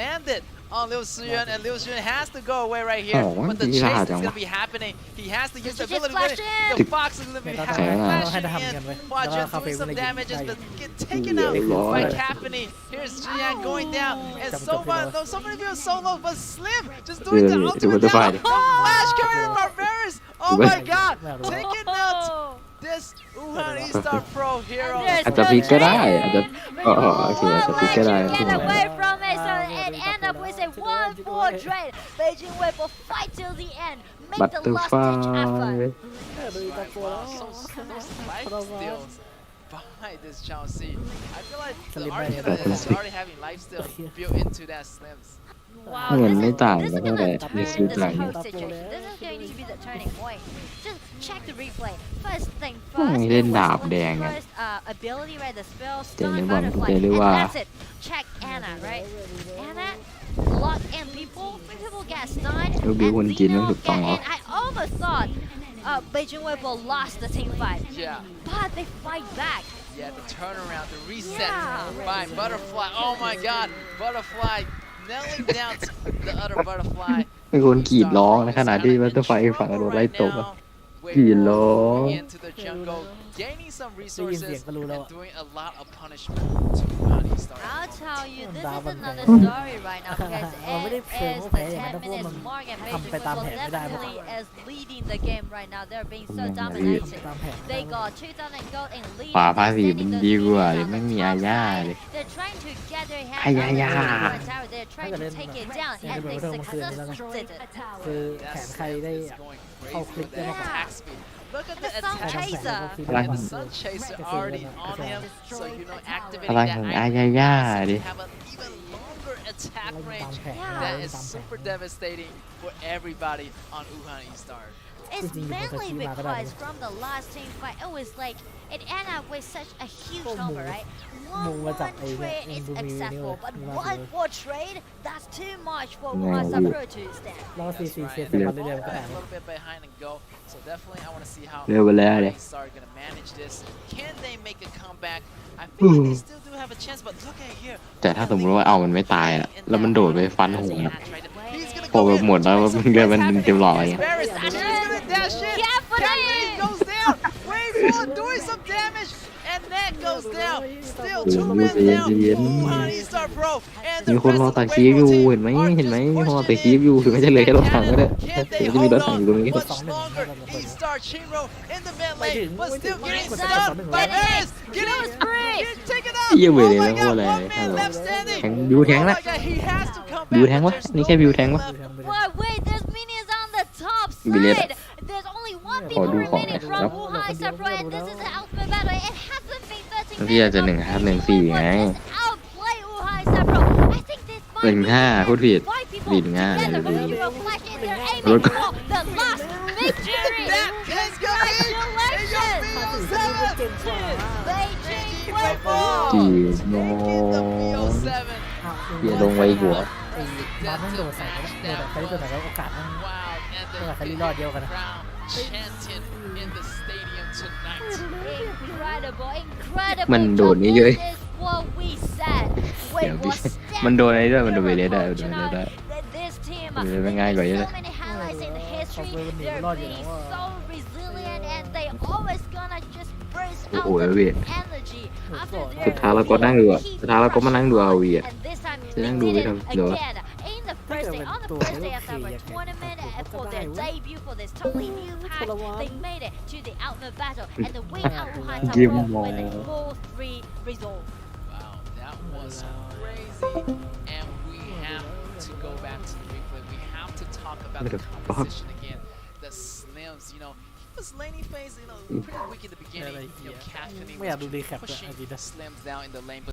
S4: landed on Liu Xuyuan, and Liu Xuyuan has to go away right here.
S1: Oh,
S4: But the
S1: he's
S4: chase
S1: not
S4: is going to
S1: down.
S4: be happening. He has to use the
S5: Just
S4: ability.
S5: flash in.
S4: The fox is going to be
S6: Yeah,
S4: flashing
S6: that's-
S4: in.
S6: that's-
S4: Huajian
S6: that's-
S4: doing some
S6: that's-
S4: damages, but
S6: that's-
S4: get taken out
S1: Yeah,
S4: by
S1: Lord.
S4: Caphany. Here's Jian going down, and
S6: Jump,
S4: so
S6: jump,
S4: far,
S6: jump.
S4: though so many people solo, but Slim just doing the
S1: Yeah,
S4: ultimate
S1: with the
S4: down.
S1: fight.
S4: The flash carry Barbarous. Oh
S1: With-
S4: my God,
S6: Well,
S4: taking out this Wuhan E-Star Pro hero.
S5: There's
S1: อาจจะพลิกก็ได้อาจจะอ๋อโอเคอาจจะพลิกก็ได้
S5: Won't let you get away from it, so and end up with a 1-4 trade. Beijing Wei will fight till the end. Make the last ditch effort.
S6: ดูตะโกน
S4: Wow, those life steals by this Chelsea. I feel like the
S6: Slim
S4: argument
S1: man.
S4: is already having life steal built into that Slims.
S5: Wow,
S1: เหมือน
S5: this
S1: ไม่
S5: is
S1: ต่าง
S5: this
S1: กั
S5: is
S1: นเท่าไหร่
S5: gonna
S1: มี
S5: turn
S1: ซื้อ
S5: this
S1: ต่างกัน
S5: whole situation. This is going to be the turning point. Just check the replay. First thing
S1: พวก
S5: first.
S1: นี้เล่น
S5: it was
S1: ดาบแดง
S5: Slim's
S1: อ่ะ
S5: first ability, right? The spell
S1: เจน
S5: stun
S1: หรือว่า
S5: butterfly,
S1: เจนหรือ
S5: and
S1: ว่า
S5: that's it. Check Anna, right? Anna lock in people. When people get stunned,
S1: รูบิวคนจีนไม่
S5: Zeno
S1: ถูกต้อง
S5: get
S1: หรอ
S5: in. I almost thought Beijing Weibo lost the team fight,
S4: Yeah,
S5: but they fight back.
S4: yeah, the turnaround, the reset
S5: Yeah.
S4: by Butterfly. Oh my God, Butterfly nailing down the other Butterfly.
S1: เป็นคนกรีดร้องในขณะที่บัตเตอร์ไฟฝั่งโดนไล่ตบอะ กรีดร้อง
S4: into the jungle, gaining some
S6: ได้ยินเสียง
S4: resources
S6: ก็รู้แล้ว
S4: and doing a lot of punishment to Wuhan Star.
S5: I'll tell you, this
S6: Đá
S5: is
S6: banh
S5: another
S6: thẻ.
S5: story right now because
S6: Mà mới
S5: it
S6: đi phường
S5: is
S6: có
S5: the
S6: vẻ vậy mà
S5: 10
S6: nó vô
S5: minutes
S6: mình
S5: mark and
S6: thầm
S5: Beijing
S6: phải tam
S5: Weibo
S6: hẹn mới đai
S5: definitely is leading the game right now. They're being so
S1: Mình là
S5: dominating.
S6: ตามแผน
S5: They got 2,000 gold in lead.
S1: ป่า
S5: and
S1: ภาษี
S5: they're
S1: มัน
S5: sending
S1: ดี
S5: the
S1: กว่า
S5: minions
S1: เลย
S5: on
S1: ไม่
S5: the
S1: มี
S5: top
S1: อาญา
S5: side.
S1: เลย
S5: They're trying to get their hands
S1: อา
S5: on
S1: ญา
S5: the
S1: ญา
S5: Front tower. They're trying to
S6: lên
S5: take
S6: mà.
S5: it down,
S6: Nên
S5: and
S6: cái
S5: they
S6: bữa hôm xưa này là-
S5: succeeded it.
S6: คือแผนใครได้
S4: Is going crazy
S6: Không,
S4: with that
S5: yeah.
S4: attack speed. Look at the
S5: The Sun
S4: attack speed.
S5: Chaser.
S4: And the Sun Chaser already on him, so you know
S1: พ
S4: activating
S1: ลัง
S4: that
S1: แห่ง
S4: item
S1: อาญาญา
S4: to
S1: ดิ
S4: have an even longer attack
S6: ตาม
S4: range
S6: แผน
S5: Yeah.
S4: that is
S6: ตามแผน
S4: super devastating for everybody on Wuhan E-Star.
S5: It's
S6: Cái gì mà
S5: mainly
S6: phải chịu mà cái này
S5: because from the last team fight, it was like it ended up with such a huge
S6: Có
S5: number,
S6: mù-
S5: right?
S6: mù mà chặt
S5: One
S6: ấy
S5: trade
S6: nè,
S5: is
S6: em vừa
S5: acceptable,
S6: video
S5: but
S6: này, mà
S5: one
S6: vừa-
S5: more trade, that's too much for
S1: Nè,
S5: Wuhan
S1: ui.
S5: Sapro to stand.
S6: แล้วก็ซี
S4: That's
S6: ซี
S4: right.
S6: เซต
S4: And
S6: แต่
S4: they're
S6: มันเรื่อยๆก็
S4: falling
S6: ได้
S4: a little bit behind and go. So definitely, I want to see how
S1: เร็วไปแล้วเลย
S4: Wuhan E-Star are gonna manage this. Can they make a comeback? I feel like they still do have a chance, but look at here.
S1: แต่ถ้าสมมติว่าเอามันไม่ตายอะแล้วมันโดดไปฟันหัวอะ
S4: He's gonna
S1: พอ
S4: go
S1: แบบ
S4: in.
S1: หมดแล้ว
S4: Wait,
S1: มัน
S4: so
S1: เกิด
S4: what's
S1: มัน
S4: happening?
S1: เต็มหลอดอะไร
S4: It's
S1: เงี้ย
S4: Varys. He's gonna dash in.
S5: Carefully.
S4: Caphany goes down. Waveful doing some damage, and that goes down. Still 2 men down for Wuhan E-Star Pro, and
S1: มี
S4: the
S1: คน
S4: rest
S1: รอ
S4: of
S1: ตั
S4: the
S1: ดคลิปอยู่
S4: Waveful
S1: เห็
S4: team
S1: นไหม
S4: are
S1: เห็นไหม
S4: just
S1: มีคนรอ
S4: pushing
S1: ตัดคลิปอยู่ถึงแม้จะเหลือแค่รถถังก็ได้
S4: Can
S1: เดี๋ยว
S4: they
S1: จะมีรถ
S4: hold
S1: ถัง
S4: on
S1: อยู่ตรงนี้
S4: much longer? E-Star Chinro in the mid
S6: Wait,
S4: lane, but
S6: wait,
S4: still
S6: wait,
S4: getting
S6: wait,
S4: stunned
S6: wait,
S4: by
S6: wait,
S4: Varys.
S5: Kill
S4: Getting
S5: spree.
S4: taken out.
S1: เยี่ยมเลย
S4: Oh
S1: เลย
S4: my
S1: พวก
S4: God,
S1: อะไร
S4: one man left standing.
S1: แทงบิวแทง
S4: Oh
S1: ละ
S4: my God, he has to come
S1: บิว
S4: back,
S1: แทง
S4: but
S1: วะ
S4: there's
S1: นี่แค่
S4: no
S1: บิว
S4: man
S1: แทงวะ
S4: left.
S5: But wait, there's minions on the top
S1: Billion.
S5: side. There's only one
S6: Khổ
S5: people
S1: đủ, khổ
S5: remaining
S1: đủ
S5: from
S1: lắm.
S5: Wuhan Sapro, and this is the ultimate battle. It hasn't been 13
S1: พี่อาจจะ
S5: minutes.
S1: 1-5-1-4 ไง
S5: Just outplay Wuhan Sapro. I think this might
S1: หนึ่ง
S5: be
S1: ห้า
S5: the
S1: พูดผิด
S5: five people
S1: ผิดง่าย
S5: together
S1: เลย
S5: from Euro Flash, and they're
S1: ร
S5: aiming
S1: ถ
S5: for the last victory.
S4: That is going in.
S5: Congratulations to Beijing Weibo.
S1: จีโม
S4: Taking the BO7.
S1: เหี้ยลงไว้หัว
S6: ไอ้บอลนั่งโดดใส่ก็ได้โดดใส่ตัวไหนแล้วโอกาสมัน
S4: Wow, and
S6: Tức là
S4: the
S6: phải đi lo điều cả nè.
S4: crown chanting in the stadium tonight.
S5: Incredible, incredible.
S1: มันโดดนี่เยอะ
S5: This is what we said.
S1: เดี๋ยว
S5: Wait,
S1: พี่
S5: what's
S1: มันโดนอะไรด้วยมันโดนเวเลสได้
S5: Approach,
S1: โดน
S5: you
S1: เวเลส
S5: know,
S1: ได้
S5: this team,
S1: Vì
S5: they
S1: vậy ngay
S5: made
S1: gọi vậy
S5: so
S1: đó.
S5: many highlights in the history.
S6: Không, bên
S5: They're
S6: này lo
S5: being
S6: gì đâu.
S5: so resilient, and they always gonna just burst
S1: โอ้
S5: out
S1: โห
S5: the
S1: พี่
S5: energy after
S6: Ủa,
S5: their
S1: สุดท้ายเราก็นั่งดูอะสุดท้ายเราก็มานั่งดูเอาวีอะ
S5: and this time
S1: จะ
S5: they
S1: นั่งดู
S5: did
S1: ไป
S5: it
S1: ทำเดี๋ยว
S5: again in the first day, on the first day of our tournament, for their debut, for this totally new pack. They made it to the ultimate battle, and the win out Wuhan
S1: Give
S5: Sapro
S1: more.
S5: with a 4-3 result.
S4: Wow, that was crazy. And we have to go back to the replay. We have to talk about the composition again. The Slims, you know, he was laning phase, you know, pretty weak in the beginning. You know, Caphany
S6: ไม่อยากดู
S4: was
S6: รีแคปเลย
S4: pushing
S6: อาทิตย์
S4: Slims down in the lane, but